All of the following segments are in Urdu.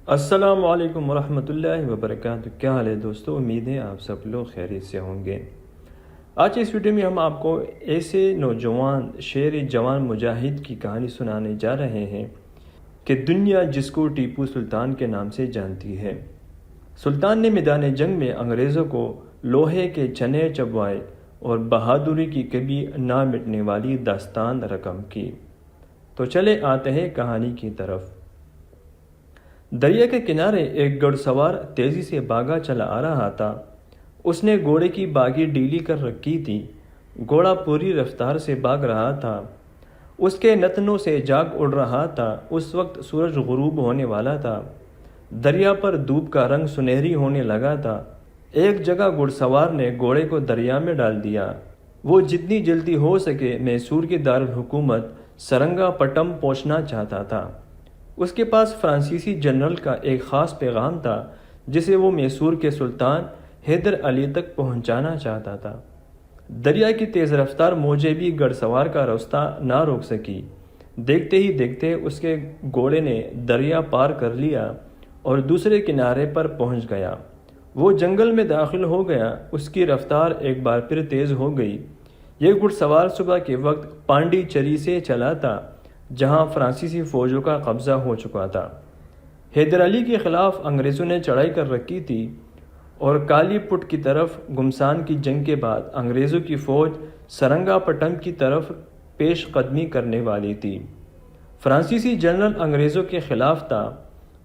السلام علیکم ورحمۃ اللہ وبرکاتہ۔ کیا حال ہے دوستو؟ امید ہے آپ سب لوگ خیریت سے ہوں گے۔ آج اس ویڈیو میں ہم آپ کو ایسے نوجوان شیر جوان مجاہد کی کہانی سنانے جا رہے ہیں کہ دنیا جس کو ٹیپو سلطان کے نام سے جانتی ہے۔ سلطان نے میدان جنگ میں انگریزوں کو لوہے کے چنے چبوائے اور بہادری کی کبھی نہ مٹنے والی داستان رقم کی۔ تو چلے آتے ہیں کہانی کی طرف۔ دریا کے کنارے ایک گھڑ سوار تیزی سے بھاگا چلا آ رہا تھا۔ اس نے گھوڑے کی باگھی ڈھیلی کر رکھی تھی۔ گھوڑا پوری رفتار سے بھاگ رہا تھا۔ اس کے نتنوں سے جاگ اڑ رہا تھا۔ اس وقت سورج غروب ہونے والا تھا۔ دریا پر دھوپ کا رنگ سنہری ہونے لگا تھا۔ ایک جگہ گھڑ سوار نے گھوڑے کو دریا میں ڈال دیا۔ وہ جتنی جلدی ہو سکے میسور کے دارالحکومت سرنگا پٹم پہنچنا چاہتا تھا۔ اس کے پاس فرانسیسی جنرل کا ایک خاص پیغام تھا جسے وہ میسور کے سلطان حیدر علی تک پہنچانا چاہتا تھا۔ دریا کی تیز رفتار موجیں بھی گھڑ سوار کا راستہ نہ روک سکی۔ دیکھتے ہی دیکھتے اس کے گھوڑے نے دریا پار کر لیا اور دوسرے کنارے پر پہنچ گیا۔ وہ جنگل میں داخل ہو گیا۔ اس کی رفتار ایک بار پھر تیز ہو گئی۔ یہ گھڑ سوار صبح کے وقت پانڈی چری سے چلا تھا جہاں فرانسیسی فوجوں کا قبضہ ہو چکا تھا۔ حیدر علی کے خلاف انگریزوں نے چڑھائی کر رکھی تھی اور کالی پٹ کی طرف گھمسان کی جنگ کے بعد انگریزوں کی فوج سرنگا پٹم کی طرف پیش قدمی کرنے والی تھی۔ فرانسیسی جنرل انگریزوں کے خلاف تھا۔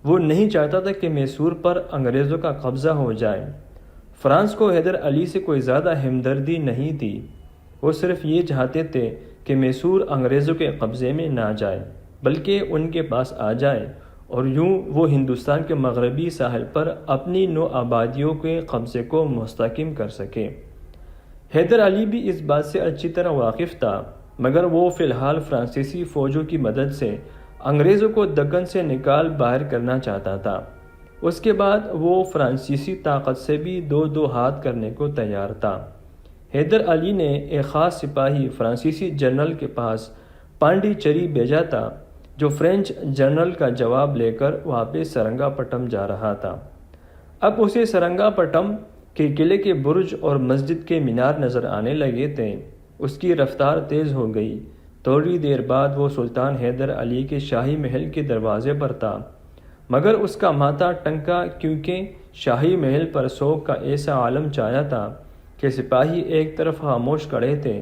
وہ نہیں چاہتا تھا کہ میسور پر انگریزوں کا قبضہ ہو جائے۔ فرانس کو حیدر علی سے کوئی زیادہ ہمدردی نہیں تھی۔ وہ صرف یہ چاہتے تھے کہ میسور انگریزوں کے قبضے میں نہ جائے بلکہ ان کے پاس آ جائے اور یوں وہ ہندوستان کے مغربی ساحل پر اپنی نو آبادیوں کے قبضے کو مستحکم کر سکے۔ حیدر علی بھی اس بات سے اچھی طرح واقف تھا، مگر وہ فی الحال فرانسیسی فوجوں کی مدد سے انگریزوں کو دکن سے نکال باہر کرنا چاہتا تھا۔ اس کے بعد وہ فرانسیسی طاقت سے بھی دو ہاتھ کرنے کو تیار تھا۔ حیدر علی نے ایک خاص سپاہی فرانسیسی جنرل کے پاس پانڈی چری بھیجا تھا جو فرینچ جنرل کا جواب لے کر واپس سرنگا پٹم جا رہا تھا۔ اب اسے سرنگا پٹم کے قلعے کے برج اور مسجد کے مینار نظر آنے لگے تھے۔ اس کی رفتار تیز ہو گئی۔ تھوڑی دیر بعد وہ سلطان حیدر علی کے شاہی محل کے دروازے پر تھا، مگر اس کا ماتھا ٹنکا کیونکہ شاہی محل پر سوگ کا ایسا عالم چھایا تھا کہ سپاہی ایک طرف خاموش کھڑے تھے۔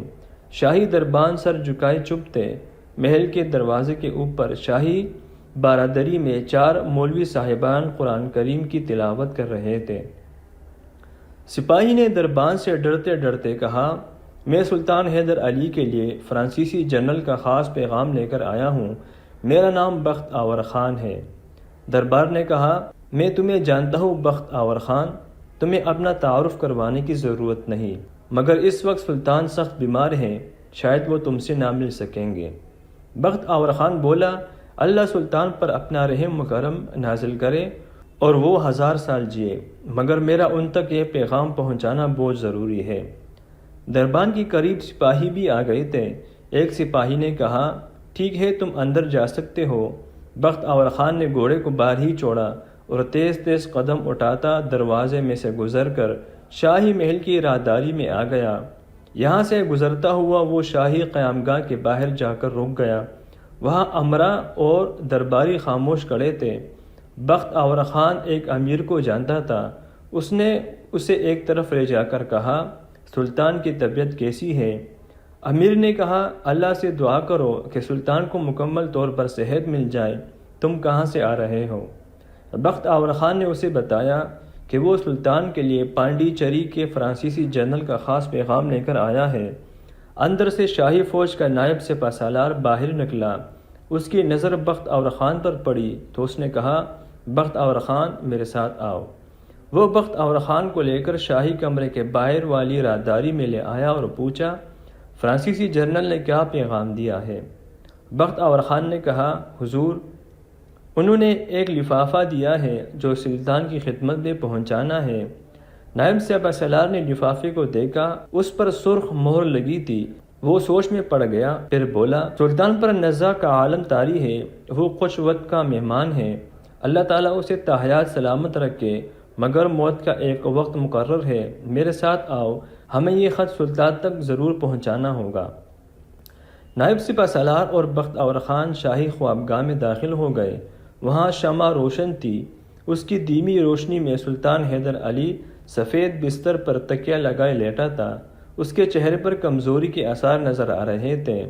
شاہی دربان سر جھکائے چپ تھے۔ محل کے دروازے کے اوپر شاہی بارادری میں 4 مولوی صاحبان قرآن کریم کی تلاوت کر رہے تھے۔ سپاہی نے دربان سے ڈرتے ڈرتے کہا، میں سلطان حیدر علی کے لیے فرانسیسی جنرل کا خاص پیغام لے کر آیا ہوں۔ میرا نام بخت آور خان ہے۔ دربار نے کہا، میں تمہیں جانتا ہوں بخت آور خان، تمہیں اپنا تعارف کروانے کی ضرورت نہیں، مگر اس وقت سلطان سخت بیمار ہیں، شاید وہ تم سے نہ مل سکیں گے۔ بخت آور خان بولا، اللہ سلطان پر اپنا رحم و کرم نازل کرے اور وہ 1000 سال جیے، مگر میرا ان تک یہ پیغام پہنچانا بہت ضروری ہے۔ دربان کی قریب سپاہی بھی آ گئے تھے۔ ایک سپاہی نے کہا، ٹھیک ہے تم اندر جا سکتے ہو۔ بخت آور خان نے گھوڑے کو باہر ہی چھوڑا اور تیز تیز قدم اٹھاتا دروازے میں سے گزر کر شاہی محل کی راہداری میں آ گیا۔ یہاں سے گزرتا ہوا وہ شاہی قیامگاہ کے باہر جا کر رک گیا۔ وہاں امراء اور درباری خاموش کھڑے تھے۔ بخت آور خان ایک امیر کو جانتا تھا۔ اس نے اسے ایک طرف لے جا کر کہا، سلطان کی طبیعت کیسی ہے؟ امیر نے کہا، اللہ سے دعا کرو کہ سلطان کو مکمل طور پر صحت مل جائے۔ تم کہاں سے آ رہے ہو؟ بخت آور خان نے اسے بتایا کہ وہ سلطان کے لیے پانڈی چری کے فرانسیسی جنرل کا خاص پیغام لے کر آیا ہے۔ اندر سے شاہی فوج کا نائب سپہ سالار باہر نکلا۔ اس کی نظر بخت آور خان پر پڑی تو اس نے کہا، بخت آور خان میرے ساتھ آؤ۔ وہ بخت آور خان کو لے کر شاہی کمرے کے باہر والی راہداری میں لے آیا اور پوچھا، فرانسیسی جنرل نے کیا پیغام دیا ہے؟ بخت آور خان نے کہا، حضور، انہوں نے ایک لفافہ دیا ہے جو سلطان کی خدمت میں پہنچانا ہے۔ نائب سپہ سالار نے لفافے کو دیکھا، اس پر سرخ مہر لگی تھی۔ وہ سوچ میں پڑ گیا، پھر بولا، سلطان پر نزا کا عالم طاری ہے، وہ کچھ وقت کا مہمان ہے، اللہ تعالیٰ اسے تاحیات سلامت رکھے، مگر موت کا ایک وقت مقرر ہے، میرے ساتھ آؤ، ہمیں یہ خط سلطان تک ضرور پہنچانا ہوگا۔ نائب سپہ سالار اور بخت اور خان شاہی خوابگاہ میں داخل ہو گئے۔ وہاں شمع روشن تھی، اس کی دھیمی روشنی میں سلطان حیدر علی سفید بستر پر تکیہ لگائے لیٹا تھا، اس کے چہرے پر کمزوری کے آثار نظر آ رہے تھے۔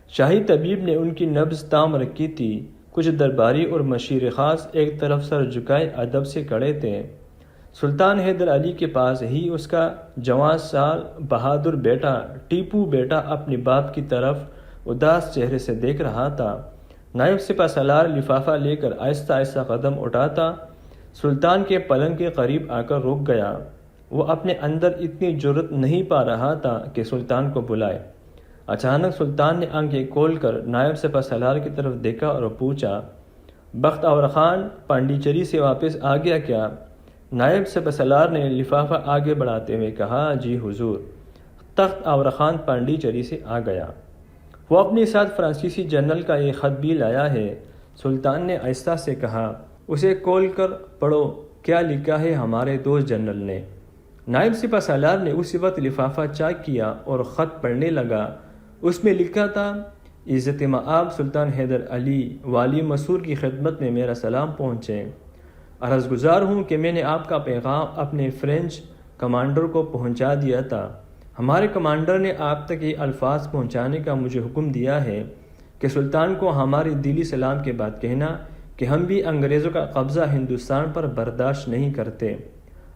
شاہی طبیب نے ان کی نبض تام رکھی تھی، کچھ درباری اور مشیر خاص ایک طرف سر جھکائے ادب سے کھڑے تھے۔ سلطان حیدر علی کے پاس ہی اس کا جوان سال بہادر بیٹا ٹیپو بیٹا اپنے باپ کی طرف اداس چہرے سے دیکھ رہا تھا۔ نائب سپہ سالار لفافہ لے کر آہستہ آہستہ قدم اٹھاتا سلطان کے پلنگ کے قریب آ کر رک گیا۔ وہ اپنے اندر اتنی جرأت نہیں پا رہا تھا کہ سلطان کو بلائے۔ اچانک سلطان نے آنکھیں کھول کر نائب سپہ سالار کی طرف دیکھا اور پوچھا، بخت اور خان پانڈیچری سے واپس آ گیا کیا؟ نائب سپہ سالار نے لفافہ آگے بڑھاتے ہوئے کہا، جی حضور، تخت اور خان پانڈیچری سے آ گیا۔ وہ اپنے ساتھ فرانسیسی جنرل کا یہ خط بھی لایا ہے۔ سلطان نے آہستہ سے کہا، اسے کھول کر پڑھو، کیا لکھا ہے ہمارے دوست جنرل نے؟ نائب سپہ سالار نے اسی وقت لفافہ چاک کیا اور خط پڑھنے لگا۔ اس میں لکھا تھا، عزت مآب سلطان حیدر علی والی مسور کی خدمت میں میرا سلام پہنچے۔ عرض گزار ہوں کہ میں نے آپ کا پیغام اپنے فرینچ کمانڈر کو پہنچا دیا تھا۔ ہمارے کمانڈر نے آپ تک یہ الفاظ پہنچانے کا مجھے حکم دیا ہے کہ سلطان کو ہماری دلی سلام کے بعد کہنا کہ ہم بھی انگریزوں کا قبضہ ہندوستان پر برداشت نہیں کرتے۔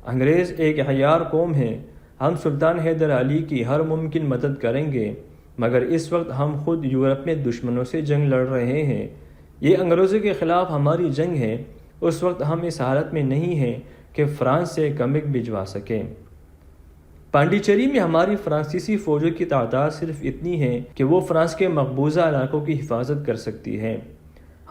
انگریز ایک عیار قوم ہے، ہم سلطان حیدر علی کی ہر ممکن مدد کریں گے، مگر اس وقت ہم خود یورپ میں دشمنوں سے جنگ لڑ رہے ہیں۔ یہ انگریزوں کے خلاف ہماری جنگ ہے۔ اس وقت ہم اس حالت میں نہیں ہیں کہ فرانس سے کمک بھجوا سکیں۔ پانڈیچری میں ہماری فرانسیسی فوجوں کی تعداد صرف اتنی ہے کہ وہ فرانس کے مقبوضہ علاقوں کی حفاظت کر سکتی ہے۔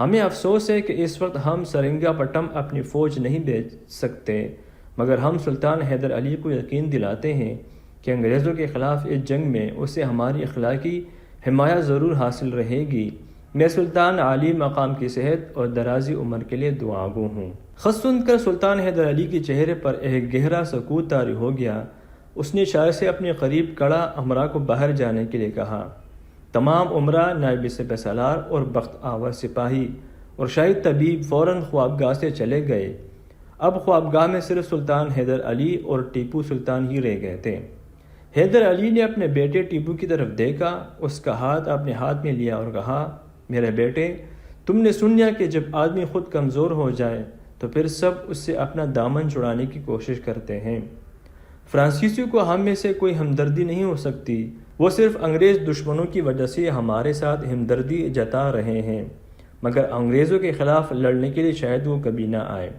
ہمیں افسوس ہے کہ اس وقت ہم سرنگا پٹم اپنی فوج نہیں بھیج سکتے، مگر ہم سلطان حیدر علی کو یقین دلاتے ہیں کہ انگریزوں کے خلاف اس جنگ میں اسے ہماری اخلاقی حمایت ضرور حاصل رہے گی۔ میں سلطان عالی مقام کی صحت اور درازی عمر کے لیے دعا گو ہوں۔ خط سن کر سلطان حیدر علی کے چہرے پر ایک گہرا سکوت طاری ہو گیا۔ اس نے اشارے سے اپنے قریب کھڑا امرا کو باہر جانے کے لیے کہا۔ تمام امرا، نائب سپہ سالار اور بخت آور سپاہی اور شاہی طبیب فوراً خوابگاہ سے چلے گئے۔ اب خوابگاہ میں صرف سلطان حیدر علی اور ٹیپو سلطان ہی رہ گئے تھے۔ حیدر علی نے اپنے بیٹے ٹیپو کی طرف دیکھا، اس کا ہاتھ اپنے ہاتھ میں لیا اور کہا، میرے بیٹے، تم نے سنیا کہ جب آدمی خود کمزور ہو جائے تو پھر سب اس سے اپنا دامن چھڑانے کی کوشش کرتے ہیں۔ فرانسیسیوں کو ہم میں سے کوئی ہمدردی نہیں ہو سکتی، وہ صرف انگریز دشمنوں کی وجہ سے ہمارے ساتھ ہمدردی جتا رہے ہیں، مگر انگریزوں کے خلاف لڑنے کے لیے شاید وہ کبھی نہ آئے۔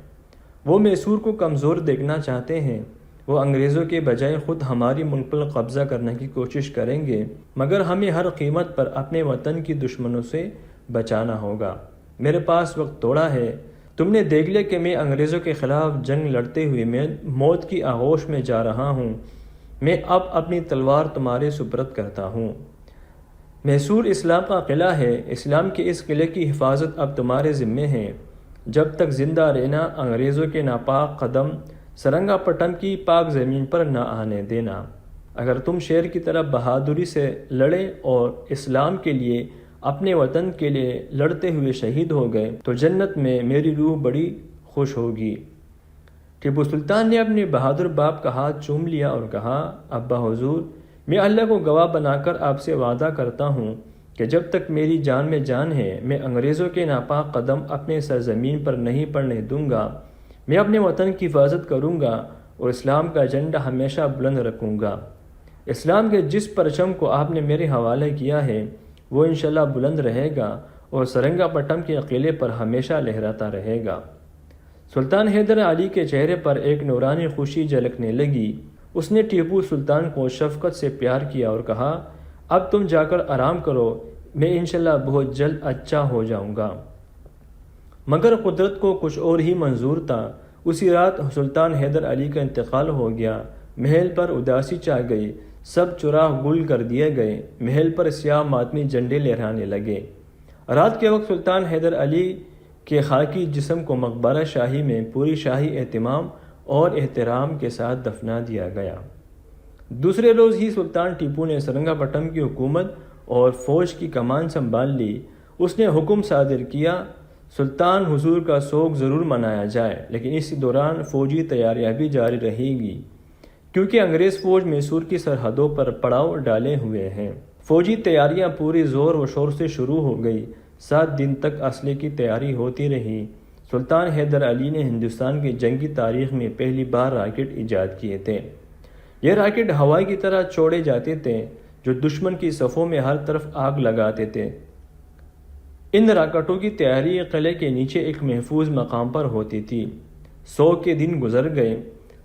وہ میسور کو کمزور دیکھنا چاہتے ہیں، وہ انگریزوں کے بجائے خود ہماری ملک پر قبضہ کرنے کی کوشش کریں گے، مگر ہمیں ہر قیمت پر اپنے وطن کی دشمنوں سے بچانا ہوگا۔ میرے پاس وقت تھوڑا ہے، تم نے دیکھ لیا کہ میں انگریزوں کے خلاف جنگ لڑتے ہوئے میں موت کی آغوش میں جا رہا ہوں۔ میں اب اپنی تلوار تمہارے سپرد کرتا ہوں۔ میسور اسلام کا قلعہ ہے، اسلام کے اس قلعے کی حفاظت اب تمہارے ذمے ہے۔ جب تک زندہ رہنا انگریزوں کے ناپاک قدم سرنگا پٹم کی پاک زمین پر نہ آنے دینا۔ اگر تم شیر کی طرح بہادری سے لڑے اور اسلام کے لیے، اپنے وطن کے لیے لڑتے ہوئے شہید ہو گئے تو جنت میں میری روح بڑی خوش ہوگی۔ ٹیپو سلطان نے اپنے بہادر باپ کا ہاتھ چوم لیا اور کہا، ابا حضور، میں اللہ کو گواہ بنا کر آپ سے وعدہ کرتا ہوں کہ جب تک میری جان میں جان ہے، میں انگریزوں کے ناپاک قدم اپنے سرزمین پر نہیں پڑنے دوں گا۔ میں اپنے وطن کی حفاظت کروں گا اور اسلام کا جھنڈا ہمیشہ بلند رکھوں گا۔ اسلام کے جس پرچم کو آپ نے میرے حوالے کیا ہے وہ انشاءاللہ بلند رہے گا اور سرنگا پٹم کے قلعے پر ہمیشہ لہراتا رہے گا۔ سلطان حیدر علی کے چہرے پر ایک نورانی خوشی جھلکنے لگی۔ اس نے ٹیپو سلطان کو شفقت سے پیار کیا اور کہا، اب تم جا کر آرام کرو، میں انشاءاللہ بہت جلد اچھا ہو جاؤں گا۔ مگر قدرت کو کچھ اور ہی منظور تھا۔ اسی رات سلطان حیدر علی کا انتقال ہو گیا۔ محل پر اداسی چھا گئی، سب چراغ گل کر دیے گئے، محل پر سیاہ ماتمی جھنڈے لہرانے لگے۔ رات کے وقت سلطان حیدر علی کہ خاکی جسم کو مقبرہ شاہی میں پوری شاہی اہتمام اور احترام کے ساتھ دفنا دیا گیا۔ دوسرے روز ہی سلطان ٹیپو نے سرنگا پٹم کی حکومت اور فوج کی کمان سنبھال لی۔ اس نے حکم صادر کیا سلطان حضور کا سوگ ضرور منایا جائے، لیکن اس دوران فوجی تیاریاں بھی جاری رہے گی کیونکہ انگریز فوج میسور کی سرحدوں پر پڑاؤ ڈالے ہوئے ہیں۔ فوجی تیاریاں پوری زور و شور سے شروع ہو گئی۔ 7 دن تک اسلحے کی تیاری ہوتی رہی۔ سلطان حیدر علی نے ہندوستان کی جنگی تاریخ میں پہلی بار راکٹ ایجاد کیے تھے۔ یہ راکٹ ہوائی کی طرح چھوڑے جاتے تھے جو دشمن کی صفوں میں ہر طرف آگ لگاتے تھے۔ ان راکٹوں کی تیاری قلعے کے نیچے ایک محفوظ مقام پر ہوتی تھی۔ 100 کے دن گزر گئے۔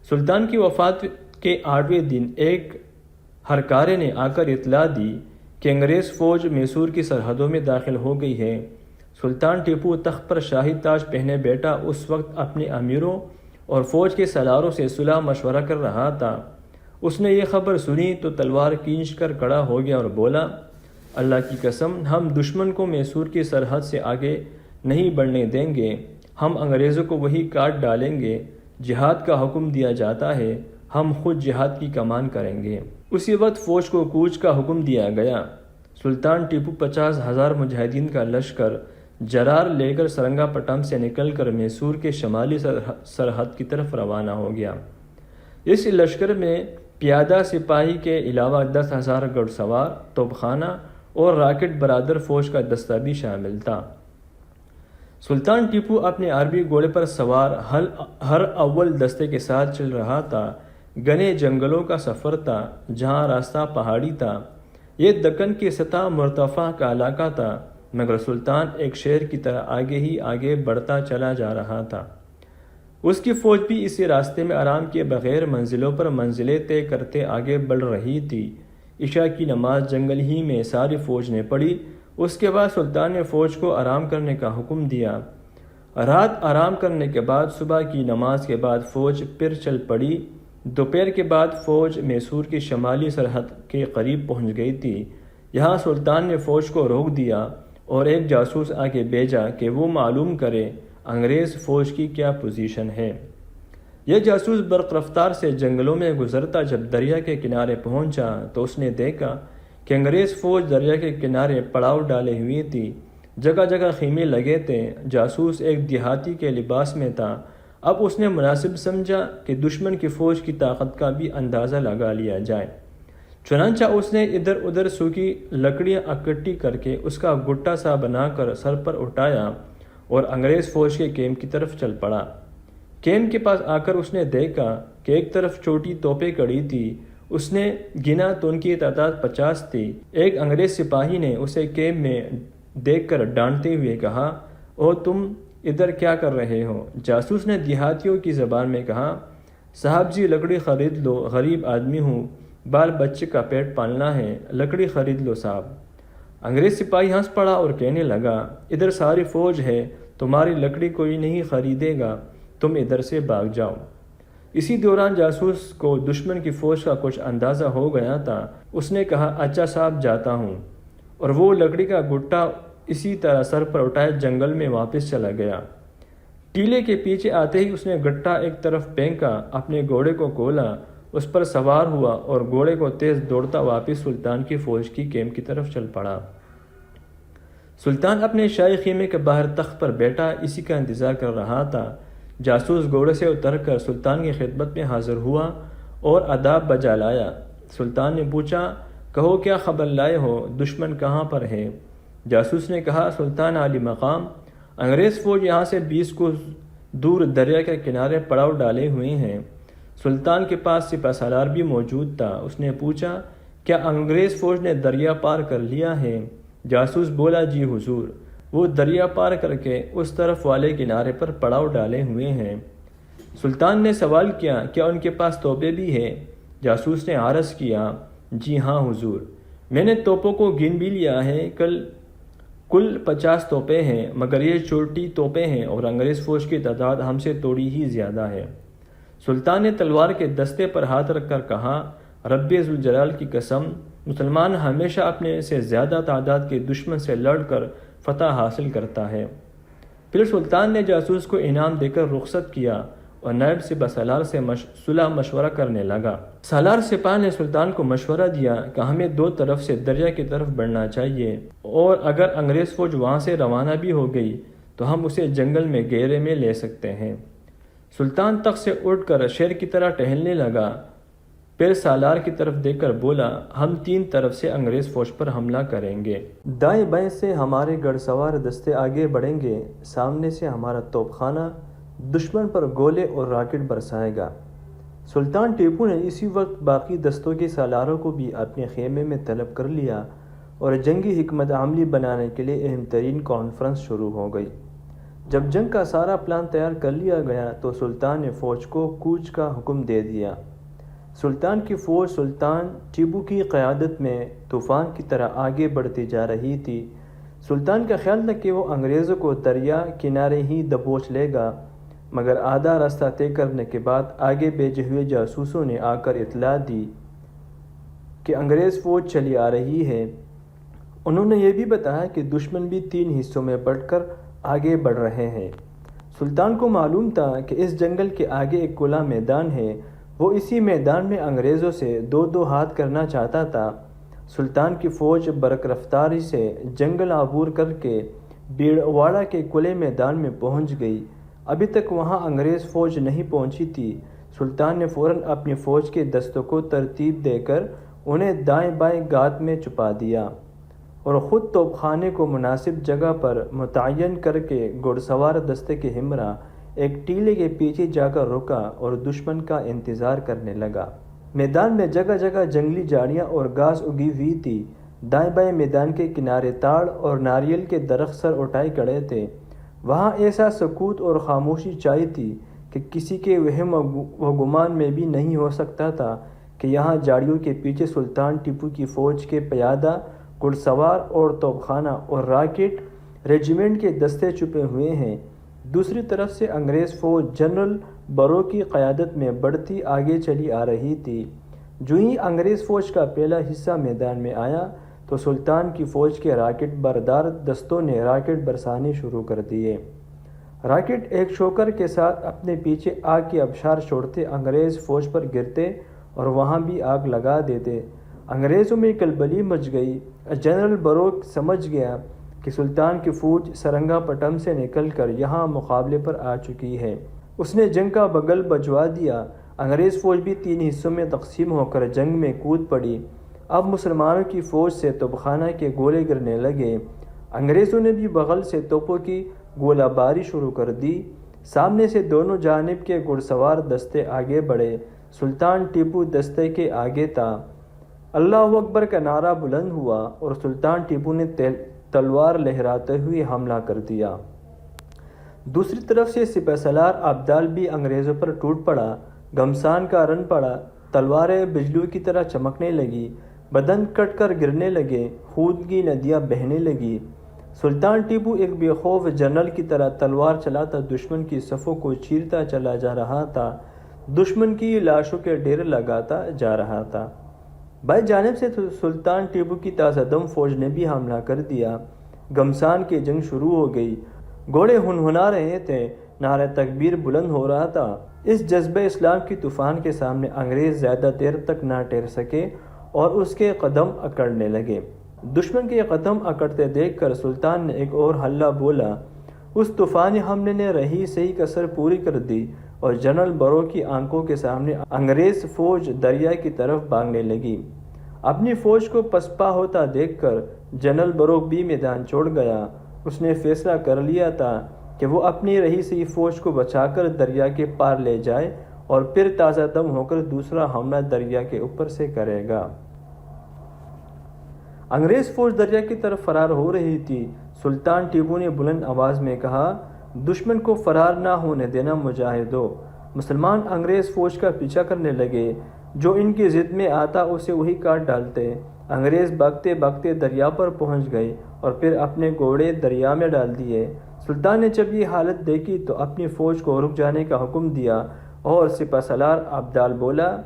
سلطان کی وفات کے 8ویں دن ایک ہرکارے نے آ کر اطلاع دی کہ انگریز فوج میسور کی سرحدوں میں داخل ہو گئی ہے۔ سلطان ٹیپو تخت پر شاہی تاج پہنے بیٹھا اس وقت اپنے امیروں اور فوج کے سالاروں سے صلح مشورہ کر رہا تھا۔ اس نے یہ خبر سنی تو تلوار کھینچ کر کھڑا ہو گیا اور بولا، اللہ کی قسم، ہم دشمن کو میسور کی سرحد سے آگے نہیں بڑھنے دیں گے۔ ہم انگریزوں کو وہی کاٹ ڈالیں گے۔ جہاد کا حکم دیا جاتا ہے، ہم خود جہاد کی کمان کریں گے۔ اسی وقت فوج کو کوچ کا حکم دیا گیا۔ سلطان ٹیپو 50,000 مجاہدین کا لشکر جرار لے کر سرنگا پٹم سے نکل کر میسور کے شمالی سرحد کی طرف روانہ ہو گیا۔ اس لشکر میں پیادہ سپاہی کے علاوہ 10,000 گھڑ سوار، توپ خانہ اور راکٹ بردار فوج کا دستہ بھی شامل تھا۔ سلطان ٹیپو اپنے عربی گھوڑے پر سوار ہر اول دستے کے ساتھ چل رہا تھا۔ گھنے جنگلوں کا سفر تھا جہاں راستہ پہاڑی تھا۔ یہ دکن کی سطح مرتفع کا علاقہ تھا، مگر سلطان ایک شیر کی طرح آگے ہی آگے بڑھتا چلا جا رہا تھا۔ اس کی فوج بھی اسی راستے میں آرام کیے بغیر منزلوں پر منزلیں طے کرتے آگے بڑھ رہی تھی۔ عشاء کی نماز جنگل ہی میں ساری فوج نے پڑھی۔ اس کے بعد سلطان نے فوج کو آرام کرنے کا حکم دیا۔ رات آرام کرنے کے بعد صبح کی نماز کے بعد فوج پھر چل پڑی۔ دوپہر کے بعد فوج میسور کی شمالی سرحد کے قریب پہنچ گئی تھی۔ یہاں سلطان نے فوج کو روک دیا اور ایک جاسوس آگے بھیجا کہ وہ معلوم کرے انگریز فوج کی کیا پوزیشن ہے۔ یہ جاسوس برق رفتار سے جنگلوں میں گزرتا جب دریا کے کنارے پہنچا تو اس نے دیکھا کہ انگریز فوج دریا کے کنارے پڑاؤ ڈالے ہوئی تھی۔ جگہ جگہ خیمے لگے تھے۔ جاسوس ایک دیہاتی کے لباس میں تھا۔ اب اس نے مناسب سمجھا کہ دشمن کی فوج کی طاقت کا بھی اندازہ لگا لیا جائے۔ چنانچہ اس نے ادھر ادھر سوکھی لکڑیاں اکٹھی کر کے اس کا گٹا سا بنا کر سر پر اٹھایا اور انگریز فوج کے کیمپ کی طرف چل پڑا۔ کیمپ کے پاس آ کر اس نے دیکھا کہ ایک طرف چھوٹی توپیں کڑی تھی۔ اس نے گنا تو ان کی تعداد 50 تھی۔ ایک انگریز سپاہی نے اسے کیمپ میں دیکھ کر ڈانٹتے ہوئے کہا، او تم ادھر کیا کر رہے ہو؟ جاسوس نے دیہاتیوں کی زبان میں کہا، صاحب جی لکڑی خرید لو، غریب آدمی ہوں، بال بچے کا پیٹ پالنا ہے، لکڑی خرید لو صاحب۔ انگریز سپاہی ہنس پڑا اور کہنے لگا، ادھر ساری فوج ہے، تمہاری لکڑی کوئی نہیں خریدے گا، تم ادھر سے بھاگ جاؤ۔ اسی دوران جاسوس کو دشمن کی فوج کا کچھ اندازہ ہو گیا تھا۔ اس نے کہا، اچھا صاحب جاتا ہوں، اور وہ لکڑی کا گٹا اسی طرح سر پر اٹھائے جنگل میں واپس چلا گیا۔ ٹیلے کے پیچھے آتے ہی اس نے گٹا ایک طرف پھینکا، اپنے گھوڑے کو کھولا، اس پر سوار ہوا اور گھوڑے کو تیز دوڑتا واپس سلطان کی فوج کی کیمپ کی طرف چل پڑا۔ سلطان اپنے شاہی خیمے کے باہر تخت پر بیٹھا اسی کا انتظار کر رہا تھا۔ جاسوس گھوڑے سے اتر کر سلطان کی خدمت میں حاضر ہوا اور آداب بجا لایا۔ سلطان نے پوچھا، کہو کیا خبر لائے ہو، دشمن کہاں پر ہے؟ جاسوس نے کہا، سلطان عالی مقام، انگریز فوج یہاں سے 20 کوس دور دریا کے کنارے پڑاؤ ڈالے ہوئے ہیں۔ سلطان کے پاس سپہ سالار بھی موجود تھا۔ اس نے پوچھا، کیا انگریز فوج نے دریا پار کر لیا ہے؟ جاسوس بولا، جی حضور، وہ دریا پار کر کے اس طرف والے کنارے پر پڑاؤ ڈالے ہوئے ہیں۔ سلطان نے سوال کیا، کیا ان کے پاس توپیں بھی ہیں؟ جاسوس نے عرض کیا، جی ہاں حضور، میں نے توپوں کو گن بھی لیا ہے، کل 50 توپیں ہیں، مگر یہ چھوٹی توپیں ہیں اور انگریز فوج کی تعداد ہم سے تھوڑی ہی زیادہ ہے۔ سلطان نے تلوار کے دستے پر ہاتھ رکھ کر کہا، رب ذوالجلال کی قسم، مسلمان ہمیشہ اپنے سے زیادہ تعداد کے دشمن سے لڑ کر فتح حاصل کرتا ہے۔ پھر سلطان نے جاسوس کو انعام دے کر رخصت کیا اور نائب سپہ سالار سے صلح مشورہ کرنے لگا۔ سالار سپاہ نے سلطان کو مشورہ دیا کہ ہمیں دو طرف سے دریا کی طرف بڑھنا چاہیے، اور اگر انگریز فوج وہاں سے روانہ بھی ہو گئی تو ہم اسے جنگل میں گھیرے میں لے سکتے ہیں۔ سلطان تخت سے اٹھ کر شیر کی طرح ٹہلنے لگا، پھر سالار کی طرف دیکھ کر بولا، ہم تین طرف سے انگریز فوج پر حملہ کریں گے۔ دائیں بائیں سے ہمارے گھڑ سوار دستے آگے بڑھیں گے، سامنے سے ہمارا توپ خانہ دشمن پر گولے اور راکٹ برسائے گا۔ سلطان ٹیپو نے اسی وقت باقی دستوں کے سالاروں کو بھی اپنے خیمے میں طلب کر لیا اور جنگی حکمت عملی بنانے کے لیے اہم ترین کانفرنس شروع ہو گئی۔ جب جنگ کا سارا پلان تیار کر لیا گیا تو سلطان نے فوج کو کوچ کا حکم دے دیا۔ سلطان کی فوج سلطان ٹیپو کی قیادت میں طوفان کی طرح آگے بڑھتی جا رہی تھی۔ سلطان کا خیال تھا کہ وہ انگریزوں کو دریا کنارے ہی دبوچ لے گا، مگر آدھا راستہ طے کرنے کے بعد آگے بھیجے ہوئے جاسوسوں نے آ کر اطلاع دی کہ انگریز فوج چلی آ رہی ہے۔ انہوں نے یہ بھی بتایا کہ دشمن بھی تین حصوں میں بٹ کر آگے بڑھ رہے ہیں۔ سلطان کو معلوم تھا کہ اس جنگل کے آگے ایک کھلا میدان ہے، وہ اسی میدان میں انگریزوں سے دو ہاتھ کرنا چاہتا تھا۔ سلطان کی فوج برق رفتاری سے جنگل عبور کر کے بیڑواڑہ کے کھلے میدان میں پہنچ گئی۔ ابھی تک وہاں انگریز فوج نہیں پہنچی تھی۔ سلطان نے فوراً اپنی فوج کے دستوں کو ترتیب دے کر انہیں دائیں بائیں گات میں چھپا دیا اور خود توپ خانے کو مناسب جگہ پر متعین کر کے گھڑ سوار دستے کے ہمراہ ایک ٹیلے کے پیچھے جا کر رکا اور دشمن کا انتظار کرنے لگا۔ میدان میں جگہ جگہ جنگلی جھاڑیاں اور گھاس اگی ہوئی تھی۔ دائیں بائیں میدان کے کنارے تاڑ اور ناریل کے درخت سر اٹھائے کھڑے تھے۔ وہاں ایسا سکوت اور خاموشی چھائی تھی کہ کسی کے وہم و گمان میں بھی نہیں ہو سکتا تھا کہ یہاں جھاڑیوں کے پیچھے سلطان ٹیپو کی فوج کے پیادہ، گھڑ سوار اور توپ خانہ اور راکٹ ریجیمنٹ کے دستے چھپے ہوئے ہیں۔ دوسری طرف سے انگریز فوج جنرل برو کی قیادت میں بڑھتی آگے چلی آ رہی تھی۔ جو ہی انگریز فوج کا پہلا حصہ میدان میں آیا تو سلطان کی فوج کے راکٹ بردار دستوں نے راکٹ برسانے شروع کر دیے۔ راکٹ ایک شوکر کے ساتھ اپنے پیچھے آگ کے آبشار چھوڑتے انگریز فوج پر گرتے اور وہاں بھی آگ لگا دیتے۔ انگریزوں میں کلبلی مچ گئی۔ جنرل برو سمجھ گیا کہ سلطان کی فوج سرنگا پٹم سے نکل کر یہاں مقابلے پر آ چکی ہے۔ اس نے جنگ کا بگل بجوا دیا۔ انگریز فوج بھی تین حصوں میں تقسیم ہو کر جنگ میں کود پڑی۔ اب مسلمانوں کی فوج سے توپ خانہ کے گولے گرنے لگے۔ انگریزوں نے بھی بغل سے توپوں کی گولہ باری شروع کر دی۔ سامنے سے دونوں جانب کے گھڑ سوار دستے آگے بڑھے۔ سلطان ٹیپو دستے کے آگے تھا۔ اللہ اکبر کا نعرہ بلند ہوا اور سلطان ٹیپو نے تلوار لہراتے ہوئے حملہ کر دیا۔ دوسری طرف سے سپہ سالار ابدال بھی انگریزوں پر ٹوٹ پڑا۔ گھمسان کا رن پڑا، تلواریں بجلیوں کی طرح چمکنے لگی، بدن کٹ کر گرنے لگے، خون کی ندیاں بہنے لگی۔ سلطان ٹیپو ایک بے خوف جنرل کی طرح تلوار چلاتا دشمن کی صفوں کو چیرتا چلا جا رہا تھا، دشمن کی لاشوں کے ڈھیر لگاتا جا رہا تھا۔ بائیں جانب سے سلطان ٹیپو کی تازہ دم فوج نے بھی حملہ کر دیا۔ گھمسان کی جنگ شروع ہو گئی۔ گھوڑے ہنہنا رہے تھے، نعرہ تکبیر بلند ہو رہا تھا۔ اس جذبہ اسلام کی طوفان کے سامنے انگریز زیادہ دیر تک نہ ٹھہر سکے اور اس کے قدم اکڑنے لگے۔ دشمن کے قدم اکڑتے دیکھ کر سلطان نے ایک اور ہلہ بولا۔ اس طوفانی حملے نے رہی سہی کسر پوری کر دی اور جنرل برو کی آنکھوں کے سامنے انگریز فوج دریا کی طرف بھاگنے لگی۔ اپنی فوج کو پسپا ہوتا دیکھ کر جنرل برو بھی میدان چھوڑ گیا۔ اس نے فیصلہ کر لیا تھا کہ وہ اپنی رہی سہی فوج کو بچا کر دریا کے پار لے جائے اور پھر تازہ دم ہو کر دوسرا حملہ دریا کے اوپر سے کرے گا۔ انگریز فوج دریا کی طرف فرار ہو رہی تھی۔ سلطان ٹیپو نے بلند آواز میں کہا، دشمن کو فرار نہ ہونے دینا مجاہدو۔ مسلمان انگریز فوج کا پیچھا کرنے لگے۔ جو ان کی ضد میں آتا اسے وہی کاٹ ڈالتے۔ انگریز بھاگتے بھاگتے دریا پر پہنچ گئے اور پھر اپنے گھوڑے دریا میں ڈال دیے۔ سلطان نے جب یہ حالت دیکھی تو اپنی فوج کو رک جانے کا حکم دیا اور سپہ سالار ابدال بولا،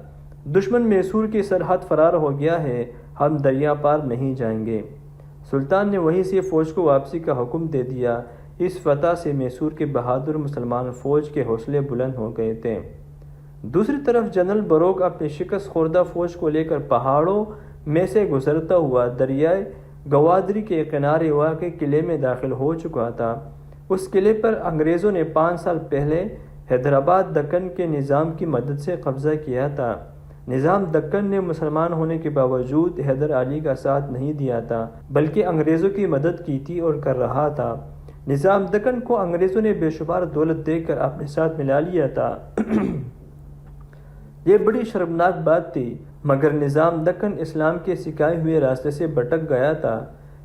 دشمن میسور کی سرحد فرار ہو گیا ہے، ہم دریا پار نہیں جائیں گے۔ سلطان نے وہیں سے فوج کو واپسی کا حکم دے دیا۔ اس فتح سے میسور کے بہادر مسلمان فوج کے حوصلے بلند ہو گئے تھے۔ دوسری طرف جنرل بروک اپنی شکست خوردہ فوج کو لے کر پہاڑوں میں سے گزرتا ہوا دریائے گوادری کے کنارے واقع قلعے میں داخل ہو چکا تھا۔ اس قلعے پر انگریزوں نے 5 سال پہلے حیدرآباد دکن کے نظام کی مدد سے قبضہ کیا تھا۔ نظام دکن نے مسلمان ہونے کے باوجود حیدر علی کا ساتھ نہیں دیا تھا، بلکہ انگریزوں کی مدد کی تھی اور کر رہا تھا۔ نظام دکن کو انگریزوں نے بے شمار دولت دے کر اپنے ساتھ ملا لیا تھا۔ یہ بڑی شرمناک بات تھی، مگر نظام دکن اسلام کے سکھائے ہوئے راستے سے بھٹک گیا تھا۔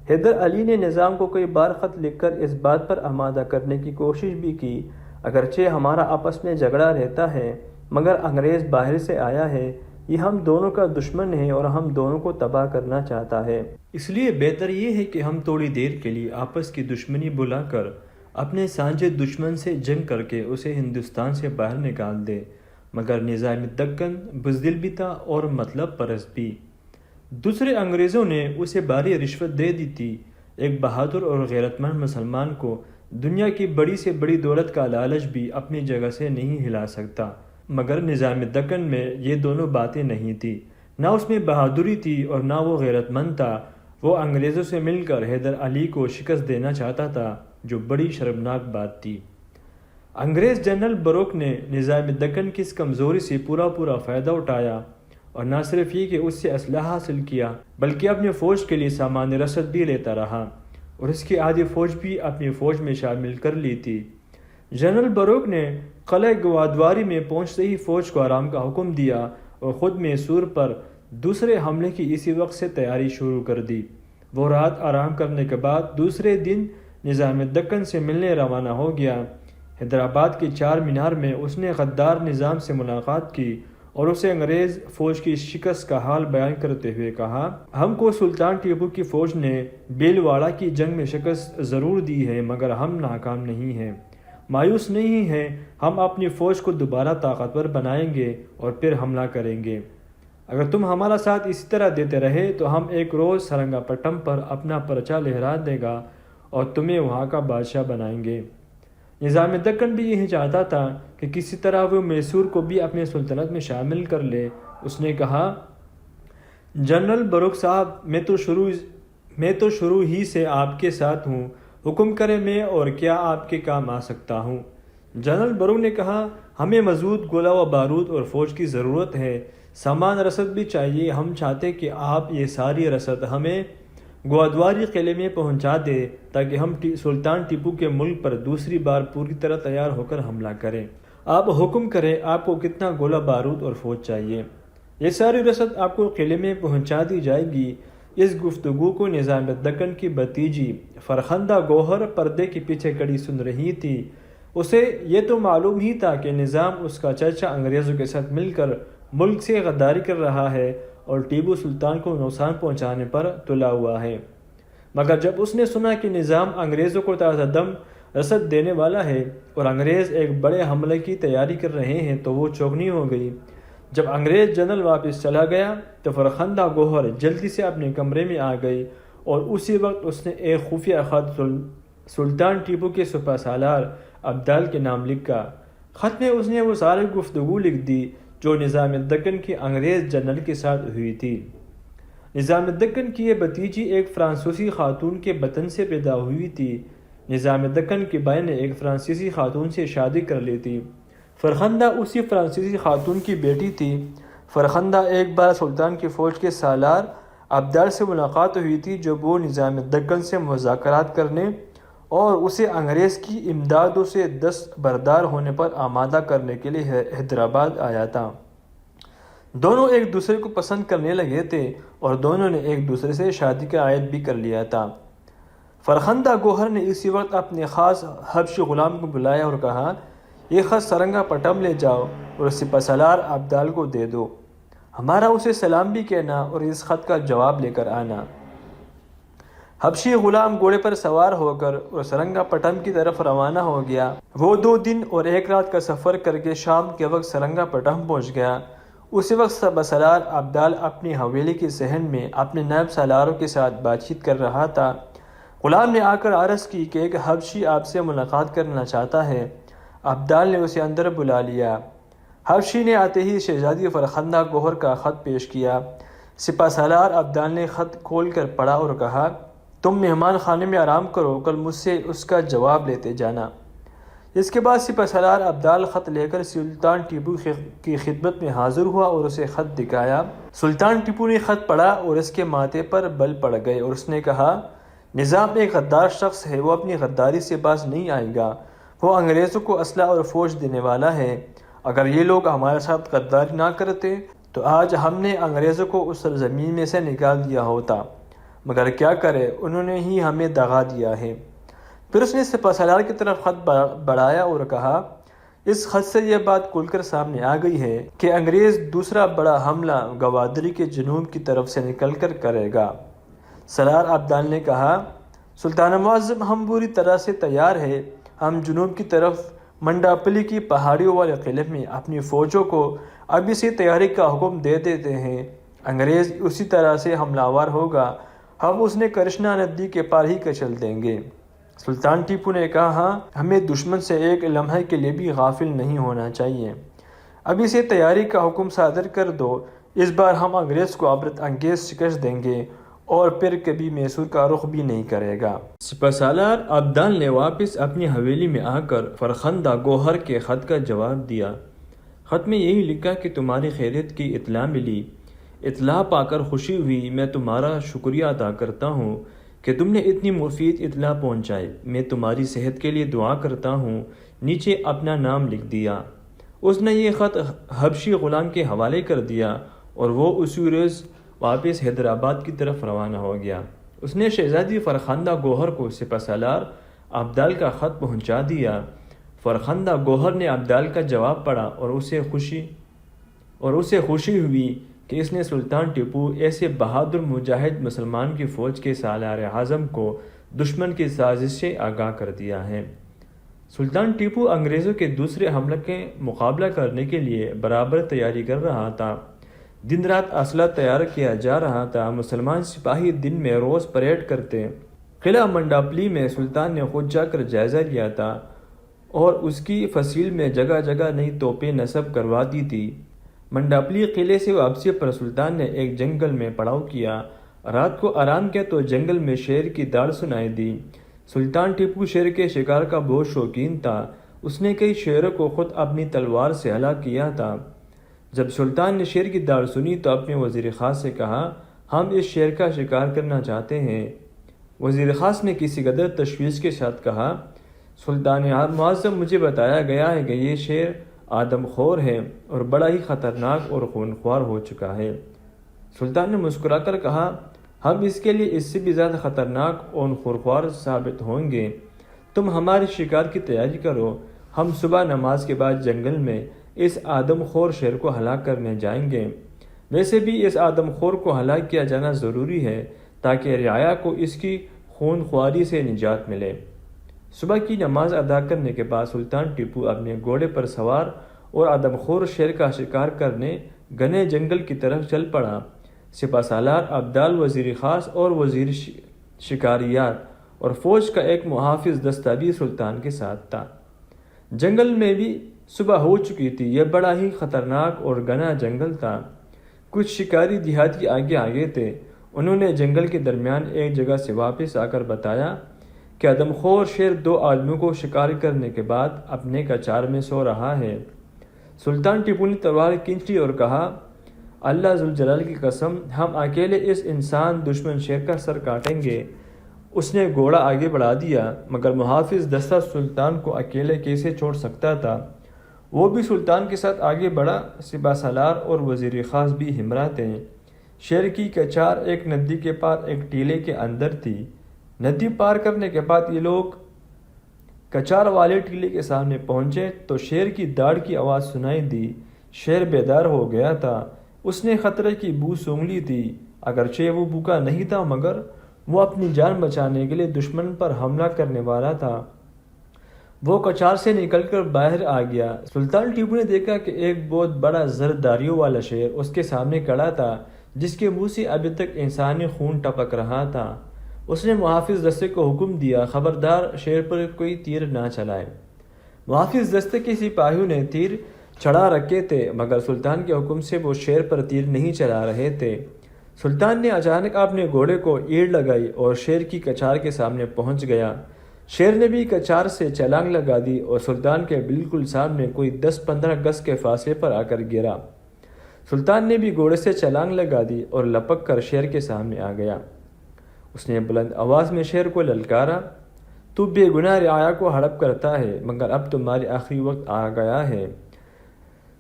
حیدر علی نے نظام کو کئی بار خط لکھ کر اس بات پر آمادہ کرنے کی کوشش بھی کی، اگرچہ ہمارا آپس میں جھگڑا رہتا ہے، مگر انگریز باہر سے آیا ہے، یہ ہم دونوں کا دشمن ہے اور ہم دونوں کو تباہ کرنا چاہتا ہے۔ اس لیے بہتر یہ ہے کہ ہم تھوڑی دیر کے لیے آپس کی دشمنی بھلا کر اپنے سانجے دشمن سے جنگ کر کے اسے ہندوستان سے باہر نکال دے۔ مگر نظام دکن بزدل بھی تھا اور مطلب پرست بھی۔ دوسرے انگریزوں نے اسے بھاری رشوت دے دی تھی۔ ایک بہادر اور غیرت مند مسلمان کو دنیا کی بڑی سے بڑی دولت کا لالچ بھی اپنی جگہ سے نہیں ہلا سکتا، مگر نظام دکن میں یہ دونوں باتیں نہیں تھی۔ نہ اس میں بہادری تھی اور نہ وہ غیرت مند تھا۔ وہ انگریزوں سے مل کر حیدر علی کو شکست دینا چاہتا تھا، جو بڑی شرمناک بات تھی۔ انگریز جنرل بروک نے نظام دکن کی اس کمزوری سے پورا فائدہ اٹھایا اور نہ صرف یہ کہ اس سے اسلحہ حاصل کیا، بلکہ اپنے فوج کے لیے سامان رسد بھی لیتا رہا اور اس کی آدھی فوج بھی اپنی فوج میں شامل کر لی تھی۔ جنرل بروک نے قلعہ گوادواری میں پہنچتے ہی فوج کو آرام کا حکم دیا اور خود میسور پر دوسرے حملے کی اسی وقت سے تیاری شروع کر دی۔ وہ رات آرام کرنے کے بعد دوسرے دن نظام دکن سے ملنے روانہ ہو گیا۔ حیدرآباد کی 4 مینار میں اس نے غدار نظام سے ملاقات کی اور اسے انگریز فوج کی شکست کا حال بیان کرتے ہوئے کہا، ہم کو سلطان ٹیپو کی فوج نے بیلواڑہ کی جنگ میں شکست ضرور دی ہے، مگر ہم ناکام نہیں ہیں، مایوس نہیں ہیں۔ ہم اپنی فوج کو دوبارہ طاقتور بنائیں گے اور پھر حملہ کریں گے۔ اگر تم ہمارا ساتھ اسی طرح دیتے رہے تو ہم ایک روز سرنگا پٹم پر اپنا پرچہ لہرا دے گا اور تمہیں وہاں کا بادشاہ بنائیں گے۔ نظام دکن بھی یہی چاہتا تھا کہ کسی طرح وہ میسور کو بھی اپنے سلطنت میں شامل کر لے۔ اس نے کہا، جنرل بروک صاحب، میں تو شروع ہی سے آپ کے ساتھ ہوں، حکم کریں میں اور کیا آپ کے کام آ سکتا ہوں۔ جنرل بروک نے کہا، ہمیں مزید گولہ و بارود اور فوج کی ضرورت ہے، سامان رسد بھی چاہیے۔ ہم چاہتے کہ آپ یہ ساری رسد ہمیں گوادواری قلعے میں پہنچا دے تاکہ ہم سلطان ٹیپو کے ملک پر دوسری بار پوری طرح تیار ہو کر حملہ کریں۔ آپ حکم کریں، آپ کو کتنا گولہ بارود اور فوج چاہیے؟ یہ ساری رسد آپ کو قلعے میں پہنچا دی جائے گی۔ اس گفتگو کو نظام دکن کی بھتیجی فرخندہ گوہر پردے کے پیچھے کھڑی سن رہی تھی۔ اسے یہ تو معلوم ہی تھا کہ نظام اس کا چچا انگریزوں کے ساتھ مل کر ملک سے غداری کر رہا ہے اور ٹیپو سلطان کو نقصان پہنچانے پر تلا ہوا ہے، مگر جب اس نے سنا کہ نظام انگریزوں کو تازہ دم رسد دینے والا ہے اور انگریز ایک بڑے حملے کی تیاری کر رہے ہیں تو وہ چوکنی ہو گئی۔ جب انگریز جنرل واپس چلا گیا تو فرخندہ گوہر جلدی سے اپنے کمرے میں آ گئی اور اسی وقت اس نے ایک خفیہ خط سلطان ٹیپو کے سپہ سالار عبدال کے نام لکھا۔ خط میں اس نے وہ ساری گفتگو لکھ دی جو نظام دکن کی انگریز جنرل کے ساتھ ہوئی تھی۔ نظام دکن کی یہ بھتیجی ایک فرانسیسی خاتون کے بطن سے پیدا ہوئی تھی۔ نظام دکن کے بھائی نے ایک فرانسیسی خاتون سے شادی کر لی تھی۔ فرخندہ اسی فرانسیسی خاتون کی بیٹی تھی۔ فرخندہ ایک بار سلطان کی فوج کے سالار عبدال سے ملاقات ہوئی تھی، جب وہ نظام دکن سے مذاکرات کرنے اور اسے انگریز کی امدادوں سے دست بردار ہونے پر آمادہ کرنے کے لیے حیدرآباد آیا تھا۔ دونوں ایک دوسرے کو پسند کرنے لگے تھے اور دونوں نے ایک دوسرے سے شادی کا عہد بھی کر لیا تھا۔ فرخندہ گوہر نے اسی وقت اپنے خاص حبشی غلام کو بلایا اور کہا، یہ خط سرنگا پٹم لے جاؤ اور سپہ سالار عبدال کو دے دو، ہمارا اسے سلام بھی کہنا اور اس خط کا جواب لے کر آنا۔ حبشی غلام گھوڑے پر سوار ہو کر اور سرنگا پٹم کی طرف روانہ ہو گیا۔ وہ 2 دن اور 1 رات کا سفر کر کے شام کے وقت سرنگا پٹم پہنچ گیا۔ اسی وقت سپہ سالار عبدال اپنی حویلی کے صحن میں اپنے نائب سالاروں کے ساتھ بات چیت کر رہا تھا۔ غلام نے آ کر عرض کی کہ ایک حبشی آپ سے ملاقات کرنا چاہتا ہے۔ عبدال نے اسے اندر بلا لیا۔ حبشی نے آتے ہی شہزادی فرخندہ گوہر کا خط پیش کیا۔ سپہ سالار عبدال نے خط کھول کر پڑھا اور کہا، تم مہمان خانے میں آرام کرو، کل مجھ سے اس کا جواب لیتے جانا۔ اس کے بعد سپہ سالار عبدال خط لے کر سلطان ٹیپو کی خدمت میں حاضر ہوا اور اسے خط دکھایا۔ سلطان ٹیپو نے خط پڑھا اور اس کے ماتھے پر بل پڑ گئے اور اس نے کہا، نظام ایک غدار شخص ہے، وہ اپنی غداری سے باز نہیں آئے گا۔ وہ انگریزوں کو اسلحہ اور فوج دینے والا ہے۔ اگر یہ لوگ ہمارے ساتھ غداری نہ کرتے تو آج ہم نے انگریزوں کو اس سرزمین میں سے نکال دیا ہوتا، مگر کیا کرے، انہوں نے ہی ہمیں دغا دیا ہے۔ پھر اس نے سپہ سالار کی طرف خط بڑھایا اور کہا، اس خط سے یہ بات کھل کر سامنے آ گئی ہے کہ انگریز دوسرا بڑا حملہ گوادری کے جنوب کی طرف سے نکل کر کرے گا۔ سالار عبدال نے کہا، سلطان معظم، ہم پوری طرح سے تیار ہیں۔ ہم جنوب کی طرف منڈاپلی کی پہاڑیوں والے قلعے میں اپنی فوجوں کو ابھی سے تیاری کا حکم دے دیتے ہیں۔ انگریز اسی طرح سے حملہ آور ہوگا، ہم اس نے کرشنا ندی کے پار ہی کچل دیں گے۔ سلطان ٹیپو نے کہا، ہاں، ہمیں دشمن سے ایک لمحے کے لیے بھی غافل نہیں ہونا چاہیے۔ ابھی سے تیاری کا حکم صادر کر دو، اس بار ہم انگریز کو عبرت انگیز شکست دیں گے اور پھر کبھی میسور کا رخ بھی نہیں کرے گا۔ سپہ سالار عبدال نے واپس اپنی حویلی میں آ کر فرخندہ گوہر کے خط کا جواب دیا۔ خط میں یہی لکھا کہ تمہاری خیریت کی اطلاع ملی، اطلاع پا کر خوشی ہوئی، میں تمہارا شکریہ ادا کرتا ہوں کہ تم نے اتنی مفید اطلاع پہنچائی، میں تمہاری صحت کے لیے دعا کرتا ہوں۔ نیچے اپنا نام لکھ دیا۔ اس نے یہ خط حبشی غلام کے حوالے کر دیا اور وہ اسی روز واپس حیدرآباد کی طرف روانہ ہو گیا۔ اس نے شہزادی فرخندہ گوہر کو سپہ سالار عبدال کا خط پہنچا دیا۔ فرخندہ گوہر نے عبدال کا جواب پڑھا اور اسے خوشی ہوئی کہ اس نے سلطان ٹیپو ایسے بہادر مجاہد مسلمان کی فوج کے سالار اعظم کو دشمن کی سازش سے آگاہ کر دیا ہے۔ سلطان ٹیپو انگریزوں کے دوسرے حملے کے مقابلہ کرنے کے لیے برابر تیاری کر رہا تھا۔ دن رات اسلحہ تیار کیا جا رہا تھا۔ مسلمان سپاہی دن میں روز پریڈ کرتے۔ قلعہ منڈاپلی میں سلطان نے خود جا کر جائزہ لیا تھا اور اس کی فصیل میں جگہ جگہ نئی توپیں نصب کروا دی تھی۔ منڈاپلی قلعے سے واپسی پر سلطان نے ایک جنگل میں پڑاؤ کیا۔ رات کو آرام کیا تو جنگل میں شیر کی داڑ سنائی دی۔ سلطان ٹیپو شیر کے شکار کا بہت شوقین تھا۔ اس نے کئی شیروں کو خود اپنی تلوار سے ہلاک کیا تھا۔ جب سلطان نے شیر کی داڑ سنی تو اپنے وزیر خاص سے کہا، ہم اس شیر کا شکار کرنا چاہتے ہیں۔ وزیر خاص نے کسی قدر تشویش کے ساتھ کہا، سلطان معظم، مجھے بتایا گیا ہے کہ یہ شیر آدم خور ہے اور بڑا ہی خطرناک اور خونخوار ہو چکا ہے۔ سلطان نے مسکرا کر کہا، ہم اس کے لیے اس سے بھی زیادہ خطرناک اور خونخوار ثابت ہوں گے۔ تم ہماری شکار کی تیاری کرو، ہم صبح نماز کے بعد جنگل میں اس آدم خور شیر کو ہلاک کرنے جائیں گے۔ ویسے بھی اس آدم خور کو ہلاک کیا جانا ضروری ہے تاکہ رعایا کو اس کی خون خواری سے نجات ملے۔ صبح کی نماز ادا کرنے کے بعد سلطان ٹیپو اپنے گھوڑے پر سوار اور آدم خور شیر کا شکار کرنے گھنے جنگل کی طرف چل پڑا۔ سپہ سالار عبدال، وزیر خاص اور وزیر شکاریات اور فوج کا ایک محافظ دستہ بھی سلطان کے ساتھ تھا۔ جنگل میں بھی صبح ہو چکی تھی۔ یہ بڑا ہی خطرناک اور گھنا جنگل تھا۔ کچھ شکاری دیہاتی آگے تھے۔ انہوں نے جنگل کے درمیان ایک جگہ سے واپس آ کر بتایا کہ آدم خور شیر 2 آدمیوں کو شکار کرنے کے بعد اپنے کچار میں سو رہا ہے۔ سلطان ٹیپو نے تلوار کھینچ لی اور کہا، اللہ ذوالجلال کی قسم، ہم اکیلے اس انسان دشمن شیر کا سر کاٹیں گے۔ اس نے گھوڑا آگے بڑھا دیا، مگر محافظ دستہ سلطان کو اکیلے کیسے چھوڑ سکتا تھا؟ وہ بھی سلطان کے ساتھ آگے بڑھا۔ سپہ سالار اور وزیر خاص بھی ہمراہ تھے۔ شیر کی کچار ایک ندی کے پار ایک ٹیلے کے اندر تھی۔ ندی پار کرنے کے بعد یہ لوگ کچار والے ٹیلے کے سامنے پہنچے تو شیر کی داڑ کی آواز سنائی دی۔ شیر بیدار ہو گیا تھا۔ اس نے خطرے کی بو سونگھ لی تھی۔ اگرچہ وہ بھوکا نہیں تھا مگر وہ اپنی جان بچانے کے لیے دشمن پر حملہ کرنے والا تھا۔ وہ کچار سے نکل کر باہر آ گیا۔ سلطان ٹیپو نے دیکھا کہ ایک بہت بڑا زرد داڑھیوں والا شیر اس کے سامنے کھڑا تھا جس کے منہ سے ابھی تک انسانی خون ٹپک رہا تھا۔ اس نے محافظ دستے کو حکم دیا خبردار شیر پر کوئی تیر نہ چلائے۔ محافظ دستے کے سپاہیوں نے تیر چڑھا رکھے تھے مگر سلطان کے حکم سے وہ شیر پر تیر نہیں چلا رہے تھے۔ سلطان نے اچانک اپنے گھوڑے کو ایڑ لگائی اور شیر کی کچار کے سامنے پہنچ گیا۔ شیر نے بھی کچار سے چھلانگ لگا دی اور سلطان کے بالکل سامنے کوئی 10-15 گز کے فاصلے پر آ کر گرا۔ سلطان نے بھی گھوڑے سے چھلانگ لگا دی اور لپک کر شیر کے سامنے آ گیا۔ اس نے بلند آواز میں شیر کو للکارا، تو بے گناہ رعایا کو ہڑپ کرتا ہے مگر اب تمہارے آخری وقت آ گیا ہے۔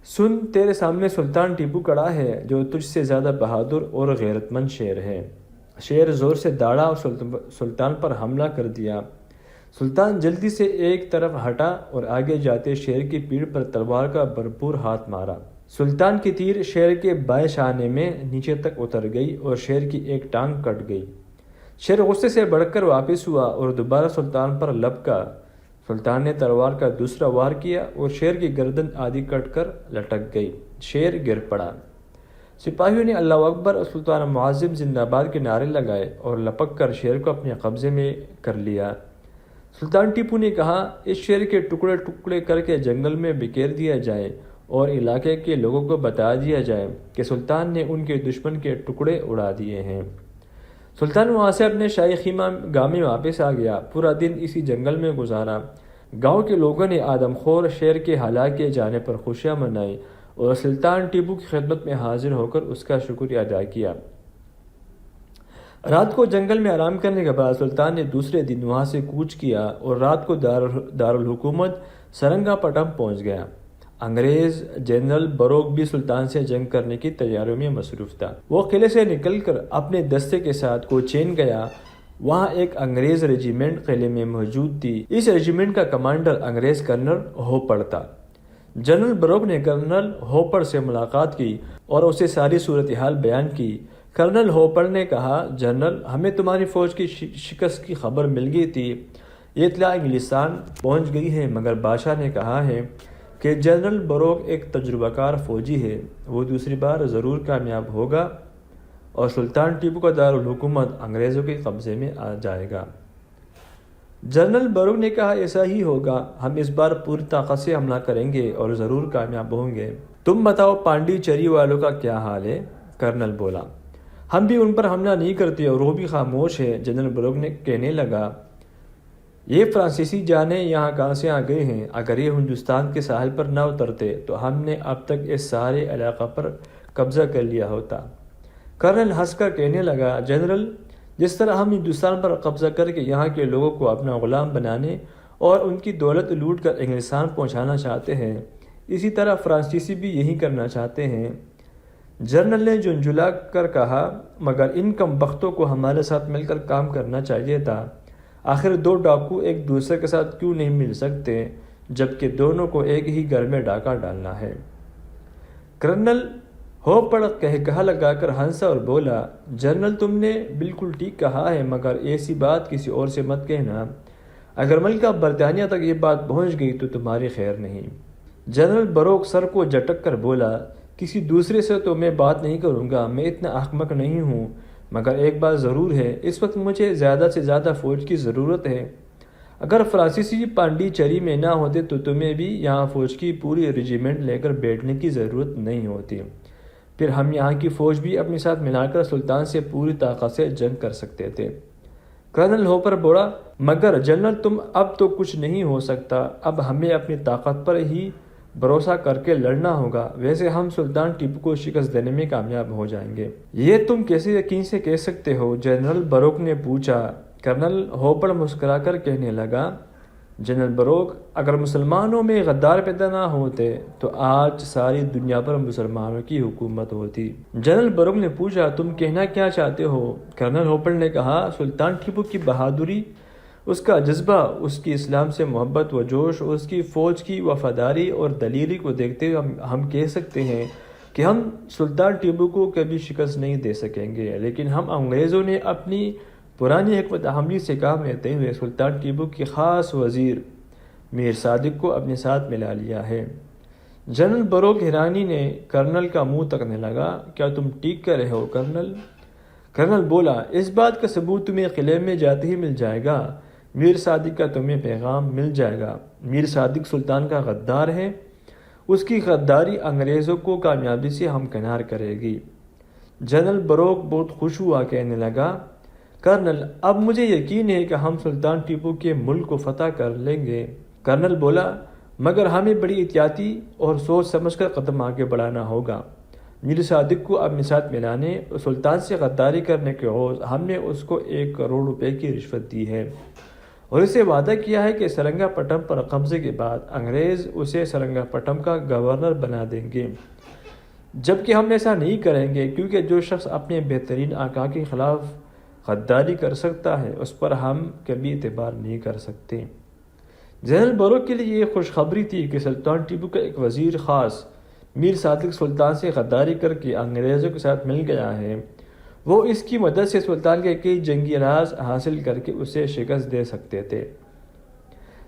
سن، تیرے سامنے سلطان ٹیپو کھڑا ہے جو تجھ سے زیادہ بہادر اور غیرت مند شیر ہے۔ شیر زور سے دوڑا اور سلطان پر حملہ کر دیا۔ سلطان جلدی سے ایک طرف ہٹا اور آگے جاتے شیر کی پیٹھ پر تلوار کا بھرپور ہاتھ مارا۔ سلطان کی تیر شیر کے بائیں شانے میں نیچے تک اتر گئی اور شیر کی ایک ٹانگ کٹ گئی۔ شیر غصے سے بڑھ کر واپس ہوا اور دوبارہ سلطان پر لپکا۔ سلطان نے تلوار کا دوسرا وار کیا اور شیر کی گردن آدھی کٹ کر لٹک گئی۔ شیر گر پڑا۔ سپاہیوں نے اللہ اکبر اور سلطان معظم زندہ باد کے نعرے لگائے اور لپک کر شیر کو اپنے قبضے میں کر لیا۔ سلطان ٹیپو نے کہا، اس شیر کے ٹکڑے ٹکڑے کر کے جنگل میں بکھیر دیا جائے اور علاقے کے لوگوں کو بتا دیا جائے کہ سلطان نے ان کے دشمن کے ٹکڑے اڑا دیے ہیں۔ سلطان وہاں سے اپنے شاہی خیمہ گاہ میں واپس آ گیا۔ پورا دن اسی جنگل میں گزارا۔ گاؤں کے لوگوں نے آدم خور شیر کے ہلاک کیے جانے پر خوشیاں منائی اور سلطان ٹیپو کی خدمت میں حاضر ہو کر اس کا شکریہ ادا کیا۔ رات کو جنگل میں آرام کرنے کے بعد سلطان نے دوسرے دن وہاں سے کوچ کیا اور رات کو دارالحکومت سرنگا پٹم پہنچ گیا۔ انگریز جنرل بروک بھی سلطان سے جنگ کرنے کی تیاریوں میں مصروف تھا۔ وہ قلعے سے نکل کر اپنے دستے کے ساتھ کوچین گیا۔ وہاں ایک انگریز ریجیمنٹ قلعے میں موجود تھی۔ اس ریجیمنٹ کا کمانڈر انگریز کرنل ہوپڑ تھا۔ جنرل بروک نے کرنل ہوپڑ سے ملاقات کی اور اسے ساری صورتحال بیان کی۔ کرنل ہوپڑ نے کہا، جنرل، ہمیں تمہاری فوج کی شکست کی خبر مل گئی تھی۔ یہ اطلاع انگلستان پہنچ گئی ہے مگر بادشاہ نے کہا ہے کہ جنرل بروک ایک تجربہ کار فوجی ہے، وہ دوسری بار ضرور کامیاب ہوگا اور سلطان ٹیپو کا دارالحکومت انگریزوں کے قبضے میں آ جائے گا۔ جنرل بروک نے کہا، ایسا ہی ہوگا، ہم اس بار پوری طاقت سے حملہ کریں گے اور ضرور کامیاب ہوں گے۔ تم بتاؤ پانڈی چری والوں کا کیا حال ہے؟ کرنل بولا، ہم بھی ان پر حملہ نہیں کرتے اور وہ بھی خاموش ہے۔ جنرل بروک نے کہنے لگا، یہ فرانسیسی جانے یہاں کہاں سے آ گئے ہیں؟ اگر یہ ہندوستان کے ساحل پر نہ اترتے تو ہم نے اب تک اس سارے علاقہ پر قبضہ کر لیا ہوتا۔ کرنل ہنس کر کہنے لگا، جنرل، جس طرح ہم ہندوستان پر قبضہ کر کے یہاں کے لوگوں کو اپنا غلام بنانے اور ان کی دولت لوٹ کر انگلستان پہنچانا چاہتے ہیں، اسی طرح فرانسیسی بھی یہی کرنا چاہتے ہیں۔ جنرل نے جھنجھلا کر کہا، مگر ان کم بختوں کو ہمارے ساتھ مل کر کام کرنا چاہیے تھا۔ آخر دو ڈاکو ایک دوسرے کے ساتھ کیوں نہیں مل سکتے جبکہ دونوں کو ایک ہی گھر میں ڈاکہ ڈالنا ہے؟ کرنل ہوپڑ کہا لگا کر ہنسا اور بولا، جنرل، تم نے بالکل ٹھیک کہا ہے مگر ایسی بات کسی اور سے مت کہنا۔ اگر ملکہ برطانیہ تک یہ بات پہنچ گئی تو تمہاری خیر نہیں۔ جنرل بروک سر کو جھٹک کر بولا، کسی دوسرے سے تو میں بات نہیں کروں گا، میں اتنا احمق نہیں ہوں، مگر ایک بات ضرور ہے، اس وقت مجھے زیادہ سے زیادہ فوج کی ضرورت ہے۔ اگر فرانسیسی پانڈی چری میں نہ ہوتے تو تمہیں بھی یہاں فوج کی پوری ریجیمنٹ لے کر بیٹھنے کی ضرورت نہیں ہوتی، پھر ہم یہاں کی فوج بھی اپنے ساتھ ملا کر سلطان سے پوری طاقت سے جنگ کر سکتے تھے۔ کرنل ہوپر بولا، مگر جنرل، تم اب تو کچھ نہیں ہو سکتا، اب ہمیں اپنی طاقت پر ہی بھروسہ کر کے لڑنا ہوگا، ویسے ہم سلطان ٹیپو کو شکست دینے میں کامیاب ہو جائیں گے۔ یہ تم کیسے یقین سے کہہ سکتے ہو؟ جنرل بروک نے پوچھا۔ کرنل ہوپڑ مسکرا کر کہنے لگا، جنرل بروک، اگر مسلمانوں میں غدار پیدا نہ ہوتے تو آج ساری دنیا پر مسلمانوں کی حکومت ہوتی۔ جنرل بروک نے پوچھا، تم کہنا کیا چاہتے ہو؟ کرنل ہوپڑ نے کہا، سلطان ٹیپو کی بہادری، اس کا جذبہ، اس کی اسلام سے محبت و جوش اور اس کی فوج کی وفاداری اور دلیری کو دیکھتے ہوئے ہم کہہ سکتے ہیں کہ ہم سلطان ٹیپو کو کبھی شکست نہیں دے سکیں گے، لیکن ہم انگریزوں نے اپنی پرانی حکمت عملی سے کام لیتے ہوئے سلطان ٹیپو کے خاص وزیر میر صادق کو اپنے ساتھ ملا لیا ہے۔ جنرل بروک حیرانی نے کرنل کا منہ تکنے لگا، کیا تم ٹھیک کر رہے ہو کرنل؟ کرنل بولا، اس بات کا ثبوت تمہیں قلعے میں جاتے ہی مل جائے گا۔ میر صادق کا تمہیں پیغام مل جائے گا۔ میر صادق سلطان کا غدار ہے، اس کی غداری انگریزوں کو کامیابی سے ہمکنار کرے گی۔ جنرل بروک بہت خوش ہوا، کہنے لگا، کرنل، اب مجھے یقین ہے کہ ہم سلطان ٹیپو کے ملک کو فتح کر لیں گے۔ کرنل بولا، مگر ہمیں بڑی احتیاطی اور سوچ سمجھ کر قدم آگے بڑھانا ہوگا۔ میر صادق کو اپنے ساتھ ملانے اور سلطان سے غداری کرنے کے عوض ہم نے اس کو 1 کروڑ روپے کی رشوت دی ہے اور اسے وعدہ کیا ہے کہ سرنگا پٹم پر قبضے کے بعد انگریز اسے سرنگا پٹم کا گورنر بنا دیں گے، جبکہ ہم ایسا نہیں کریں گے، کیونکہ جو شخص اپنے بہترین آقا کے خلاف غداری کر سکتا ہے اس پر ہم کبھی اعتبار نہیں کر سکتے۔ جنرل بروک کے لیے یہ خوشخبری تھی کہ سلطان ٹیپو کا ایک وزیر خاص میر صادق سلطان سے غداری کر کے انگریزوں کے ساتھ مل گیا ہے۔ وہ اس کی مدد سے سلطان کے کئی جنگی راز حاصل کر کے اسے شکست دے سکتے تھے۔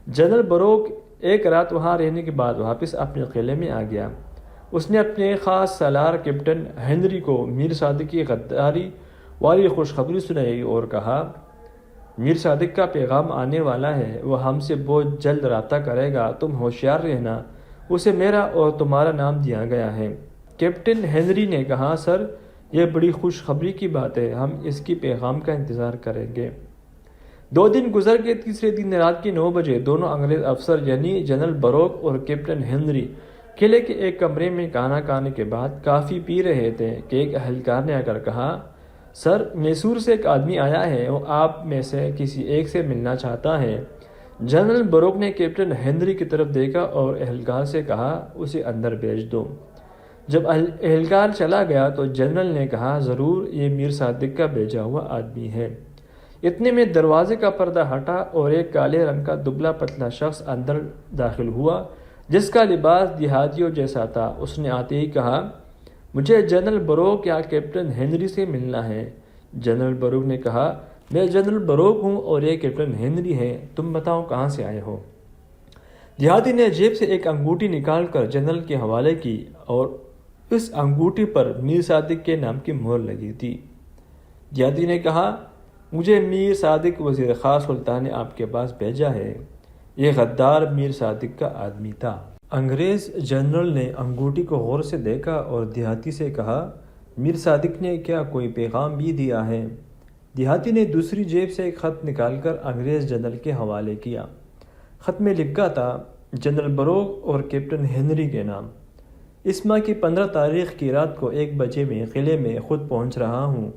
جنرل بروک ایک رات وہاں رہنے کے بعد واپس اپنے قلعے میں آ گیا۔ اس نے اپنے خاص سالار کیپٹن ہنری کو میر صادق کی غداری والی خوشخبری سنائی اور کہا، میر صادق کا پیغام آنے والا ہے، وہ ہم سے بہت جلد رابطہ کرے گا، تم ہوشیار رہنا، اسے میرا اور تمہارا نام دیا گیا ہے۔ کیپٹن ہنری نے کہا، سر، یہ بڑی خوشخبری کی بات ہے، ہم اس کی پیغام کا انتظار کریں گے۔ 2 دن گزر گئے۔ تیسرے دن رات کے 9 بجے دونوں انگریز افسر یعنی جنرل بروک اور کیپٹن ہنری قلعے کے ایک کمرے میں کھانا کھانے کے بعد کافی پی رہے تھے کہ ایک اہلکار نے آ کر کہا، سر، میسور سے ایک آدمی آیا ہے، وہ آپ میں سے کسی ایک سے ملنا چاہتا ہے۔ جنرل بروک نے کیپٹن ہنری کی طرف دیکھا اور اہلکار سے کہا، اسے اندر بھیج دو۔ جب اہلکار چلا گیا تو جنرل نے کہا، ضرور یہ میر صادق کا بھیجا ہوا آدمی ہے۔ اتنے میں دروازے کا پردہ ہٹا اور ایک کالے رنگ کا دبلا پتلا شخص اندر داخل ہوا جس کا لباس دیہاتیوں جیسا تھا۔ اس نے آتے ہی کہا، مجھے جنرل بروک یا کیپٹن ہنری سے ملنا ہے۔ جنرل بروک نے کہا، میں جنرل بروک ہوں اور یہ کیپٹن ہنری ہے، تم بتاؤ کہاں سے آئے ہو؟ دیہاتی نے جیب سے ایک انگوٹھی نکال کر جنرل کے حوالے کی اور اس انگوٹھی پر میر صادق کے نام کی مہر لگی تھی۔ دیہاتی نے کہا، مجھے میر صادق وزیر خاص سلطان نے آپ کے پاس بھیجا ہے۔ یہ غدار میر صادق کا آدمی تھا۔ انگریز جنرل نے انگوٹھی کو غور سے دیکھا اور دیہاتی سے کہا، میر صادق نے کیا کوئی پیغام بھی دیا ہے؟ دیہاتی نے دوسری جیب سے ایک خط نکال کر انگریز جنرل کے حوالے کیا۔ خط میں لکھا تھا، جنرل بروک اور کیپٹن ہنری کے نام۔ اس ماہ کی 15 تاریخ کی رات کو 1 بجے میں قلعے میں خود پہنچ رہا ہوں،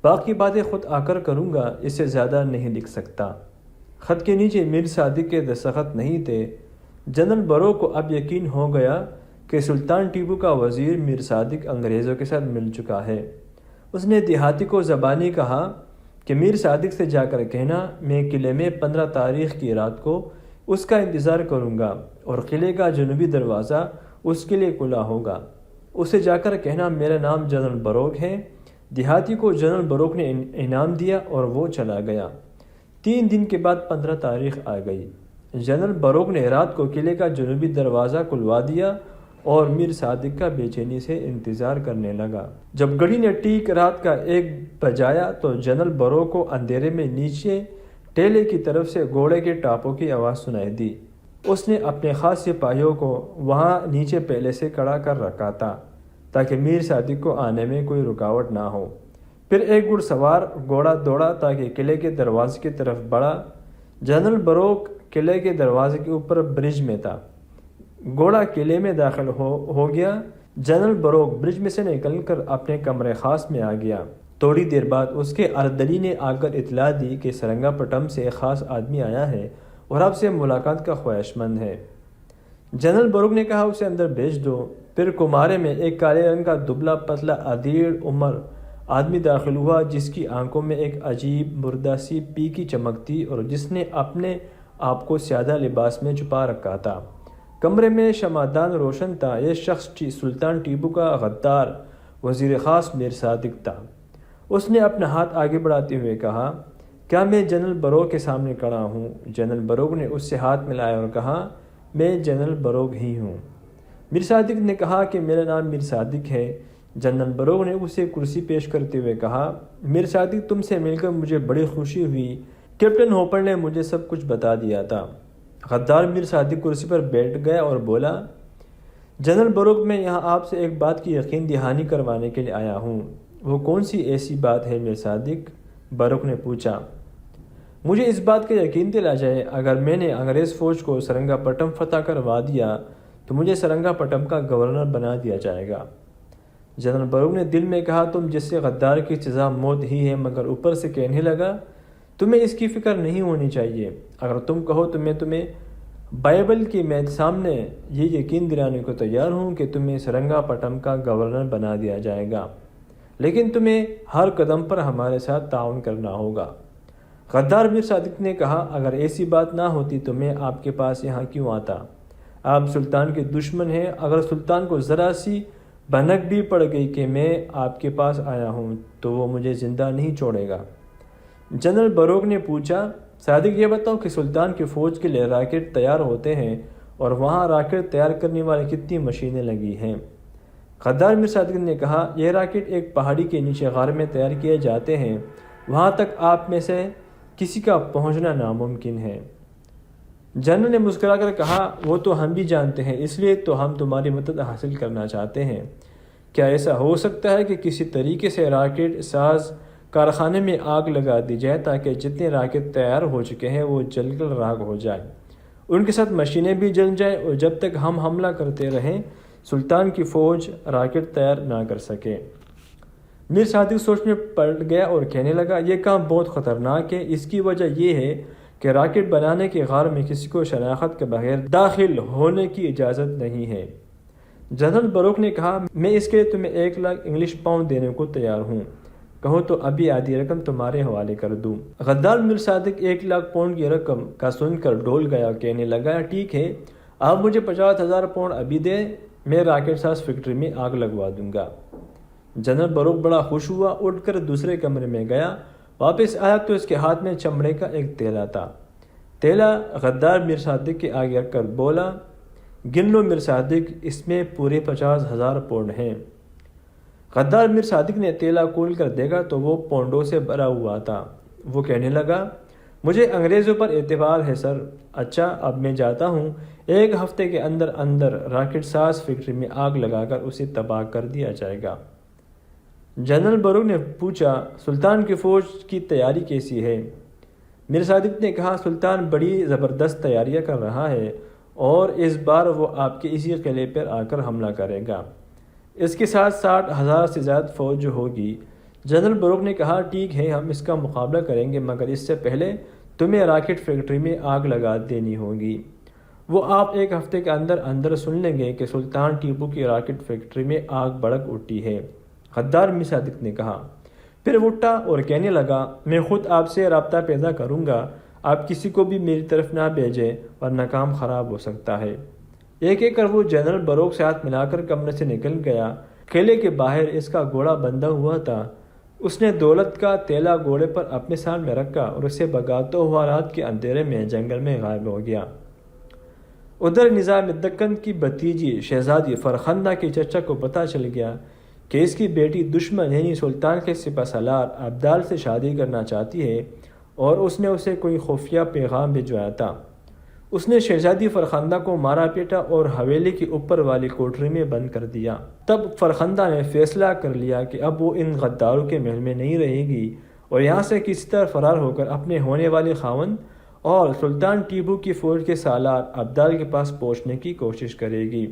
باقی باتیں خود آ کر کروں گا، اس سے زیادہ نہیں لکھ سکتا۔ خط کے نیچے میر صادق کے دستخط نہیں تھے۔ جنرل بروک کو اب یقین ہو گیا کہ سلطان ٹیپو کا وزیر میر صادق انگریزوں کے ساتھ مل چکا ہے۔ اس نے دیہاتی کو زبانی کہا کہ میر صادق سے جا کر کہنا، میں قلعے میں 15 تاریخ کی رات کو اس کا انتظار کروں گا اور قلعے کا جنوبی دروازہ اس کے لیے کھلا ہوگا۔ اسے جا کر کہنا، میرا نام جنرل بروک ہے۔ دیہاتی کو جنرل بروک نے انعام دیا اور وہ چلا گیا۔ 3 دن کے بعد 15 تاریخ آ گئی۔ جنرل بروک نے رات کو قلعے کا جنوبی دروازہ کھلوا دیا اور میر صادق کا بے چینی سے انتظار کرنے لگا۔ جب گھڑی نے ٹھیک رات کا 1 بجایا تو جنرل بروک کو اندھیرے میں نیچے ٹیلے کی طرف سے گھوڑے کے ٹاپوں کی آواز سنائی دی۔ اس نے اپنے خاص سپاہیوں کو وہاں نیچے پہلے سے کھڑا کر رکھا تھا تاکہ میر صادق کو آنے میں کوئی رکاوٹ نہ ہو۔ پھر ایک گھڑ سوار گھوڑا دوڑا تاکہ قلعے کے دروازے کی طرف بڑھا۔ جنرل بروک قلعے کے دروازے کے اوپر برج میں تھا۔ گھوڑا قلعے میں داخل ہو گیا۔ جنرل بروک برج میں سے نکل کر اپنے کمرے خاص میں آ گیا۔ تھوڑی دیر بعد اس کے اردلی نے آ کر اطلاع دی کہ سرنگا پٹم سے ایک خاص آدمی آیا ہے اور آپ سے ملاقات کا خواہش مند ہے۔ جنرل بروک نے کہا، اسے اندر بھیج دو۔ پھر کمارے میں ایک کالے رنگ کا دبلا پتلا ادھیڑ عمر آدمی داخل ہوا جس کی آنکھوں میں ایک عجیب مردہ سی پی کی چمک تھی اور جس نے اپنے آپ کو سادہ لباس میں چھپا رکھا تھا۔ کمرے میں شمعدان روشن تھا۔ یہ شخص سلطان ٹیپو کا غدار وزیر خاص میر صادق تھا۔ اس نے اپنا ہاتھ آگے بڑھاتے ہوئے کہا، کیا میں جنرل بروک کے سامنے کھڑا ہوں؟ جنرل بروک نے اس سے ہاتھ ملایا اور کہا، میں جنرل بروک ہی ہوں۔ میر صادق نے کہا کہ میرا نام میر صادق ہے، جنرل بروک نے اسے کرسی پیش کرتے ہوئے کہا، میر صادق، تم سے مل کر مجھے بڑی خوشی ہوئی۔ کیپٹن ہوپر نے مجھے سب کچھ بتا دیا تھا۔ غدار میر صادق کرسی پر بیٹھ گیا اور بولا، جنرل بروک، میں یہاں آپ سے ایک بات کی یقین دہانی کروانے کے لیے آیا ہوں۔ وہ کون سی ایسی بات ہے میر صادق؟ بروک نے پوچھا۔ مجھے اس بات کا یقین دلا جائے، اگر میں نے انگریز فوج کو سرنگا پٹم فتح کروا دیا تو مجھے سرنگا پٹم کا گورنر بنا دیا جائے گا۔ جنرل بروک نے دل میں کہا، تم جس سے غدار کی سزا موت ہی ہے، مگر اوپر سے کہنے لگا، تمہیں اس کی فکر نہیں ہونی چاہیے۔ اگر تم کہو تو میں تمہیں بائبل کے سامنے یہ یقین دلانے کو تیار ہوں کہ تمہیں سرنگا پٹم کا گورنر بنا دیا جائے گا، لیکن تمہیں ہر قدم پر ہمارے ساتھ تعاون کرنا ہوگا۔ غدار میر صادق نے کہا، اگر ایسی بات نہ ہوتی تو میں آپ کے پاس یہاں کیوں آتا؟ آپ سلطان کے دشمن ہیں۔ اگر سلطان کو ذرا سی بھنک بھی پڑ گئی کہ میں آپ کے پاس آیا ہوں تو وہ مجھے زندہ نہیں چھوڑے گا۔ جنرل بروک نے پوچھا، صادق یہ بتاؤ کہ سلطان کی فوج کے لیے راکٹ تیار ہوتے ہیں اور وہاں راکٹ تیار کرنے والی کتنی مشینیں لگی ہیں؟ غدار میر صادق نے کہا، یہ راکٹ ایک پہاڑی کے نیچے غار میں تیار کیے جاتے ہیں، وہاں تک آپ میں سے کسی کا پہنچنا ناممکن ہے۔ جنرل نے مسکرا کر کہا، وہ تو ہم بھی جانتے ہیں، اس لیے تو ہم تمہاری مدد حاصل کرنا چاہتے ہیں۔ کیا ایسا ہو سکتا ہے کہ کسی طریقے سے راکٹ ساز کارخانے میں آگ لگا دی جائے تاکہ جتنے راکٹ تیار ہو چکے ہیں وہ جل کر راکھ ہو جائیں، ان کے ساتھ مشینیں بھی جل جائیں، اور جب تک ہم حملہ کرتے رہیں سلطان کی فوج راکٹ تیار نہ کر سکے؟ میر صادق سوچ میں پڑ گیا اور کہنے لگا، یہ کام بہت خطرناک ہے۔ اس کی وجہ یہ ہے کہ راکٹ بنانے کے غار میں کسی کو شناخت کے بغیر داخل ہونے کی اجازت نہیں ہے۔ جنرل بروک نے کہا، میں اس کے لیے تمہیں 1,00,000 انگلش پاؤنڈ دینے کو تیار ہوں، کہو تو ابھی آدھی رقم تمہارے حوالے کر دوں۔ غدار میر صادق 1,00,000 پاؤنڈ کی رقم کا سن کر ڈول گیا، کہنے لگا، ٹھیک ہے، آپ مجھے 50,000 پاؤنڈ ابھی دیں، میں راکٹ ساز فیکٹری میں آگ لگوا دوں گا۔ جنرل بروک بڑا خوش ہوا، اٹھ کر دوسرے کمرے میں گیا، واپس آیا تو اس کے ہاتھ میں چمڑے کا ایک تیلا تھا۔ تیلا غدار میر صادق کے آگے رکھ کر بولا، گن لو میر صادق، اس میں پورے 50,000 پاؤنڈ ہیں۔ غدار میر صادق نے تیلا کھول کر دیکھا تو وہ پاؤنڈوں سے بھرا ہوا تھا۔ وہ کہنے لگا، مجھے انگریزوں پر اعتبار ہے سر۔ اچھا، اب میں جاتا ہوں، 1 ہفتے کے اندر اندر راکٹ ساز فیکٹری میں آگ لگا کر اسے تباہ کر دیا جائے گا۔ جنرل بروک نے پوچھا، سلطان کی فوج کی تیاری کیسی ہے؟ میر صادق نے کہا، سلطان بڑی زبردست تیاریاں کر رہا ہے اور اس بار وہ آپ کے اسی قلعے پر آ کر حملہ کرے گا۔ اس کے ساتھ 60,000 سے زیادہ فوج ہوگی۔ جنرل بروک نے کہا، ٹھیک ہے، ہم اس کا مقابلہ کریں گے، مگر اس سے پہلے تمہیں راکٹ فیکٹری میں آگ لگا دینی ہوگی۔ وہ آپ 1 ہفتے کے اندر اندر سن لیں گے کہ سلطان ٹیپو کی راکٹ فیکٹری میں آگ بھڑک اٹھی ہے۔ غدار میر صادق نے کہا۔ پھر وہ اٹھا اور کہنے لگا، میں خود آپ سے رابطہ پیدا کروں گا، آپ کسی کو بھی میری طرف نہ بھیجیں ورنہ کام خراب ہو سکتا ہے۔ ایک ایک کر وہ جنرل بروک سے ہاتھ ملا کر کمرے سے نکل گیا۔ قلعے کے باہر اس کا گھوڑا بندھا ہوا تھا۔ اس نے دولت کا تیلا گھوڑے پر اپنے سامنے رکھا اور اسے بھگاتا ہوا رات کے اندھیرے میں جنگل میں غائب ہو گیا۔ ادھر نظام دکن کی بھتیجی شہزادی فرخندہ کے چچا کو پتہ چل گیا کہ اس کی بیٹی دشمن یعنی سلطان کے سپہ سالار ابدال سے شادی کرنا چاہتی ہے، اور اس نے اسے کوئی خفیہ پیغام بھجوایا تھا۔ اس نے شہزادی فرخندہ کو مارا پیٹا اور حویلی کی اوپر والی کوٹری میں بند کر دیا۔ تب فرخندہ نے فیصلہ کر لیا کہ اب وہ ان غداروں کے محل میں نہیں رہے گی اور یہاں سے کسی طرح فرار ہو کر اپنے ہونے والے خاوند اور سلطان ٹیپو کی فوج کے سالار ابدال کے پاس پہنچنے کی کوشش کرے گی۔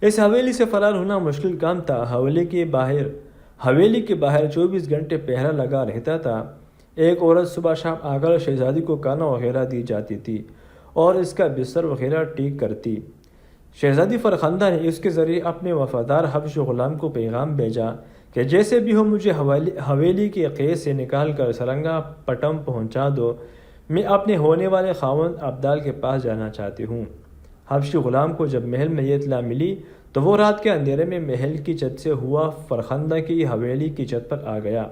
اس حویلی سے فرار ہونا مشکل کام تھا۔ حویلی کے باہر 24 گھنٹے پہرا لگا رہتا تھا۔ ایک عورت صبح شام آ کر شہزادی کو کھانا وغیرہ دی جاتی تھی اور اس کا بستر وغیرہ ٹھیک کرتی۔ شہزادی فرخندہ نے اس کے ذریعے اپنے وفادار حبشی غلام کو پیغام بھیجا کہ جیسے بھی ہو مجھے حویلی کے قید سے نکال کر سرنگا پٹم پہنچا دو، میں اپنے ہونے والے خاوند ابدال کے پاس جانا چاہتی ہوں۔ حبشی غلام کو جب محل میں یہ اطلاع ملی تو وہ رات کے اندھیرے میں محل کی چھت سے ہوا فرخندہ کی حویلی کی چھت پر آ گیا،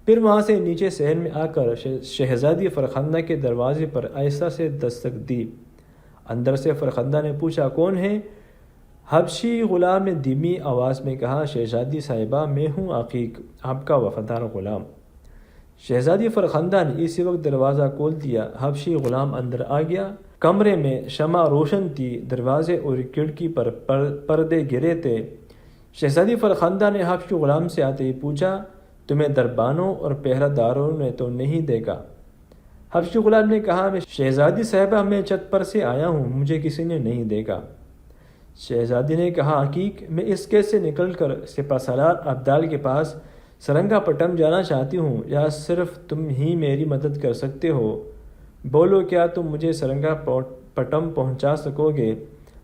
پھر وہاں سے نیچے صحن میں آ کر شہزادی فرخندہ کے دروازے پر آہستہ سے دستک دی۔ اندر سے فرخندہ نے پوچھا، کون ہے؟ حبشی غلام نے دھیمی آواز میں کہا، شہزادی صاحبہ میں ہوں عقیق، آپ کا وفادار غلام۔ شہزادی فرخندہ نے اسی وقت دروازہ کھول دیا۔ حبشی غلام اندر آ گیا۔ کمرے میں شمع روشن تھی، دروازے اور کھڑکی پر پردے گرے تھے۔ شہزادی فرخندہ نے حبشی غلام سے آتے ہی پوچھا، تمہیں دربانوں اور پہرہ داروں نے تو نہیں دیکھا؟ حبشی غلام نے کہا، میں شہزادی صاحبہ میں چھت پر سے آیا ہوں، مجھے کسی نے نہیں دیکھا۔ شہزادی نے کہا، حقیق میں اس کیس سے نکل کر سپہ سالار ابدال کے پاس سرنگا پٹم جانا چاہتی ہوں، یا صرف تم ہی میری مدد کر سکتے ہو؟ بولو، کیا تم مجھے سرنگا پٹم پہنچا سکو گے؟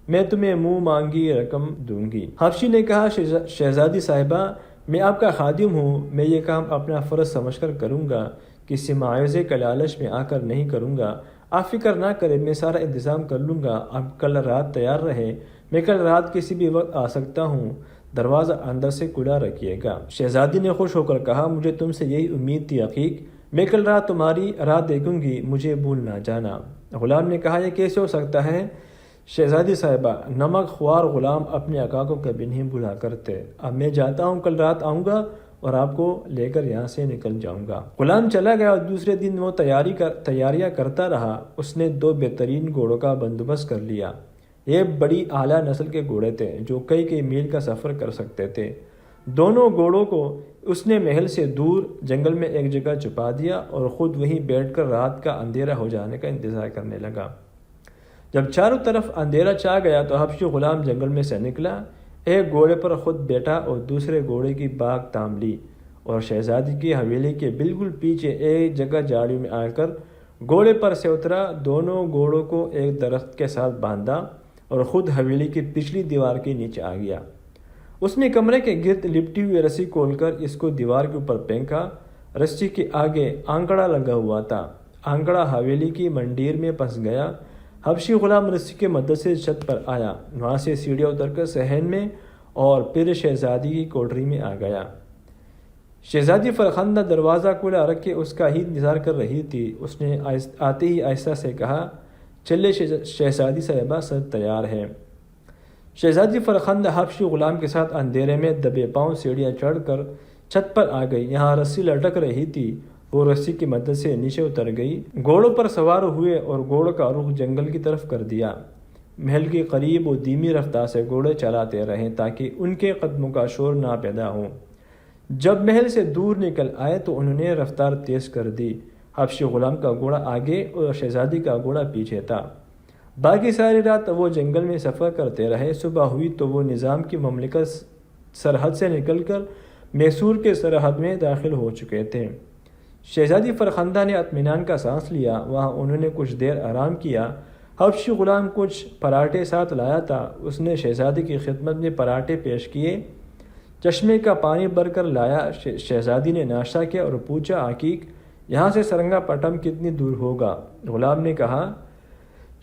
میں تمہیں منہ مانگی رقم دوں گی۔ حبشی نے کہا، شہزادی صاحبہ میں آپ کا خادم ہوں، میں یہ کام اپنا فرض سمجھ کر کروں گا، کسی معاوضے کا لالچ میں آ کر نہیں کروں گا۔ آپ فکر نہ کریں، میں سارا انتظام کر لوں گا۔ اب کل رات تیار رہے، میں کل رات کسی بھی وقت آ سکتا ہوں، دروازہ اندر سے کھلا رکھیے گا۔ شہزادی نے خوش ہو کر کہا، مجھے تم سے یہی امید تھی عقیق، میں کل رات تمہاری راہ دیکھوں گی، مجھے بھول نہ جانا۔ غلام نے کہا، یہ کیسے ہو سکتا ہے شہزادی صاحبہ؟ نمک خوار غلام اپنے آقا کو کبھی نہیں بھولا کرتے۔ اب میں جاتا ہوں، کل رات آؤں گا اور آپ کو لے کر یہاں سے نکل جاؤں گا۔ غلام چلا گیا اور دوسرے دن وہ تیاریاں کرتا رہا۔ اس نے 2 بہترین گھوڑوں کا بندوبست کر لیا۔ یہ بڑی اعلیٰ نسل کے گھوڑے تھے جو کئی میل کا سفر کر سکتے تھے۔ دونوں گھوڑوں کو اس نے محل سے دور جنگل میں ایک جگہ چھپا دیا اور خود وہیں بیٹھ کر رات کا اندھیرا ہو جانے کا انتظار کرنے لگا۔ جب چاروں طرف اندھیرا چھا گیا تو حبشی غلام جنگل میں سے نکلا، ایک گھوڑے پر خود بیٹھا اور دوسرے گھوڑے کی باگ تھام لی، اور شہزادی کی حویلی کے بالکل پیچھے ایک جگہ جھاڑیوں میں آ کر گھوڑے پر سے اترا، دونوں گھوڑوں کو ایک درخت کے ساتھ باندھا اور خود حویلی کی پچھلی دیوار کے نیچے آ گیا۔ اس نے کمرے کے گرد لپٹی ہوئی رسی کھول کر اس کو دیوار کے اوپر پھینکا۔ رسی کے آگے آنکڑا لگا ہوا تھا، آنکڑا حویلی کی منڈیر میں پھنس گیا۔ حبشی غلام رسی کی مدد سے چھت پر آیا، وہاں سے سیڑھیاں اتر کر صحن میں اور پھر شہزادی کی کوٹری میں آ گیا۔ شہزادی فرخندہ دروازہ کھلا رکھ کے اس کا ہی انتظار کر رہی تھی۔ اس نے آتے ہی آہستہ سے کہا، چلے شہزادی صاحبہ، سب تیار ہے۔ شہزادی فرخندہ حبشی غلام کے ساتھ اندھیرے میں دبے پاؤں سیڑھیاں چڑھ کر چھت پر آ گئی۔ یہاں رسی لٹک رہی تھی، وہ رسی کی مدد سے نیچے اتر گئی۔ گھوڑوں پر سوار ہوئے اور گھوڑوں کا رخ جنگل کی طرف کر دیا۔ محل کے قریب وہ دھیمی رفتار سے گھوڑے چلاتے رہے تاکہ ان کے قدموں کا شور نہ پیدا ہو۔ جب محل سے دور نکل آئے تو انہوں نے رفتار تیز کر دی۔ حبشی غلام کا گھوڑا آگے اور شہزادی کا گھوڑا پیچھے تھا۔ باقی ساری رات وہ جنگل میں سفر کرتے رہے۔ صبح ہوئی تو وہ نظام کی مملکت سرحد سے نکل کر میسور کے سرحد میں داخل ہو چکے تھے۔ شہزادی فرخندہ نے اطمینان کا سانس لیا۔ وہاں انہوں نے کچھ دیر آرام کیا۔ حبشی غلام کچھ پراٹھے ساتھ لایا تھا، اس نے شہزادی کی خدمت میں پراٹھے پیش کیے۔ چشمے کا پانی بھر کر لایا۔ شہزادی نے ناشتہ کیا اور پوچھا، حقیق یہاں سے سرنگا پٹم کتنی دور ہوگا؟ غلام نے کہا،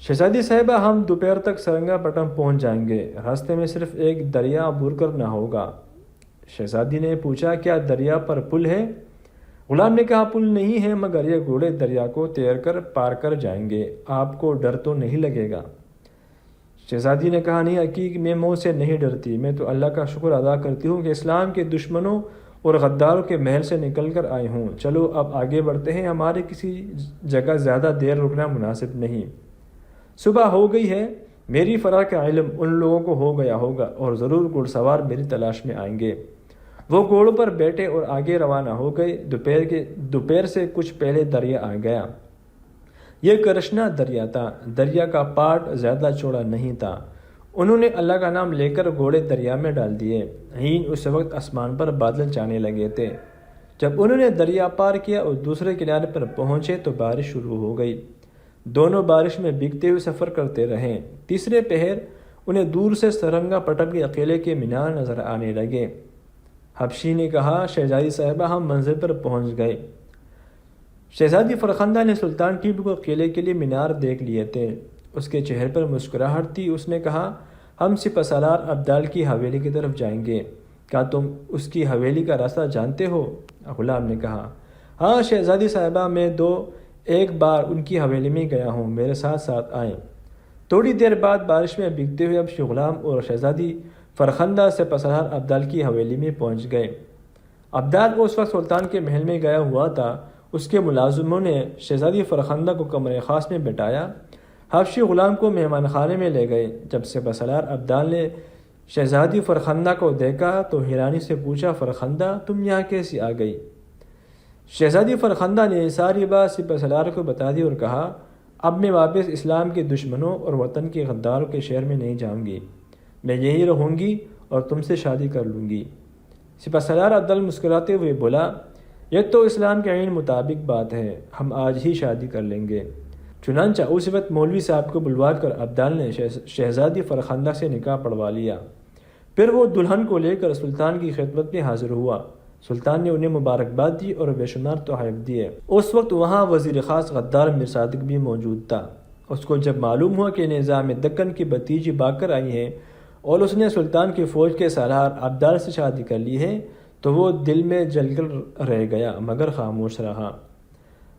شہزادی صاحبہ ہم دوپہر تک سرنگا پٹم پہنچ جائیں گے، راستے میں صرف ایک دریا عبور کرنا ہوگا۔ شہزادی نے پوچھا، کیا دریا پر پل ہے؟ غلام نے کہا، پل نہیں ہے، مگر یہ گھوڑے دریا کو تیر کر پار کر جائیں گے، آپ کو ڈر تو نہیں لگے گا؟ شہزادی نے کہا، نہیں حقیق میں موت سے نہیں ڈرتی، میں تو اللہ کا شکر ادا کرتی ہوں کہ اسلام کے دشمنوں اور غداروں کے محل سے نکل کر آئی ہوں۔ چلو اب آگے بڑھتے ہیں، ہمارے کسی جگہ زیادہ دیر رکنا مناسب نہیں۔ صبح ہو گئی ہے، میری فرار کا علم ان لوگوں کو ہو گیا ہوگا اور ضرور گھڑ سوار میری تلاش میں آئیں گے۔ وہ گھوڑوں پر بیٹھے اور آگے روانہ ہو گئے۔ دوپہر سے کچھ پہلے دریا آ گیا۔ یہ کرشنا دریا تھا۔ دریا کا پاٹ زیادہ چوڑا نہیں تھا۔ انہوں نے اللہ کا نام لے کر گھوڑے دریا میں ڈال دیے۔ اس وقت آسمان پر بادل چھانے لگے تھے۔ جب انہوں نے دریا پار کیا اور دوسرے کنارے پر پہنچے تو بارش شروع ہو گئی۔ دونوں بارش میں بھیگتے ہوئے سفر کرتے رہے۔ تیسرے پہر انہیں دور سے سرنگا پٹم کے قلعے کے مینار نظر آنے لگے۔ حبشی نے کہا، شہزادی صاحبہ ہم منزل پر پہنچ گئے۔ شہزادی فرخندہ نے سلطان ٹیپو کو قلعے کے لیے مینار دیکھ لیے تھے۔ اس کے چہرے پر مسکراہٹ تھی۔ اس نے کہا، ہم سپہ سالار ابدال کی حویلی کی طرف جائیں گے، کیا تم اس کی حویلی کا راستہ جانتے ہو؟ غلام نے کہا، ہاں شہزادی صاحبہ میں ایک بار ان کی حویلی میں گیا ہوں، میرے ساتھ ساتھ آئیں۔ تھوڑی دیر بعد بارش میں بھیگتے ہوئے حبشی غلام اور شہزادی فرخندہ سپہسالار ابدال کی حویلی میں پہنچ گئے۔ ابدال اس وقت سلطان کے محل میں گیا ہوا تھا۔ اس کے ملازموں نے شہزادی فرخندہ کو کمرے خاص میں بٹھایا، حبشی غلام کو مہمان خانے میں لے گئے۔ جب سپہسالار ابدال نے شہزادی فرخندہ کو دیکھا تو حیرانی سے پوچھا، فرخندہ تم یہاں کیسے آ گئی؟ شہزادی فرخندہ نے ساری بات سپہسالار کو بتا دی اور کہا، اب میں واپس اسلام کے دشمنوں اور وطن کے غداروں کے شہر میں نہیں جاؤں گی، میں یہی رہوں گی اور تم سے شادی کر لوں گی۔ سپہسالار ابدال مسکراتے ہوئے بولا، یہ تو اسلام کے عین مطابق بات ہے، ہم آج ہی شادی کر لیں گے۔ چنانچہ اس وقت مولوی صاحب کو بلوا کر ابدال نے شہزادی فرخندہ سے نکاح پڑھوا لیا۔ پھر وہ دلہن کو لے کر سلطان کی خدمت میں حاضر ہوا۔ سلطان نے انہیں مبارکباد دی اور بے شمار تحائف دیے۔ اس وقت وہاں وزیر خاص غدار میر صادق بھی موجود تھا۔ اس کو جب معلوم ہوا کہ نظام دکن کی بھتیجی باقر آئی ہے اور اس نے سلطان کی فوج کے سالار ابدال سے شادی کر لی ہے تو وہ دل میں جل کر رہ گیا مگر خاموش رہا۔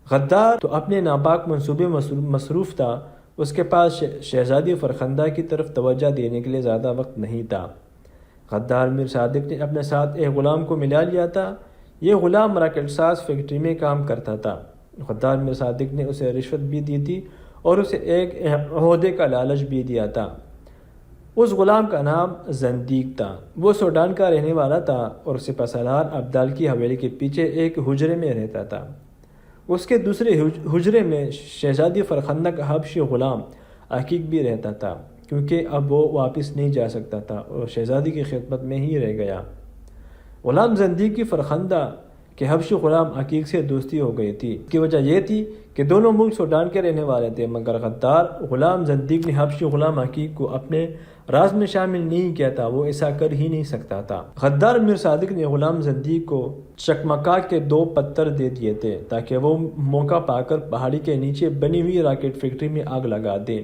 غدار تو اپنے ناپاک منصوبے مصروف تھا، اس کے پاس شہزادی فرخندہ کی طرف توجہ دینے کے لیے زیادہ وقت نہیں تھا۔ غدار میر صادق نے اپنے ساتھ ایک غلام کو ملا لیا تھا۔ یہ غلام راکٹ ساز فیکٹری میں کام کرتا تھا۔ غدار میر صادق نے اسے رشوت بھی دی تھی اور اسے ایک عہدے کا لالچ بھی دیا تھا۔ اس غلام کا نام زندیق تھا۔ وہ سوڈان کا رہنے والا تھا اور سپہسالار ابدال کی حویلی کے پیچھے ایک حجرے میں رہتا تھا۔ اس کے دوسرے حجرے میں شہزادی فرخندہ کا حبشی غلام عقیق بھی رہتا تھا، کیونکہ اب وہ واپس نہیں جا سکتا تھا اور شہزادی کی خدمت میں ہی رہ گیا۔ غلام زندیق کی فرخندہ کے حبشی غلام عقیق سے دوستی ہو گئی تھی۔ اس کی وجہ یہ تھی کہ دونوں ملک سوڈان کے رہنے والے تھے، مگر غدار غلام زندیق نے حبشی غلام عقیق کو اپنے راز میں شامل نہیں کیا تھا، وہ ایسا کر ہی نہیں سکتا تھا۔ غدار میر صادق نے غلام زندیق کو چکمکا کے 2 پتھر دے دیے تھے تاکہ وہ موقع پا کر پہاڑی کے نیچے بنی ہوئی راکٹ فیکٹری میں آگ لگا دے۔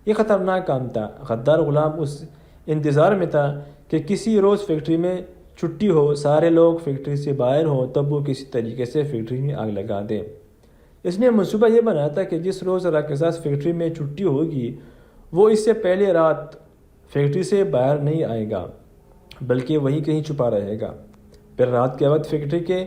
یہ خطرناک کام تھا۔ غدار غلام اس انتظار میں تھا کہ کسی روز فیکٹری میں چھٹی ہو، سارے لوگ فیکٹری سے باہر ہوں، تب وہ کسی طریقے سے فیکٹری میں آگ لگا دے۔ اس نے منصوبہ یہ بنایا تھا کہ جس روز راکساس فیکٹری میں چھٹی ہوگی وہ اس سے پہلے رات فیکٹری سے باہر نہیں آئے گا بلکہ وہیں کہیں چھپا رہے گا۔ پھر رات کے وقت فیکٹری کے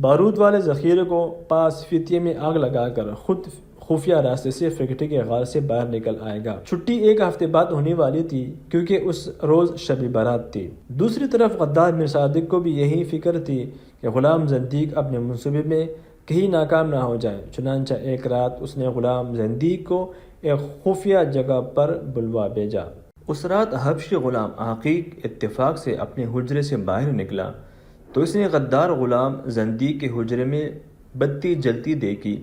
بارود والے ذخیرے کو پاس فتیے میں آگ لگا کر خود خفیہ راستے سے فیکٹری کے غار سے باہر نکل آئے گا۔ چھٹی 1 ہفتے بعد ہونے والی تھی کیونکہ اس روز شب برات تھی۔ دوسری طرف غدار میر صادق کو بھی یہی فکر تھی کہ غلام زندیق اپنے منصوبے میں کہیں ناکام نہ ہو جائے۔ چنانچہ ایک رات اس نے غلام زندیق کو ایک خفیہ جگہ پر بلوا بھیجا۔ اس رات حبشی غلام عقیق اتفاق سے اپنے حجرے سے باہر نکلا تو اس نے غدار غلام زندیق کے حجرے میں بتی جلتی دیکھی۔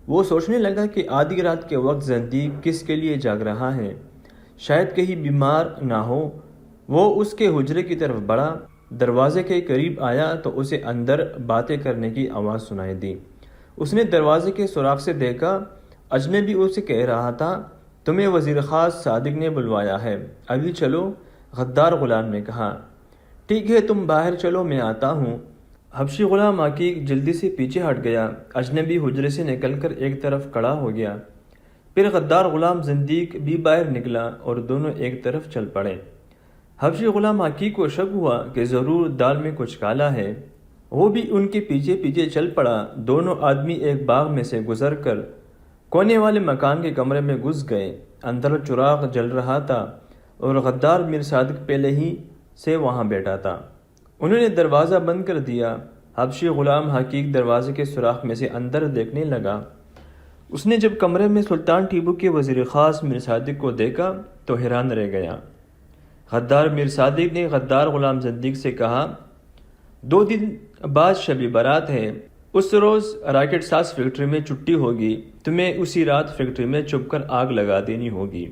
وہ سوچنے لگا کہ آدھی رات کے وقت زندیق کس کے لیے جاگ رہا ہے، شاید کہیں بیمار نہ ہو۔ وہ اس کے حجرے کی طرف بڑھا، دروازے کے قریب آیا تو اسے اندر باتیں کرنے کی آواز سنائی دی۔ اس نے دروازے کے سوراخ سے دیکھا، اجنبی اسے کہہ رہا تھا، تمہیں وزیر خاص صادق نے بلوایا ہے، ابھی چلو۔ غدار غلام نے کہا، ٹھیک ہے تم باہر چلو، میں آتا ہوں۔ حبشی غلام عقیق جلدی سے پیچھے ہٹ گیا، اجنبی حجرے سے نکل کر ایک طرف کھڑا ہو گیا۔ پھر غدار غلام زندیق بھی باہر نکلا اور دونوں ایک طرف چل پڑے۔ حبشی غلام عقیق کو شک ہوا کہ ضرور دال میں کچھ کالا ہے، وہ بھی ان کے پیچھے پیچھے چل پڑا۔ دونوں آدمی ایک باغ میں سے گزر کر کونے والے مکان کے کمرے میں گھس گئے۔ اندر چراغ جل رہا تھا اور غدار میر صادق پہلے ہی سے وہاں بیٹھا تھا۔ انہوں نے دروازہ بند کر دیا۔ حبشی غلام عقیق دروازے کے سوراخ میں سے اندر دیکھنے لگا۔ اس نے جب کمرے میں سلطان ٹیپو کے وزیر خاص میر صادق کو دیکھا تو حیران رہ گیا۔ غدار میر صادق نے غدار غلام زندیق سے کہا، 2 دن بعد شب برات ہے، اس روز راکٹ ساز فیکٹری میں چھٹی ہوگی، تمہیں اسی رات فیکٹری میں چھپ کر آگ لگا دینی ہوگی۔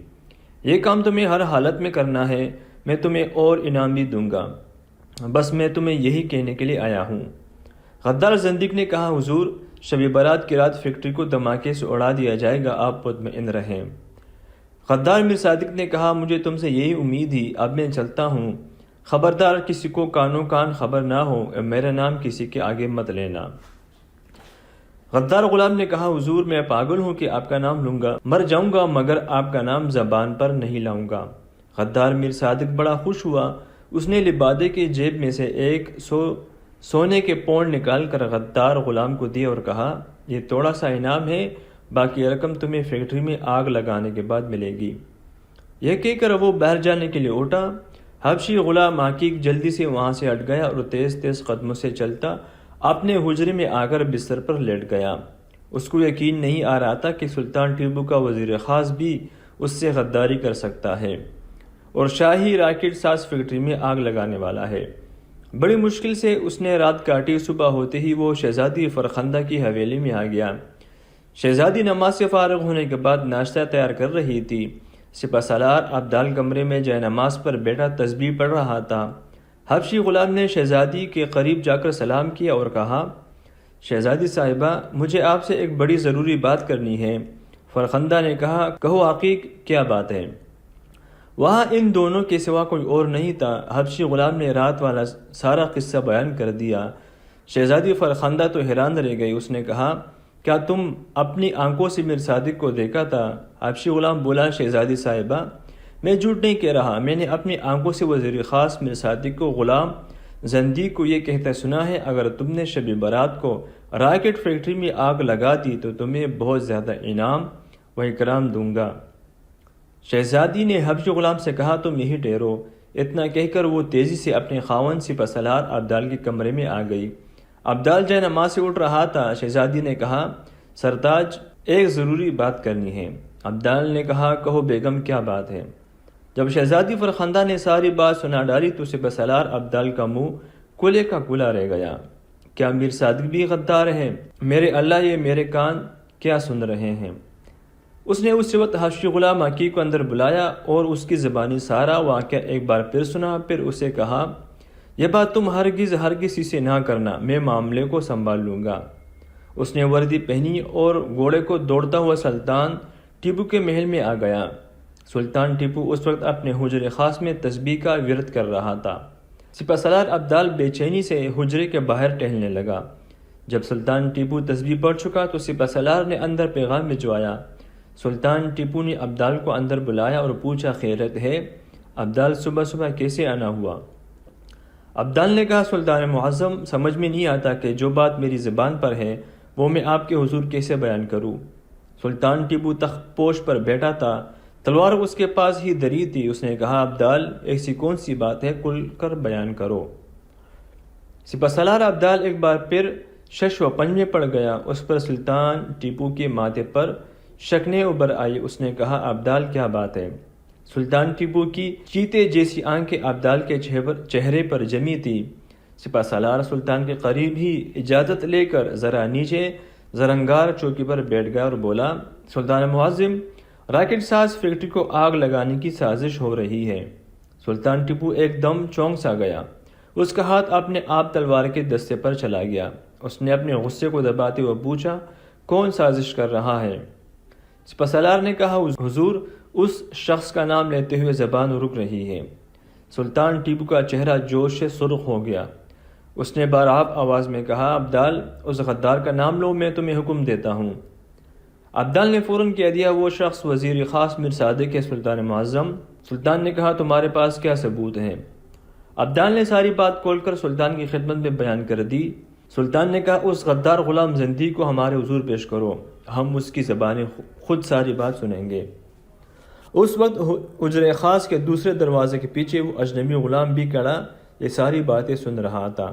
یہ کام تمہیں ہر حالت میں کرنا ہے، میں تمہیں اور انعام بھی دوں گا، بس میں تمہیں یہی کہنے کے لیے آیا ہوں۔ غدار زندیق نے کہا، حضور شب برات کی رات فیکٹری کو دھماکے سے اڑا دیا جائے گا، آپ مطمئن رہیں۔ غدار میر صادق نے کہا، مجھے تم سے یہی امید ہی، اب میں چلتا ہوں، خبردار کسی کو کانوں کان خبر نہ ہو، میرا نام کسی کے آگے مت لینا۔ غدار غلام نے کہا حضور میں پاگل ہوں کہ آپ کا نام لوں گا، مر جاؤں گا مگر آپ کا نام زبان پر نہیں لاؤں گا۔ غدار میر صادق بڑا خوش ہوا، اس نے لبادے کی جیب میں سے ایک سونے کے پونڈ نکال کر غدار غلام کو دیے اور کہا یہ تھوڑا سا انعام ہے، باقی رقم تمہیں فیکٹری میں آگ لگانے کے بعد ملے گی۔ یہ کہہ کر وہ باہر جانے کے لیے اٹھا۔ حبشی غلام حقیق جلدی سے وہاں سے ہٹ گیا اور تیز تیز قدموں سے چلتا اپنے حجرے میں آ کر بستر پر لیٹ گیا۔ اس کو یقین نہیں آ رہا تھا کہ سلطان ٹیپو کا وزیر خاص بھی اس سے غداری کر سکتا ہے اور شاہی راکٹ ساز فیکٹری میں آگ لگانے والا ہے۔ بڑی مشکل سے اس نے رات کاٹی، صبح ہوتے ہی وہ شہزادی فرخندہ کی حویلی میں آ گیا۔ شہزادی نماز سے فارغ ہونے کے بعد ناشتہ تیار کر رہی تھی۔ سپہ سالار ابدال کمرے میں جائے نماز پر بیٹھا تسبیح پڑھ رہا تھا۔ حبشی غلام نے شہزادی کے قریب جا کر سلام کیا اور کہا شہزادی صاحبہ مجھے آپ سے ایک بڑی ضروری بات کرنی ہے۔ فرخندہ نے کہا کہو حقیق کیا بات ہے؟ وہاں ان دونوں کے سوا کوئی اور نہیں تھا۔ حبشی غلام نے رات والا سارا قصہ بیان کر دیا۔ شہزادی فرخندہ تو حیران رہ گئی۔ اس نے کہا کیا تم اپنی آنکھوں سے میر صادق کو دیکھا تھا؟ حبشی غلام بولا شہزادی صاحبہ میں جھوٹ نہیں کہہ رہا، میں نے اپنی آنکھوں سے وزیر خاص میر صادق کو غلام زندیق کو یہ کہتا سنا ہے اگر تم نے شب برات کو راکٹ فیکٹری میں آگ لگا دی تو تمہیں بہت زیادہ انعام و اکرام دوں گا۔ شہزادی نے حبشی غلام سے کہا تم یہی ٹھہرو۔ اتنا کہہ کر وہ تیزی سے اپنے خاوند سپہ سالار ابدال کے کمرے میں آ گئی۔ ابدال جائے نماز سے اٹھ رہا تھا۔ شہزادی نے کہا سرتاج ایک ضروری بات کرنی ہے۔ ابدال نے کہا کہو بیگم کیا بات ہے؟ جب شہزادی فرخندہ نے ساری بات سنا ڈالی تو سپہ سالار ابدال کا منہ کولے کا کولا رہ گیا۔ کیا میر صادق بھی غدار ہے؟ میرے اللہ یہ میرے کان کیا سن رہے ہیں؟ اس نے اس وقت حبشی غلام حقیق کو اندر بلایا اور اس کی زبانی سارا واقعہ ایک بار پھر سنا، پھر اسے کہا یہ بات تم ہرگز کسی سے نہ کرنا، میں معاملے کو سنبھال لوں گا۔ اس نے وردی پہنی اور گھوڑے کو دوڑتا ہوا سلطان ٹیپو کے محل میں آ گیا۔ سلطان ٹیپو اس وقت اپنے حجرے خاص میں تسبیح کا ورد کر رہا تھا۔ سپہ سالار ابدال بے چینی سے حجرے کے باہر ٹہلنے لگا۔ جب سلطان ٹیپو تسبیح پڑھ چکا تو سپہ سالار نے اندر پیغام بھجوایا۔ سلطان ٹیپو نے ابدال کو اندر بلایا اور پوچھا خیریت ہے؟ ابدال صبح صبح کیسے آنا ہوا؟ ابدال نے کہا سلطان معظم سمجھ میں نہیں آتا کہ جو بات میری زبان پر ہے وہ میں آپ کے حضور کیسے بیان کروں۔ سلطان ٹیپو تخت پوش پر بیٹھا تھا، تلوار اس کے پاس ہی دری تھی۔ اس نے کہا ابدال ایسی کون سی بات ہے کھل کر بیان کرو۔ سپہ سالار ابدال ایک بار پھر شش و پنج میں پڑ گیا۔ اس پر سلطان ٹیپو کے ماتھے پر شکنیں ابھر آئی۔ اس نے کہا ابدال کیا بات ہے؟ سلطان ٹیپو کی چیتے جیسی آنکھیں ابدال کے چہرے پر جمی تھی۔ سپہ سالار سلطان کے قریب ہی اجازت لے کر ذرا نیچے زرنگار چوکی پر بیٹھ گیا اور بولا سلطان معظم راکٹ ساز فیکٹری کو آگ لگانے کی سازش ہو رہی ہے۔ سلطان ٹیپو ایک دم چونک سا گیا۔ اس کا ہاتھ اپنے آپ تلوار کے دستے پر چلا گیا۔ اس نے اپنے غصے کو دباتے ہوئے پوچھا کون سازش کر رہا ہے؟ سپہ سالار نے کہا حضور اس شخص کا نام لیتے ہوئے زبان رک رہی ہے۔ سلطان ٹیپو کا چہرہ جوش سے سرخ ہو گیا۔ اس نے بارآب آواز میں کہا ابدال اس غدار کا نام لو، میں تمہیں حکم دیتا ہوں۔ ابدال نے فوراً کہہ دیا وہ شخص وزیر خاص میر صادق ہے سلطان معظم۔ سلطان نے کہا تمہارے پاس کیا ثبوت ہے؟ ابدال نے ساری بات کھول کر سلطان کی خدمت میں بیان کر دی۔ سلطان نے کہا اس غدار غلام زندیق کو ہمارے حضور پیش کرو، ہم اس کی زبانیں خود ساری بات سنیں گے۔ اس وقت حجرے خاص کے دوسرے دروازے کے پیچھے وہ اجنبی غلام بھی کھڑا یہ ساری باتیں سن رہا تھا،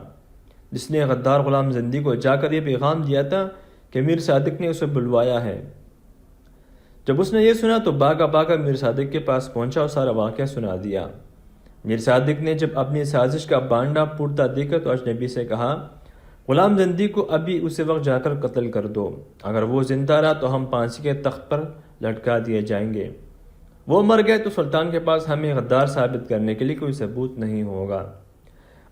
جس نے غدار غلام زندیق کو جا کر یہ پیغام دیا تھا کہ میر صادق نے اسے بلوایا ہے۔ جب اس نے یہ سنا تو بھاگا بھاگا میر صادق کے پاس پہنچا اور سارا واقعہ سنا دیا۔ میر صادق نے جب اپنی سازش کا بانڈا پھوٹتا دیکھا تو اجنبی سے کہا غلام زندیق کو ابھی اسی وقت جا کر قتل کر دو، اگر وہ زندہ رہا تو ہم پھانسی کے تخت پر لٹکا دیے جائیں گے، وہ مر گئے تو سلطان کے پاس ہمیں غدار ثابت کرنے کے لیے کوئی ثبوت نہیں ہوگا۔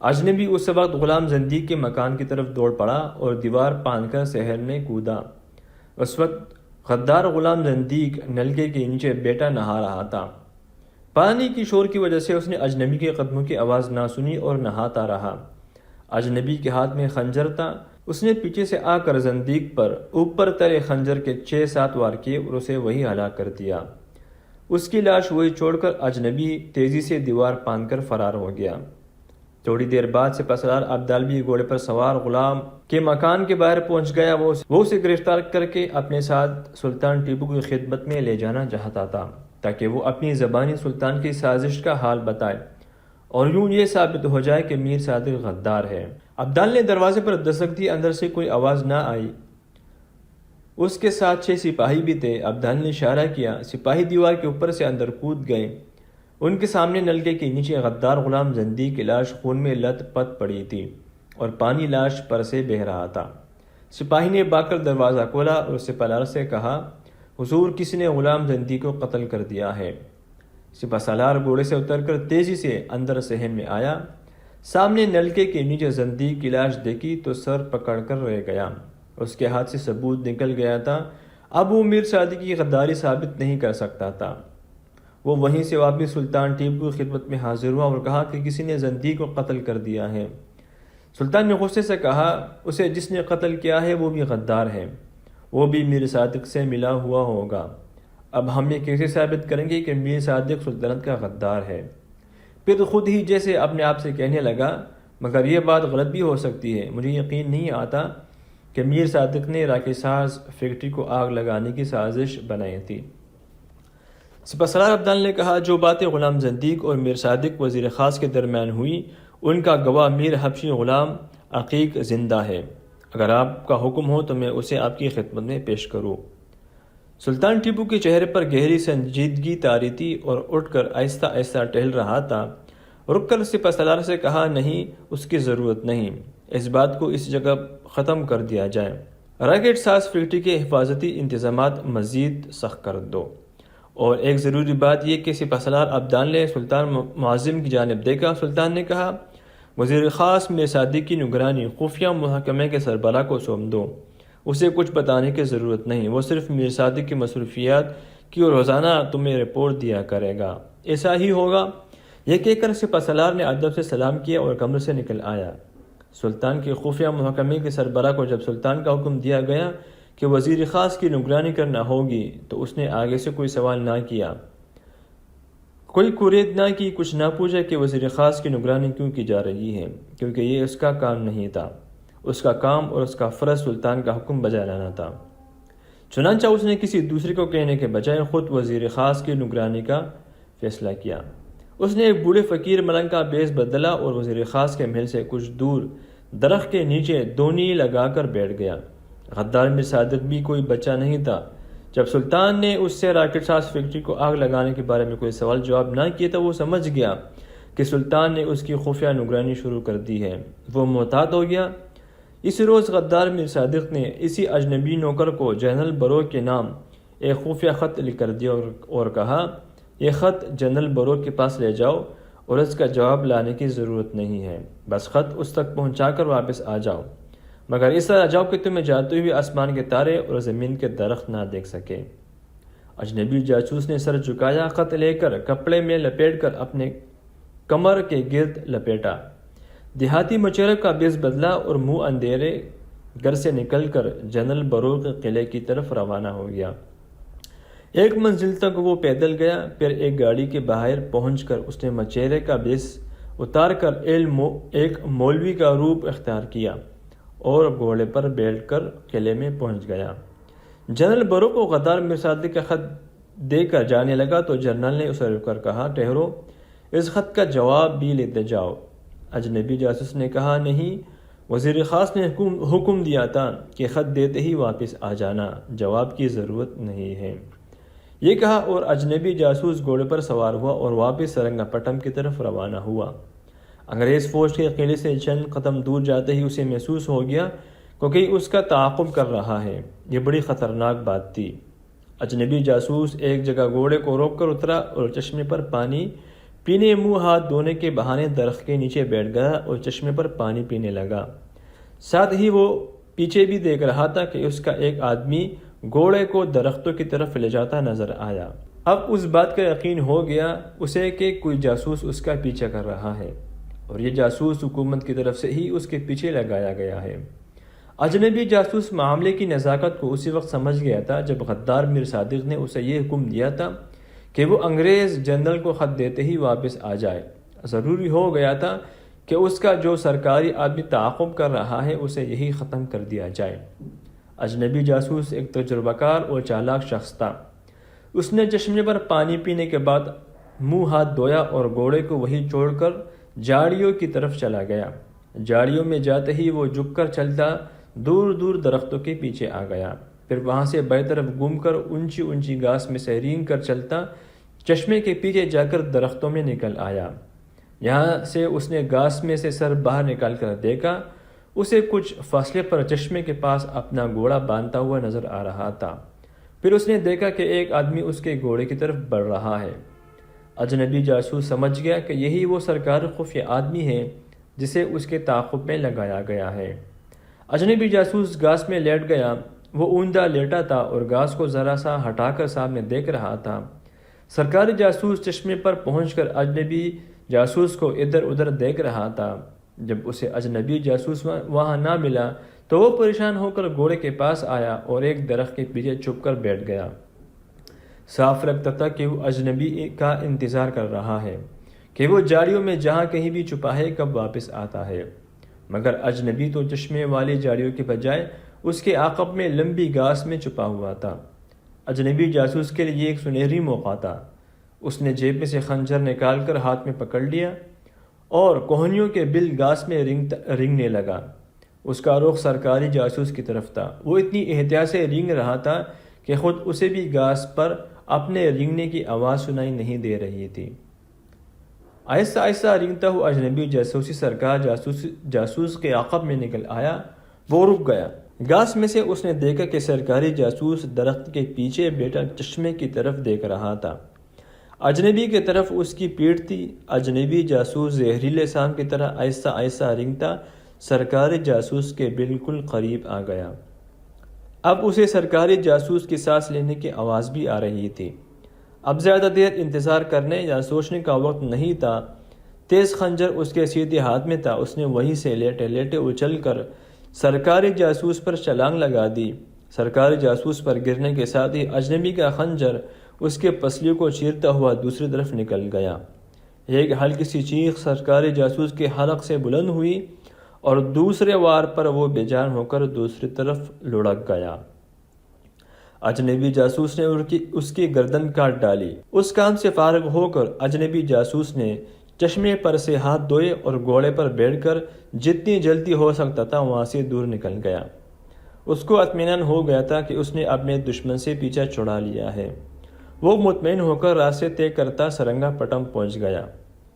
اجنبی اس وقت غلام زندیق کے مکان کی طرف دوڑ پڑا اور دیوار پاند کر شہر میں کودا۔ اس وقت غدار غلام زندیق نلکے کے نیچے بیٹا نہا رہا تھا۔ پانی کی شور کی وجہ سے اس نے اجنبی کے قدموں کی آواز نہ سنی اور نہاتا رہا۔ اجنبی کے ہاتھ میں خنجر تھا۔ اس نے پیچھے سے آ کر زندیق پر اوپر تلے خنجر کے 6-7 وار کیے اور اسے وہی ہلاک کر دیا۔ اس کی لاش وہی چھوڑ کر اجنبی تیزی سے دیوار پاند کر فرار ہو گیا۔ تھوڑی دیر بعد سپاسالار عبدالوی گھوڑے پر سوار غلام کے مکان کے باہر پہنچ گیا۔ وہ اسے گرفتار کر کے اپنے ساتھ سلطان ٹیپو کی خدمت میں لے جانا چاہتا تھا تاکہ وہ اپنی زبانی سلطان کی سازش کا حال بتائے اور یوں یہ ثابت ہو جائے کہ میر صادق غدار ہے۔ عبدال نے دروازے پر دستک دی، اندر سے کوئی آواز نہ آئی۔ اس کے ساتھ 6 سپاہی بھی تھے۔ عبدال نے اشارہ کیا، سپاہی دیوار کے اوپر سے اندر کود گئے۔ ان کے سامنے نلکے کے نیچے غدار غلام زندیق کی لاش خون میں لت پت پڑی تھی اور پانی لاش پر سے بہہ رہا تھا۔ سپاہی نے بھاگ کر دروازہ کھولا اور سپاسالار سے کہا، حضور، کسی نے غلام زندیق کو قتل کر دیا ہے۔ سپاسالار گھوڑے سے اتر کر تیزی سے اندر صحن میں آیا۔ سامنے نلکے کے نیچے زندیق کی لاش دیکھی تو سر پکڑ کر رہ گیا۔ اس کے ہاتھ سے ثبوت نکل گیا تھا۔ اب وہ میر صادق کی غداری ثابت نہیں کر سکتا تھا۔ وہ وہیں سے واپس سلطان ٹیپو کی خدمت میں حاضر ہوا اور کہا کہ کسی نے زندیق کو قتل کر دیا ہے۔ سلطان نے غصے سے کہا، اسے جس نے قتل کیا ہے وہ بھی غدار ہے، وہ بھی میر صادق سے ملا ہوا ہوگا۔ اب ہم یہ کیسے ثابت کریں گے کہ میر صادق سلطنت کا غدار ہے؟ پھر خود ہی جیسے اپنے آپ سے کہنے لگا، مگر یہ بات غلط بھی ہو سکتی ہے، مجھے یقین نہیں آتا کہ میر صادق نے راکٹ ساز فیکٹری کو آگ لگانے کی سازش بنائی تھی۔ سپاسالار عبدال نے کہا، جو باتیں غلام زندیق اور میر صادق وزیر خاص کے درمیان ہوئی ان کا گواہ میر حبشی غلام عقیق زندہ ہے۔ اگر آپ کا حکم ہو تو میں اسے آپ کی خدمت میں پیش کروں۔ سلطان ٹیپو کے چہرے پر گہری سنجیدگی طاری تھی اور اٹھ کر آہستہ آہستہ ٹہل رہا تھا۔ رک کر سپاسالار سے کہا، نہیں، اس کی ضرورت نہیں، اس بات کو اس جگہ ختم کر دیا جائے۔ راکٹ ساز فیکٹری کے حفاظتی انتظامات مزید سخت کر دو۔ اور ایک ضروری بات یہ کہ سپاسالار عبدال نے سلطان معظم کی جانب دیکھا۔ سلطان نے کہا، وزیر خاص میر صادق کی نگرانی خفیہ محکمے کے سربراہ کو سونپ دو، اسے کچھ بتانے کی ضرورت نہیں، وہ صرف میر صادق کی مصروفیات کی اور روزانہ تمہیں رپورٹ دیا کرے گا۔ ایسا ہی ہوگا۔ یہ کہہ کر سپاسالار نے ادب سے سلام کیا اور کمرے سے نکل آیا۔ سلطان کے خفیہ محکمے کے سربراہ کو جب سلطان کا حکم دیا گیا کہ وزیر خاص کی نگرانی کرنا ہوگی تو اس نے آگے سے کوئی سوال نہ کیا، کوئی قریت نہ کی، کچھ نہ پوچھا کہ وزیر خاص کی نگرانی کیوں کی جا رہی ہے، کیونکہ یہ اس کا کام نہیں تھا۔ اس کا کام اور اس کا فرض سلطان کا حکم بجا لانا تھا۔ چنانچہ اس نے کسی دوسرے کو کہنے کے بجائے خود وزیر خاص کی نگرانی کا فیصلہ کیا۔ اس نے ایک بوڑھے فقیر ملنگ کا بیس بدلا اور وزیر خاص کے محل سے کچھ دور درخت کے نیچے دونی لگا کر بیٹھ گیا۔ غدار میر صادق بھی کوئی بچہ نہیں تھا۔ جب سلطان نے اس سے راکٹ ساز فیکٹری کو آگ لگانے کے بارے میں کوئی سوال جواب نہ کیا تو وہ سمجھ گیا کہ سلطان نے اس کی خفیہ نگرانی شروع کر دی ہے۔ وہ محتاط ہو گیا۔ اس روز غدار میر صادق نے اسی اجنبی نوکر کو جنرل برو کے نام ایک خفیہ خط لکھ کر دیا اور کہا، یہ خط جنرل برو کے پاس لے جاؤ اور اس کا جواب لانے کی ضرورت نہیں ہے، بس خط اس تک پہنچا کر واپس آ جاؤ، مگر اس طرح جاؤ کہ تمہیں جاتے ہوئے آسمان کے تارے اور زمین کے درخت نہ دیکھ سکے۔ اجنبی جاسوس نے سر جھکایا، خط لے کر کپڑے میں لپیٹ کر اپنے کمر کے گرد لپیٹا، دیہاتی مچیرے کا بیس بدلا اور منہ اندھیرے گھر سے نکل کر جنرل برو کے قلعے کی طرف روانہ ہو گیا۔ ایک منزل تک وہ پیدل گیا، پھر ایک گاڑی کے باہر پہنچ کر اس نے مچیرے کا بیس اتار کر ایک مولوی کا روپ اختیار کیا اور گھوڑے پر بیٹھ کر قلعے میں پہنچ گیا۔ جنرل برو کو غدار میر صادق کا خط دے کر جانے لگا تو جنرل نے اسے روک کر کہا، ٹھہرو، اس خط کا جواب بھی لیتے جاؤ۔ اجنبی جاسوس نے کہا، نہیں، وزیر خاص نے حکم دیا تھا کہ خط دیتے ہی واپس آ جانا، جواب کی ضرورت نہیں ہے۔ یہ کہا اور اجنبی جاسوس گھوڑے پر سوار ہوا اور واپس سرنگا پٹم کی طرف روانہ ہوا۔ انگریز فوج کے قلعے سے چند قدم دور جاتے ہی اسے محسوس ہو گیا کہ کوئی اس کا تعاقب کر رہا ہے۔ یہ بڑی خطرناک بات تھی۔ اجنبی جاسوس ایک جگہ گھوڑے کو روک کر اترا اور چشمے پر پانی پینے منہ ہاتھ دھونے کے بہانے درخت کے نیچے بیٹھ گیا اور چشمے پر پانی پینے لگا۔ ساتھ ہی وہ پیچھے بھی دیکھ رہا تھا کہ اس کا ایک آدمی گھوڑے کو درختوں کی طرف لے جاتا نظر آیا۔ اب اس بات کا یقین ہو گیا اسے کہ کوئی جاسوس اس کا پیچھا کر رہا ہے اور یہ جاسوس حکومت کی طرف سے ہی اس کے پیچھے لگایا گیا ہے۔ اجنبی جاسوس معاملے کی نزاکت کو اسی وقت سمجھ گیا تھا جب غدار میر صادق نے اسے یہ حکم دیا تھا کہ وہ انگریز جنرل کو خط دیتے ہی واپس آ جائے۔ ضروری ہو گیا تھا کہ اس کا جو سرکاری آدمی تعاقب کر رہا ہے اسے یہی ختم کر دیا جائے۔ اجنبی جاسوس ایک تجربہ کار اور چالاک شخص تھا۔ اس نے چشمے پر پانی پینے کے بعد منہ ہاتھ دھویا اور گھوڑے کو وہیں چھوڑ کر جھاڑیوں کی طرف چلا گیا۔ جھاڑیوں میں جاتے ہی وہ جھک کر چلتا دور دور درختوں کے پیچھے آ گیا، پھر وہاں سے بائیں طرف گھوم کر اونچی اونچی گھاس میں سے رینگ کر چلتا چشمے کے پیچھے جا کر درختوں میں نکل آیا۔ یہاں سے اس نے گھاس میں سے سر باہر نکال کر دیکھا، اسے کچھ فاصلے پر چشمے کے پاس اپنا گھوڑا باندھتا ہوا نظر آ رہا تھا۔ پھر اس نے دیکھا کہ ایک آدمی اس کے گھوڑے کی طرف بڑھ رہا ہے۔ اجنبی جاسوس سمجھ گیا کہ یہی وہ سرکار خفیہ آدمی ہے جسے اس کے تعاقب میں لگایا گیا ہے۔ اجنبی جاسوس گھاس میں لیٹ گیا۔ وہ اوندا لیٹا تھا اور گھاس کو ذرا سا ہٹا کر سامنے دیکھ رہا تھا۔ سرکاری جاسوس چشمے پر پہنچ کر اجنبی جاسوس کو ادھر ادھر دیکھ رہا تھا۔ جب اسے اجنبی جاسوس وہاں نہ ملا تو وہ پریشان ہو کر گھوڑے کے پاس آیا اور ایک درخت کے پیچھے چھپ کر بیٹھ گیا۔ صاف لگتا تھا کہ وہ اجنبی کا انتظار کر رہا ہے کہ وہ جھاڑیوں میں جہاں کہیں بھی چھپا ہے کب واپس آتا ہے، مگر اجنبی تو چشمے والی جھاڑیوں کے بجائے اس کے عقب میں لمبی گھاس میں چھپا ہوا تھا۔ اجنبی جاسوس کے لیے یہ ایک سنہری موقع تھا۔ اس نے جیب میں سے خنجر نکال کر ہاتھ میں پکڑ لیا اور کوہنیوں کے بل گھاس میں رینگنے لگا۔ اس کا رخ سرکاری جاسوس کی طرف تھا۔ وہ اتنی احتیاط سے رینگ رہا تھا کہ خود اسے بھی گھاس پر اپنے رینگنے کی آواز سنائی نہیں دے رہی تھی۔ آہستہ آہستہ رینگتا ہوا اجنبی جاسوسی سرکار جاسوس کے عقب میں نکل آیا۔ وہ رک گیا۔ گھاس میں سے اس نے دیکھا کہ سرکاری جاسوس درخت کے پیچھے بیٹھا چشمے کی طرف دیکھ رہا تھا۔ اجنبی کی طرف اس کی پیٹھ تھی۔ اجنبی جاسوس زہریلے سانپ کی طرح آہستہ آہستہ رینگتا سرکاری جاسوس کے بالکل قریب آ گیا۔ اب اسے سرکاری جاسوس کی سانس لینے کی آواز بھی آ رہی تھی۔ اب زیادہ دیر انتظار کرنے یا سوچنے کا وقت نہیں تھا۔ تیز خنجر اس کے سیدھے ہاتھ میں تھا۔ اس نے وہیں سے لیٹے لیٹے اچھل کر سرکاری جاسوس پر چھلانگ لگا دی۔ سرکاری جاسوس پر گرنے کے ساتھ ہی اجنبی کا خنجر اس کے پسلیوں کو چیرتا ہوا دوسری طرف نکل گیا۔ ایک ہلکی سی چیخ سرکاری جاسوس کے حلق سے بلند ہوئی اور دوسرے وار پر وہ بے جان ہو کر دوسری طرف لڑک گیا۔ اجنبی جاسوس نے اس کی گردن کاٹ ڈالی۔ اس کام سے فارغ ہو کر اجنبی جاسوس نے چشمے پر سے ہاتھ دھوئے اور گھوڑے پر بیٹھ کر جتنی جلدی ہو سکتا تھا وہاں سے دور نکل گیا۔ اس کو اطمینان ہو گیا تھا کہ اس نے اپنے دشمن سے پیچھا چھڑا لیا ہے۔ وہ مطمئن ہو کر راستے طے کرتا سرنگا پٹم پہنچ گیا۔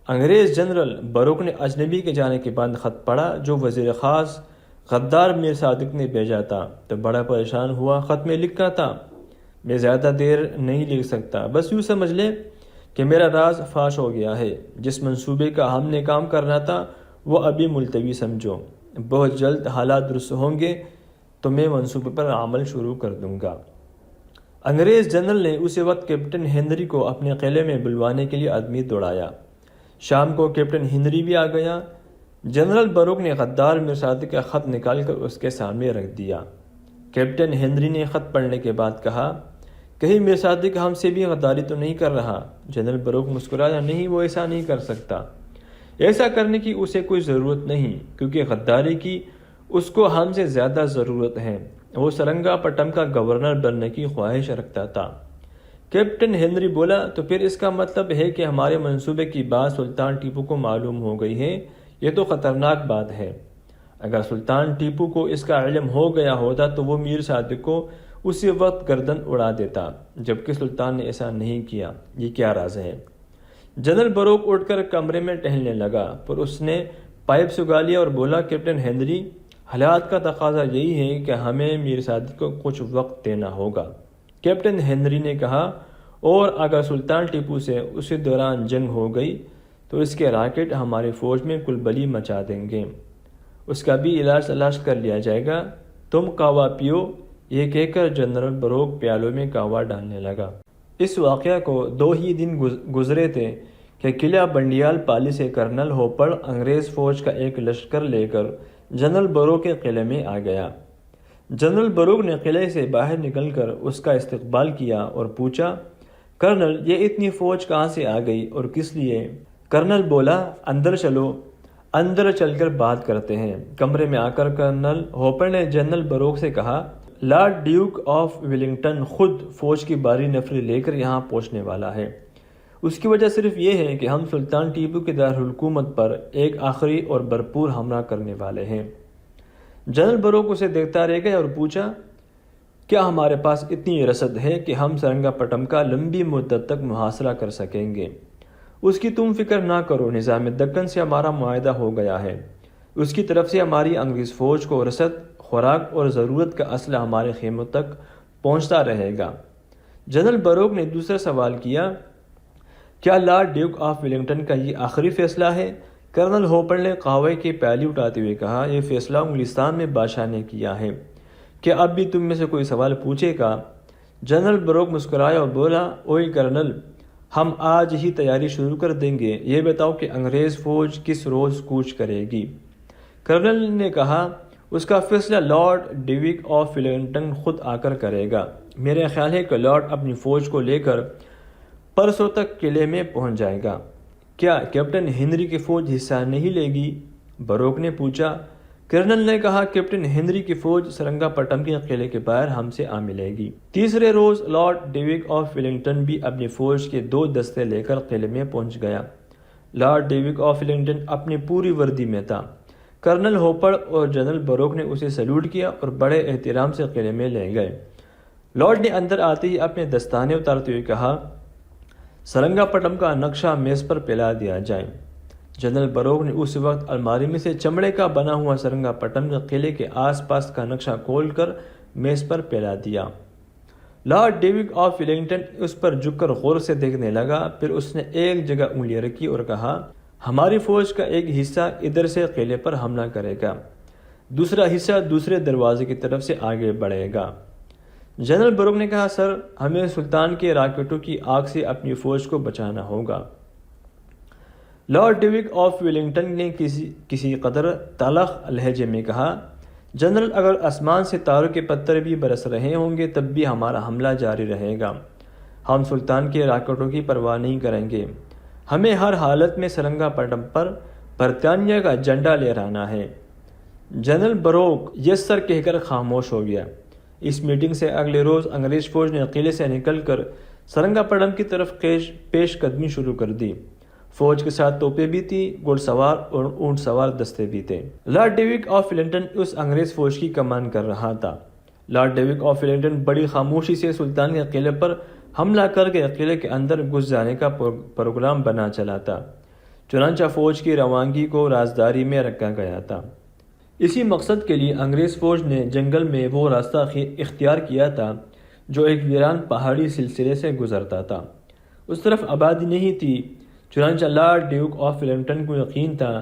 انگریز جنرل بروک نے اجنبی کے جانے کے بعد خط پڑھا جو وزیر خاص غدار میر صادق نے بھیجا تھا تو بڑا پریشان ہوا۔ خط میں لکھا تھا، میں زیادہ دیر نہیں لکھ سکتا، بس یوں سمجھ لیں کہ میرا راز فاش ہو گیا ہے۔ جس منصوبے کا ہم نے کام کرنا تھا وہ ابھی ملتوی سمجھو۔ بہت جلد حالات درست ہوں گے تو میں منصوبے پر عمل شروع کر دوں گا۔ انگریز جنرل نے اسی وقت کیپٹن ہنری کو اپنے قلعے میں بلوانے کے لیے آدمی دوڑایا۔ شام کو کیپٹن ہنری بھی آ گیا۔ جنرل بروک نے غدار میر صادق کا خط نکال کر اس کے سامنے رکھ دیا۔ کیپٹن ہنری نے خط پڑھنے کے بعد کہا، کہیں میر صادق ہم سے بھی غداری تو نہیں کر رہا؟ جنرل بروک مسکرایا، نہیں، وہ ایسا نہیں کر سکتا۔ ایسا کرنے کی اسے کوئی ضرورت نہیں کیونکہ غداری کی اس کو ہم سے زیادہ ضرورت ہے۔ وہ سرنگا پٹم کا گورنر بننے کی خواہش رکھتا تھا۔ کیپٹن ہنری بولا، تو پھر اس کا مطلب ہے کہ ہمارے منصوبے کی بات سلطان ٹیپو کو معلوم ہو گئی ہے۔ یہ تو خطرناک بات ہے۔ اگر سلطان ٹیپو کو اس کا علم ہو گیا ہوتا تو وہ میر صادق کو اسی وقت گردن اڑا دیتا، جبکہ سلطان نے ایسا نہیں کیا۔ یہ کیا راز ہے؟ جنرل بروک اٹھ کر کمرے میں ٹہلنے لگا، پر اس نے پائپ سگا لیا اور بولا، کیپٹن ہنری، حالات کا تقاضا یہی ہے کہ ہمیں میر صادق کو کچھ وقت دینا ہوگا۔ کیپٹن ہنری نے کہا، اور اگر سلطان ٹیپو سے اسی دوران جنگ ہو گئی تو اس کے راکٹ ہماری فوج میں کلبلی مچا دیں گے۔ اس کا بھی علاج تلاش کر لیا جائے گا۔ تم قہوہ پیو۔ یہ کہہ کر جنرل بروک پیالوں میں قہوہ ڈالنے لگا۔ اس واقعہ کو 2 ہی دن گزرے تھے کہ قلعہ بنڈیال پالی سے کرنل ہوپڑ انگریز فوج کا ایک لشکر لے کر جنرل بروک کے قلعے میں آ گیا۔ جنرل بروک نے قلعے سے باہر نکل کر اس کا استقبال کیا اور پوچھا، کرنل یہ اتنی فوج کہاں سے آ گئی اور کس لیے؟ کرنل بولا، اندر چلو، اندر چل کر بات کرتے ہیں۔ کمرے میں آ کر کرنل ہوپر نے جنرل بروک سے کہا، لارڈ ڈیوک آف ویلنگٹن خود فوج کی باری نفری لے کر یہاں پہنچنے والا ہے۔ اس کی وجہ صرف یہ ہے کہ ہم سلطان ٹیپو کے دارالحکومت پر ایک آخری اور بھرپور حملہ کرنے والے ہیں۔ جنرل بروک اسے دیکھتا رہ گیا اور پوچھا، کیا ہمارے پاس اتنی رسد ہے کہ ہم سرنگا پٹم کا لمبی مدت تک محاصرہ کر سکیں گے؟ اس کی تم فکر نہ کرو، نظام دکن سے ہمارا معاہدہ ہو گیا ہے۔ اس کی طرف سے ہماری انگریز فوج کو رسد، خوراک اور ضرورت کا اسلحہ ہمارے خیموں تک پہنچتا رہے گا۔ جنرل بروک نے دوسرا سوال کیا، کیا لارڈ ڈیوک آف ویلنگٹن کا یہ آخری فیصلہ ہے؟ کرنل ہوپر نے قہوے کی پیالی اٹھاتے ہوئے کہا، یہ فیصلہ انگلستان میں بادشاہ نے کیا ہے۔ کیا اب بھی تم میں سے کوئی سوال پوچھے گا؟ جنرل بروک مسکرایا اور بولا، اوئے کرنل، ہم آج ہی تیاری شروع کر دیں گے۔ یہ بتاؤ کہ انگریز فوج کس روز کوچ کرے گی؟ کرنل نے کہا، اس کا فیصلہ لارڈ ڈیوک آف ویلنگٹن خود آ کر کرے گا۔ میرا خیال ہے کہ لارڈ اپنی فوج کو لے کر پرسوں تک قلعے میں پہنچ جائے گا۔ کیا کیپٹن ہنری کی فوج حصہ نہیں لے گی؟ بروک نے پوچھا۔ کرنل نے کہا، کیپٹن ہنری کی فوج سرنگا پٹم کے قلعے کے باہر ہم سے آ ملے گی۔ تیسرے روز لارڈ ڈیوک آف ویلنگٹن بھی اپنی فوج کے 2 دستے لے کر قلعے میں پہنچ گیا۔ لارڈ ڈیوک آف ویلنگٹن اپنی پوری وردی میں تھا۔ کرنل ہوپر اور جنرل بروک نے اسے سلوٹ کیا اور بڑے احترام سے قلعے میں لے گئے۔ لارڈ نے اندر آتے ہی اپنے دستانے اتارتے ہوئے کہا، سرنگا پٹم کا نقشہ میز پر پھیلا دیا جائے۔ جنرل بروک نے اس وقت الماری میں سے چمڑے کا بنا ہوا سرنگا پٹم کے قلعے کے آس پاس کا نقشہ کھول کر میز پر پھیلا دیا۔ لارڈ ڈیوک آف ویلنگٹن اس پر جھک کر غور سے دیکھنے لگا، پھر اس نے ایک جگہ انگلی رکھی اور کہا، ہماری فوج کا ایک حصہ ادھر سے قلعے پر حملہ کرے گا، دوسرا حصہ دوسرے دروازے کی طرف سے آگے بڑھے گا۔ جنرل بروک نے کہا، سر، ہمیں سلطان کے راکٹوں کی آگ سے اپنی فوج کو بچانا ہوگا۔ لارڈ ڈیوک آف ویلنگٹن نے کسی قدر تلخ لہجے میں کہا، جنرل، اگر آسمان سے تاروں کے پتھر بھی برس رہے ہوں گے تب بھی ہمارا حملہ جاری رہے گا۔ ہم سلطان کے راکٹوں کی پرواہ نہیں کریں گے۔ ہمیں ہر حالت میں سرنگا پٹم پر برطانیہ کا جھنڈا لہرانا ہے۔ جنرل بروک یس سر کہہ کر خاموش ہو گیا۔ اس میٹنگ سے اگلے روز انگریز فوج نے قلعے سے نکل کر سرنگا پٹم کی طرف پیش قدمی شروع کر دی۔ فوج کے ساتھ توپیں بھی تھی، گھوڑ سوار اور اونٹ سوار دستے بھی تھے۔ لارڈ ڈیوک آف ویلنگٹن اس انگریز فوج کی کمان کر رہا تھا۔ لارڈ ڈیوک آف ویلنگٹن بڑی خاموشی سے سلطان کے قلعے پر حملہ کر کے قلعے کے اندر گھس جانے کا پروگرام بنا چلا تھا۔ چنانچہ فوج کی روانگی کو رازداری میں رکھا گیا تھا۔ اسی مقصد کے لیے انگریز فوج نے جنگل میں وہ راستہ اختیار کیا تھا جو ایک ویران پہاڑی سلسلے سے گزرتا تھا۔ اس طرف آبادی نہیں تھی، چنانچہ لارڈ ڈیوک آف ویلنگٹن کو یقین تھا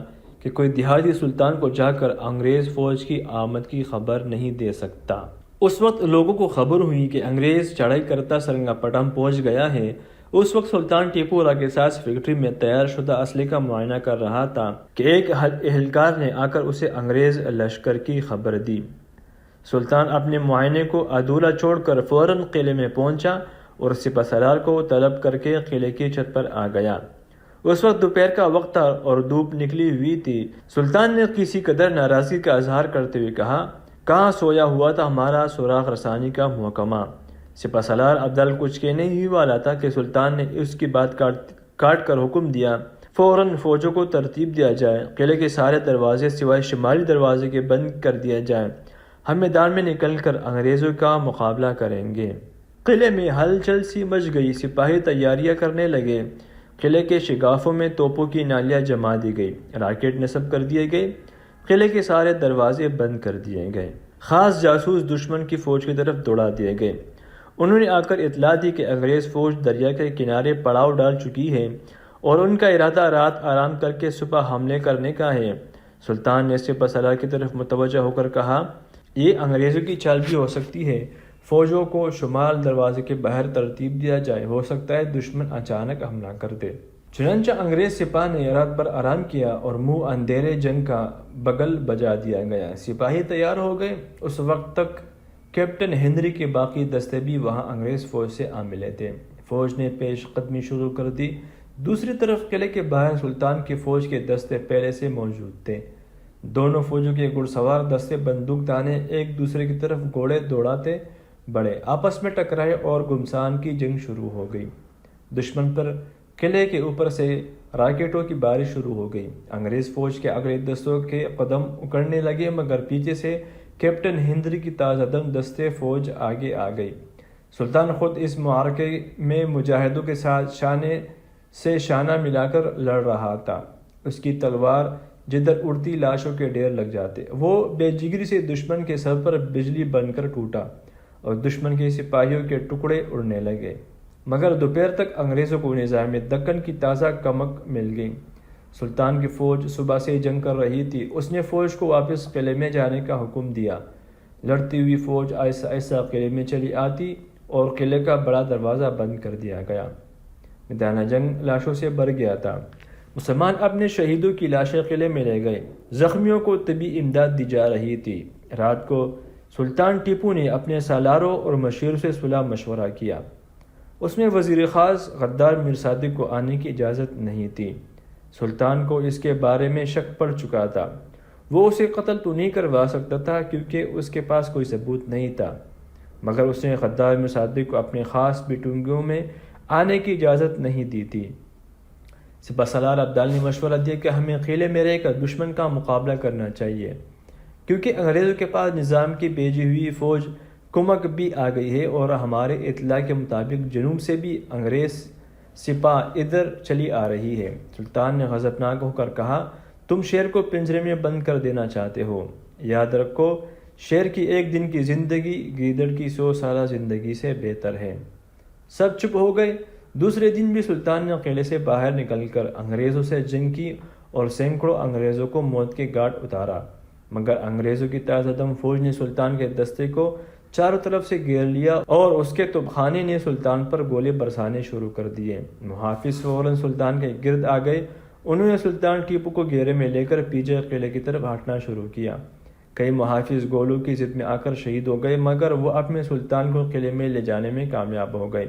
کہ کوئی دیہاتی سلطان کو جا کر انگریز فوج کی آمد کی خبر نہیں دے سکتا۔ اس وقت لوگوں کو خبر ہوئی کہ انگریز چڑھائی کرتا سرنگا پٹم پہنچ گیا ہے۔ اس وقت سلطان ٹیپو راکیساس فیکٹری میں تیار شدہ اسلحے کا معائنہ کر رہا تھا کہ ایک اہلکار نے آ کر اسے انگریز لشکر کی خبر دی۔ سلطان اپنے معائنے کو ادھورا چھوڑ کر فوراً قلعے میں پہنچا اور سپہ سالار کو طلب کر کے قلعے کی چھت پر آ گیا۔ اس وقت دوپہر کا وقت تھا اور دھوپ نکلی ہوئی تھی۔ سلطان نے کسی قدر ناراضگی کا اظہار کرتے ہوئے کہا، کہاں سویا ہوا تھا ہمارا سوراخ رسانی کا محکمہ؟ سپہ سالار عبدال کچھ کہنے ہی والا تھا کہ سلطان نے اس کی بات کاٹ کر حکم دیا، فوراً فوجوں کو ترتیب دیا جائے، قلعے کے سارے دروازے سوائے شمالی دروازے کے بند کر دیا جائے، ہم میدان میں نکل کر انگریزوں کا مقابلہ کریں گے۔ قلعے میں ہلچل سی مچ گئی، سپاہی تیاریاں کرنے لگے، قلعے کے شگافوں میں توپوں کی نالیاں جما دی گئی، راکٹ نصب کر دیے گئے، قلعے کے سارے دروازے بند کر دیے گئے۔ خاص جاسوس دشمن کی فوج کی طرف دوڑا دیے گئے۔ انہوں نے آ کر اطلاع دی کہ انگریز فوج دریا کے کنارے پڑاؤ ڈال چکی ہے اور ان کا ارادہ رات آرام کر کے صبح حملے کرنے کا ہے۔ سلطان نے سپہ سالار کی طرف متوجہ ہو کر کہا، یہ انگریزوں کی چال بھی ہو سکتی ہے، فوجوں کو شمال دروازے کے باہر ترتیب دیا جائے، ہو سکتا ہے دشمن اچانک حملہ کر دے۔ چنانچہ انگریز سپاہ نے رات بھر آرام کیا اور منہ اندھیرے جنگ کا بگل بجا دیا گیا۔ سپاہی تیار ہو گئے۔ اس وقت تک کیپٹن ہنری کے باقی دستے بھی وہاں انگریز فوج سے آ ملے تھے۔ فوج نے پیش قدمی شروع کر دی۔ دوسری طرف قلعے کے باہر سلطان کی فوج کے دستے پہلے سے موجود تھے۔ دونوں فوجوں کے گھڑ سوار دستے بندوق تانے ایک دوسرے کی طرف گھوڑے دوڑاتے بڑھے، آپس میں ٹکرائے اور گھمسان کی جنگ شروع ہو گئی۔ دشمن پر قلعے کے اوپر سے راکٹوں کی بارش شروع ہو گئی۔ انگریز فوج کے اگلے دستوں کے قدم اکڑنے لگے، مگر پیچھے سے کیپٹن ہنری کی تازہ دم دستے فوج آگے آ گئی۔ سلطان خود اس معرکے میں مجاہدوں کے ساتھ شانے سے شانہ ملا کر لڑ رہا تھا۔ اس کی تلوار جدھر اڑتی لاشوں کے ڈھیر لگ جاتے۔ وہ بے جگری سے دشمن کے سر پر بجلی بن کر ٹوٹا اور دشمن کے سپاہیوں کے ٹکڑے اڑنے لگے، مگر دوپہر تک انگریزوں کو نظام دکن کی تازہ کمک مل گئی۔ سلطان کی فوج صبح سے جنگ کر رہی تھی۔ اس نے فوج کو واپس قلعے میں جانے کا حکم دیا۔ لڑتی ہوئی فوج آہستہ آہستہ قلعے میں چلی آتی اور قلعے کا بڑا دروازہ بند کر دیا گیا۔ میدان جنگ لاشوں سے بھر گیا تھا۔ مسلمان اپنے شہیدوں کی لاشیں قلعے میں لے گئے۔ زخمیوں کو طبی امداد دی جا رہی تھی۔ رات کو سلطان ٹیپو نے اپنے سالاروں اور مشیروں سے صلح مشورہ کیا۔ اس میں وزیر خاص غدار میر صادق کو آنے کی اجازت نہیں تھی۔ سلطان کو اس کے بارے میں شک پڑ چکا تھا۔ وہ اسے قتل تو نہیں کروا سکتا تھا کیونکہ اس کے پاس کوئی ثبوت نہیں تھا، مگر اس نے غدار میر صادق کو اپنے خاص میٹنگوں میں آنے کی اجازت نہیں دی تھی۔ سپہ سالار عبدال نے مشورہ دیا کہ ہمیں قلعے میں رہ کر دشمن کا مقابلہ کرنا چاہیے، کیونکہ انگریزوں کے پاس نظام کی بھیجی ہوئی فوج کمک بھی آ گئی ہے اور ہمارے اطلاع کے مطابق جنوب سے بھی انگریز سپاہ ادھر چلی آ رہی ہے۔ سلطان نے غضبناک ہو کر کہا، تم شیر کو پنجرے میں بند کر دینا چاہتے ہو۔ یاد رکھو، شیر کی ایک دن کی زندگی گیدڑ کی 100 سالہ زندگی سے بہتر ہے۔ سب چپ ہو گئے۔ دوسرے دن بھی سلطان نے قلعے سے باہر نکل کر انگریزوں سے جنگ کی اور سینکڑوں انگریزوں کو موت کے گھاٹ اتارا، مگر انگریزوں کی تازہ دم فوج نے سلطان کے دستے کو چاروں طرف سے گھیر لیا اور اس کے توپخانے نے سلطان پر گولے برسانے شروع کر دیے۔ محافظ فوراً سلطان کے گرد آ گئے۔ انہوں نے سلطان ٹیپو کو گھیرے میں لے کر پیچھے قلعے کی طرف ہٹنا شروع کیا۔ کئی محافظ گولوں کی ضد میں آ کر شہید ہو گئے، مگر وہ اپنے سلطان کو قلعے میں لے جانے میں کامیاب ہو گئے۔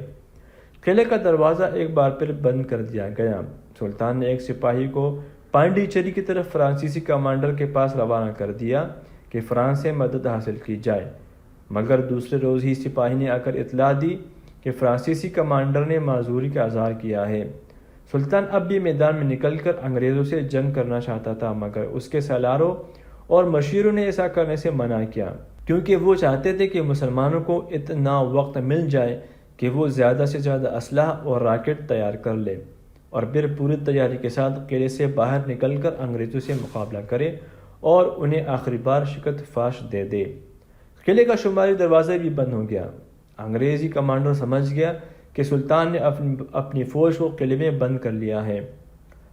قلعے کا دروازہ ایک بار پھر بند کر دیا گیا۔ سلطان نے ایک سپاہی کو پانڈیچری کی طرف فرانسیسی کمانڈر کے پاس روانہ کر دیا کہ فرانس سے مدد حاصل کی جائے، مگر دوسرے روز ہی سپاہی نے آ کر اطلاع دی کہ فرانسیسی کمانڈر نے معذوری کا اظہار کیا ہے۔ سلطان اب بھی میدان میں نکل کر انگریزوں سے جنگ کرنا چاہتا تھا، مگر اس کے سالاروں اور مشیروں نے ایسا کرنے سے منع کیا، کیونکہ وہ چاہتے تھے کہ مسلمانوں کو اتنا وقت مل جائے کہ وہ زیادہ سے زیادہ اسلحہ اور راکٹ تیار کر لے اور پھر پوری تیاری کے ساتھ قلعے سے باہر نکل کر انگریزوں سے مقابلہ کرے اور انہیں آخری بار شکست فاش دے دے۔ قلعے کا شمالی دروازہ بھی بند ہو گیا۔ انگریزی کمانڈر سمجھ گیا کہ سلطان نے اپنی فوج کو قلعے میں بند کر لیا ہے۔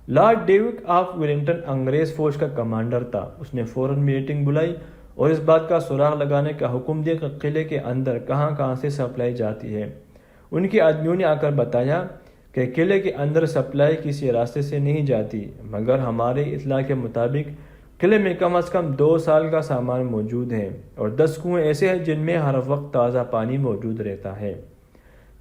لارڈ ڈیوک آف ویلنگٹن انگریز فوج کا کمانڈر تھا۔ اس نے فوراً میٹنگ بلائی اور اس بات کا سراغ لگانے کا حکم دیا کہ قلعے کے اندر کہاں کہاں سے سپلائی جاتی ہے۔ ان کے آدمیوں نے آ کر بتایا کہ قلعے کے اندر سپلائی کسی راستے سے نہیں جاتی، مگر ہمارے اطلاع کے مطابق قلعے میں کم از کم 2 سال کا سامان موجود ہے اور 10 کنویں ایسے ہیں جن میں ہر وقت تازہ پانی موجود رہتا ہے۔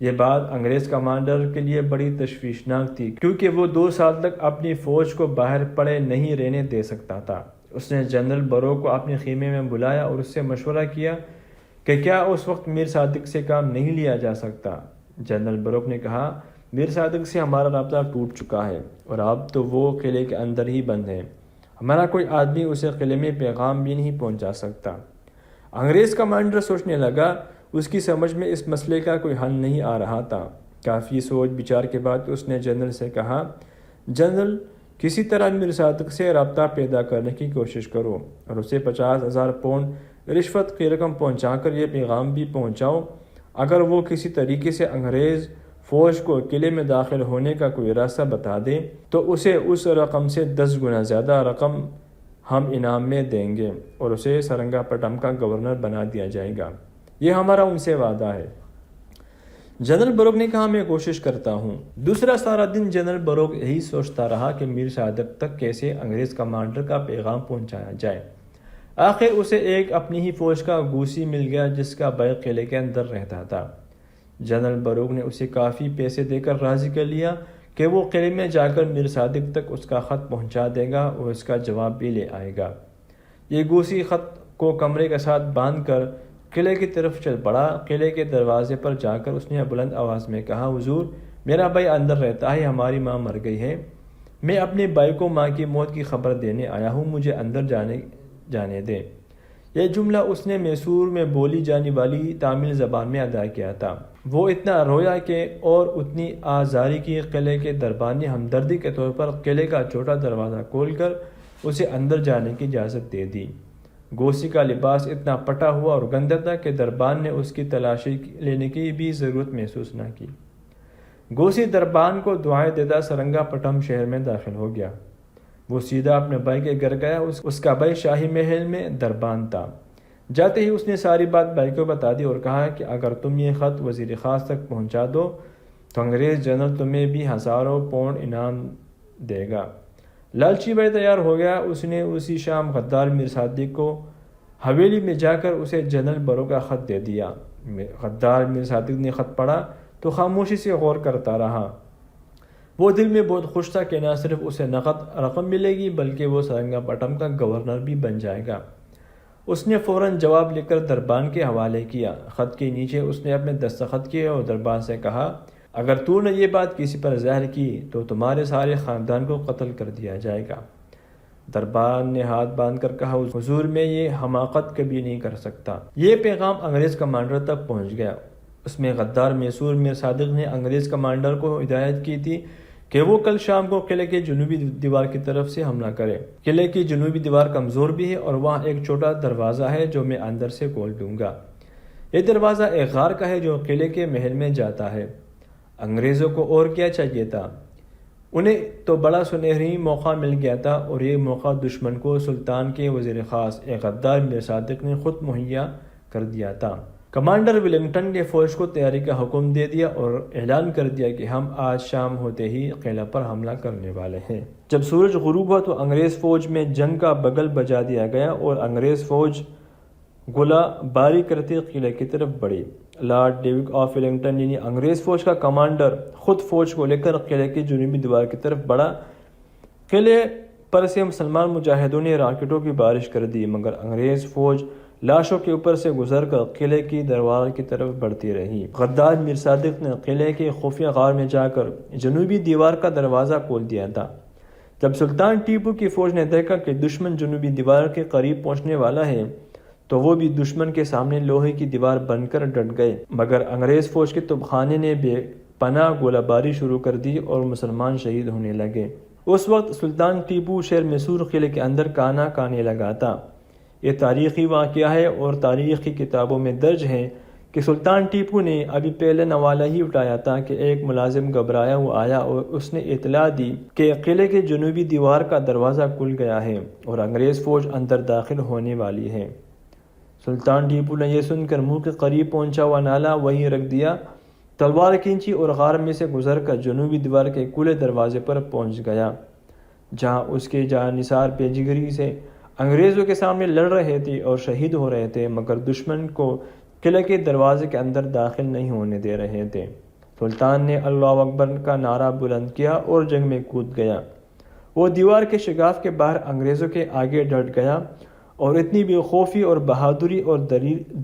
یہ بات انگریز کمانڈر کے لیے بڑی تشویشناک تھی، کیونکہ وہ 2 سال تک اپنی فوج کو باہر پڑے نہیں رہنے دے سکتا تھا۔ اس نے جنرل برو کو اپنے خیمے میں بلایا اور اس سے مشورہ کیا کہ کیا اس وقت میر صادق سے کام نہیں لیا جا سکتا۔ جنرل بروک نے کہا، میر صادق سے ہمارا رابطہ ٹوٹ چکا ہے اور اب تو وہ قلعے کے اندر ہی بند ہے۔ ہمارا کوئی آدمی اسے قلعے میں پیغام بھی نہیں پہنچا سکتا۔ انگریز کمانڈر سوچنے لگا۔ اس کی سمجھ میں اس مسئلے کا کوئی حل نہیں آ رہا تھا۔ کافی سوچ بچار کے بعد اس نے جنرل سے کہا، جنرل، کسی طرح میر صادق سے رابطہ پیدا کرنے کی کوشش کرو اور اسے 50,000 پاؤنڈ رشوت کی رقم پہنچا کر یہ پیغام بھی پہنچاؤ، اگر وہ کسی طریقے سے انگریز فوج کو قلعے میں داخل ہونے کا کوئی راستہ بتا دے تو اسے اس رقم سے 10 گنا زیادہ رقم ہم انعام میں دیں گے اور اسے سرنگا پٹم کا گورنر بنا دیا جائے گا۔ یہ ہمارا ان سے وعدہ ہے۔ جنرل بروک نے کہا میں کوشش کرتا ہوں۔ دوسرا سارا دن جنرل بروک یہی سوچتا رہا کہ میر صادق تک کیسے انگریز کمانڈر کا پیغام پہنچایا جائے۔ آخر اسے ایک اپنی ہی فوج کا گوسی مل گیا جس کا بھائی قلعے کے اندر رہتا تھا۔ جنرل بروک نے اسے کافی پیسے دے کر راضی کر لیا کہ وہ قلعے میں جا کر میر صادق تک اس کا خط پہنچا دے گا اور اس کا جواب بھی لے آئے گا۔ یہ گوسی خط کو کمرے کے ساتھ باندھ کر قلعے کی طرف چل پڑا۔ قلعے کے دروازے پر جا کر اس نے بلند آواز میں کہا، حضور میرا بھائی اندر رہتا ہے، ہماری ماں مر گئی ہے، میں اپنے بھائی کو ماں کی موت کی خبر دینے آیا ہوں، مجھے اندر جانے دیں۔ یہ جملہ اس نے میسور میں بولی جانے والی تامل زبان میں ادا کیا تھا۔ وہ اتنا رویا کہ اور اتنی آزاری کی قلعے کے دربار نے ہمدردی کے طور پر قلعے کا چھوٹا دروازہ کھول کر اسے اندر جانے کی اجازت دے دی۔ گوسی کا لباس اتنا پٹا ہوا اور گندا تھا کہ دربان نے اس کی تلاشی لینے کی بھی ضرورت محسوس نہ کی۔ گوسی دربان کو دعائیں دیتا سرنگا پٹم شہر میں داخل ہو گیا۔ وہ سیدھا اپنے بھائی کے گھر گیا۔ اس کا بھائی شاہی محل میں دربان تھا۔ جاتے ہی اس نے ساری بات بھائی کو بتا دی اور کہا کہ اگر تم یہ خط وزیر خاص تک پہنچا دو تو انگریز جنرل تمہیں بھی ہزاروں پاؤنڈ انعام دے گا۔ لالچی بھائی تیار ہو گیا۔ اس نے اسی شام غدار میر صادق کو حویلی میں جا کر اسے جنرل بروک کا خط دے دیا۔ غدار میر صادق نے خط پڑھا تو خاموشی سے غور کرتا رہا۔ وہ دل میں بہت خوش تھا کہ نہ صرف اسے نقد رقم ملے گی بلکہ وہ سرنگا پٹم کا گورنر بھی بن جائے گا۔ اس نے فوراً جواب لکھ کر دربان کے حوالے کیا۔ خط کے نیچے اس نے اپنے دستخط کیے اور دربان سے کہا، اگر تو نے یہ بات کسی پر ظاہر کی تو تمہارے سارے خاندان کو قتل کر دیا جائے گا۔ دربان نے ہاتھ باندھ کر کہا، حضور میں یہ حماقت کبھی نہیں کر سکتا۔ یہ پیغام انگریز کمانڈر تک پہنچ گیا۔ اس میں غدار میسور میر صادق نے انگریز کمانڈر کو ہدایت کی تھی کہ وہ کل شام کو قلعے کے جنوبی دیوار کی طرف سے حملہ کرے۔ قلعے کی جنوبی دیوار کمزور بھی ہے اور وہاں ایک چھوٹا دروازہ ہے جو میں اندر سے کھول دوں گا۔ یہ دروازہ ایک غار کا ہے جو قلعے کے محل میں جاتا ہے۔ انگریزوں کو اور کیا چاہیے تھا؟ انہیں تو بڑا سنہری موقع مل گیا تھا اور یہ موقع دشمن کو سلطان کے وزیر خاص ایک غدار میر صادق نے خود مہیا کر دیا تھا۔ کمانڈر ویلنگٹن نے فوج کو تیاری کا حکم دے دیا اور اعلان کر دیا کہ ہم آج شام ہوتے ہی قلعہ پر حملہ کرنے والے ہیں۔ جب سورج غروب ہوا تو انگریز فوج میں جنگ کا بگل بجا دیا گیا اور انگریز فوج گولہ باری کرتے قلعے کی طرف بڑھی۔ لارڈ ڈیوک آف ویلنگٹن یعنی انگریز فوج کا کمانڈر خود فوج کو لے کر قلعے کی جنوبی دیوار کی طرف بڑھا۔ قلعے پر سے مسلمان مجاہدوں نے راکٹوں کی بارش کر دی مگر انگریز فوج لاشوں کے اوپر سے گزر کر قلعے کی دیوار کی طرف بڑھتی رہی۔ غدار میر صادق نے قلعے کے خفیہ غار میں جا کر جنوبی دیوار کا دروازہ کھول دیا تھا۔ جب سلطان ٹیپو کی فوج نے دیکھا کہ دشمن جنوبی دیوار کے قریب پہنچنے والا ہے تو وہ بھی دشمن کے سامنے لوہے کی دیوار بن کر ڈٹ گئے، مگر انگریز فوج کے توپخانے نے بے پناہ گولہ باری شروع کر دی اور مسلمان شہید ہونے لگے۔ اس وقت سلطان ٹیپو شہر میسور قلعے کے اندر کانا کانے لگا تھا۔ یہ تاریخی واقعہ ہے اور تاریخی کتابوں میں درج ہے کہ سلطان ٹیپو نے ابھی پہلے نوالہ ہی اٹھایا تھا کہ ایک ملازم گھبرایا ہوا آیا اور اس نے اطلاع دی کہ قلعے کے جنوبی دیوار کا دروازہ کھل گیا ہے اور انگریز فوج اندر داخل ہونے والی ہے۔ سلطان ٹیپو نے یہ سن کر منہ کے قریب پہنچا ہوا نالا وہیں رکھ دیا، تلوار کھینچی اور غار میں سے گزر کر جنوبی دیوار کے کھلے دروازے پر پہنچ گیا، جہاں اس کے جانثار پیشگری سے انگریزوں کے سامنے لڑ رہے تھے اور شہید ہو رہے تھے مگر دشمن کو قلعے کے دروازے کے اندر داخل نہیں ہونے دے رہے تھے۔ سلطان نے اللہ اکبر کا نعرہ بلند کیا اور جنگ میں کود گیا۔ وہ دیوار کے شگاف کے باہر انگریزوں کے آگے ڈٹ گیا اور اتنی بے خوفی اور بہادری اور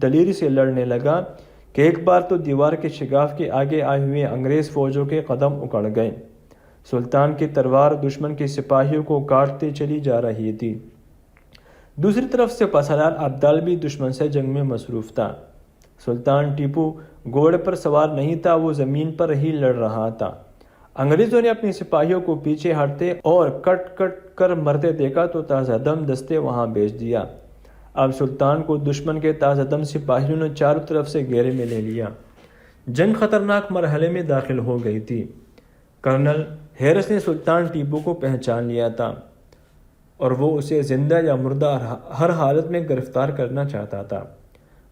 دلیری سے لڑنے لگا کہ ایک بار تو دیوار کے شگاف کے آگے آئے ہوئے انگریز فوجوں کے قدم اکڑ گئے۔ سلطان کی تلوار دشمن کے سپاہیوں کو کاٹتے چلی جا رہی تھی۔ دوسری طرف سے پاسدار ابدال بھی دشمن سے جنگ میں مصروف تھا۔ سلطان ٹیپو گھوڑے پر سوار نہیں تھا، وہ زمین پر ہی لڑ رہا تھا۔ انگریزوں نے اپنے سپاہیوں کو پیچھے ہٹتے اور کٹ کٹ کر مرتے دیکھا تو تازہ دم دستے وہاں بھیج دیا۔ اب سلطان کو دشمن کے تازہ دم سپاہیوں نے چاروں طرف سے گھیرے میں لے لیا۔ جنگ خطرناک مرحلے میں داخل ہو گئی تھی۔ کرنل ہیرس نے سلطان ٹیپو کو پہچان لیا تھا اور وہ اسے زندہ یا مردہ ہر حالت میں گرفتار کرنا چاہتا تھا۔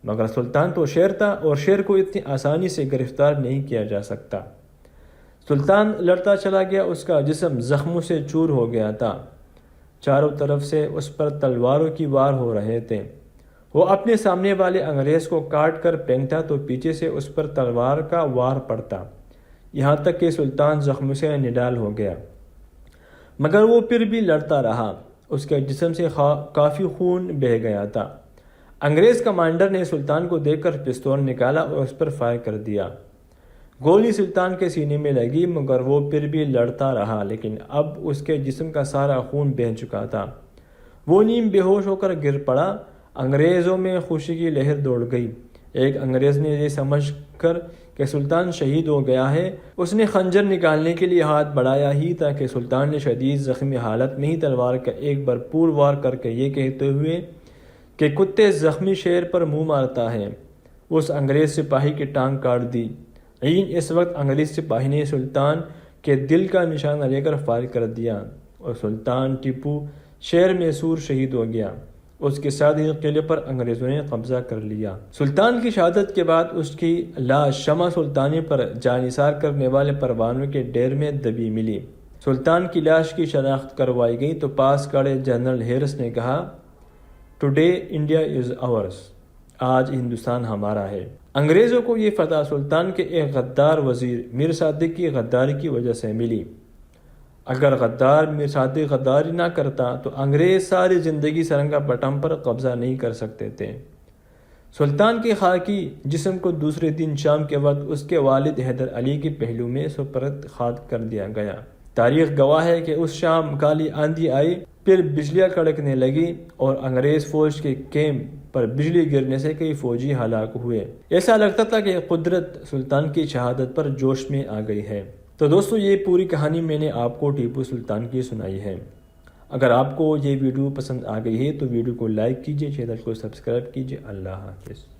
مگر سلطان تو شیر تھا اور شیر کو اتنی آسانی سے گرفتار نہیں کیا جا سکتا۔ سلطان لڑتا چلا گیا، اس کا جسم زخموں سے چور ہو گیا تھا، چاروں طرف سے اس پر تلواروں کی وار ہو رہے تھے۔ وہ اپنے سامنے والے انگریز کو کاٹ کر پھینکتا تو پیچھے سے اس پر تلوار کا وار پڑتا، یہاں تک کہ سلطان زخموں سے نڈال ہو گیا، مگر وہ پھر بھی لڑتا رہا۔ اس کے جسم سے کافی خون بہہ گیا تھا۔ انگریز کمانڈر نے سلطان کو دیکھ کر پستول نکالا اور اس پر فائر کر دیا۔ گولی سلطان کے سینے میں لگی، مگر وہ پھر بھی لڑتا رہا، لیکن اب اس کے جسم کا سارا خون بہہ چکا تھا۔ وہ نیم بے ہوش ہو کر گر پڑا۔ انگریزوں میں خوشی کی لہر دوڑ گئی۔ ایک انگریز نے یہ سمجھ کر کہ سلطان شہید ہو گیا ہے، اس نے خنجر نکالنے کے لیے ہاتھ بڑھایا ہی تھا کہ سلطان نے شدید زخمی حالت میں ہی تلوار کا ایک بھرپور وار کر کے یہ کہتے ہوئے کہ کتے زخمی شیر پر منہ مارتا ہے، اس انگریز سپاہی کی ٹانگ کاٹ دی۔ لیکن اس وقت انگریز سپاہی نے سلطان کے دل کا نشانہ لے کر فائر کر دیا اور سلطان ٹیپو شیر میں سور شہید ہو گیا۔ اس کے ساتھ ہی قلعے پر انگریزوں نے قبضہ کر لیا۔ سلطان کی شہادت کے بعد اس کی لاش شمع سلطانی پر جانثار کرنے والے پروانوں کے ڈھیر میں دبی ملی۔ سلطان کی لاش کی شناخت کروائی گئی تو پاس کھڑے جنرل ہیرس نے کہا، ٹوڈے انڈیا از آورس، آج ہندوستان ہمارا ہے۔ انگریزوں کو یہ فتح سلطان کے ایک غدار وزیر میر صادق کی غداری کی وجہ سے ملی۔ اگر غدار میر صادق غداری نہ کرتا تو انگریز ساری زندگی سرنگا پٹم پر قبضہ نہیں کر سکتے تھے۔ سلطان کے خاکی جسم کو دوسرے دن شام کے وقت اس کے والد حیدر علی کے پہلو میں سپرد خاک کر دیا گیا۔ تاریخ گواہ ہے کہ اس شام کالی آندھی آئی، پھر بجلیاں کڑکنے لگی اور انگریز فوج کے کیمپ پر بجلی گرنے سے کئی فوجی ہلاک ہوئے۔ ایسا لگتا تھا کہ قدرت سلطان کی شہادت پر جوش میں آ گئی ہے۔ تو دوستو، یہ پوری کہانی میں نے آپ کو ٹیپو سلطان کی سنائی ہے۔ اگر آپ کو یہ ویڈیو پسند آ گئی ہے تو ویڈیو کو لائک کیجیے، چینل کو سبسکرائب کیجیے۔ اللہ حافظ۔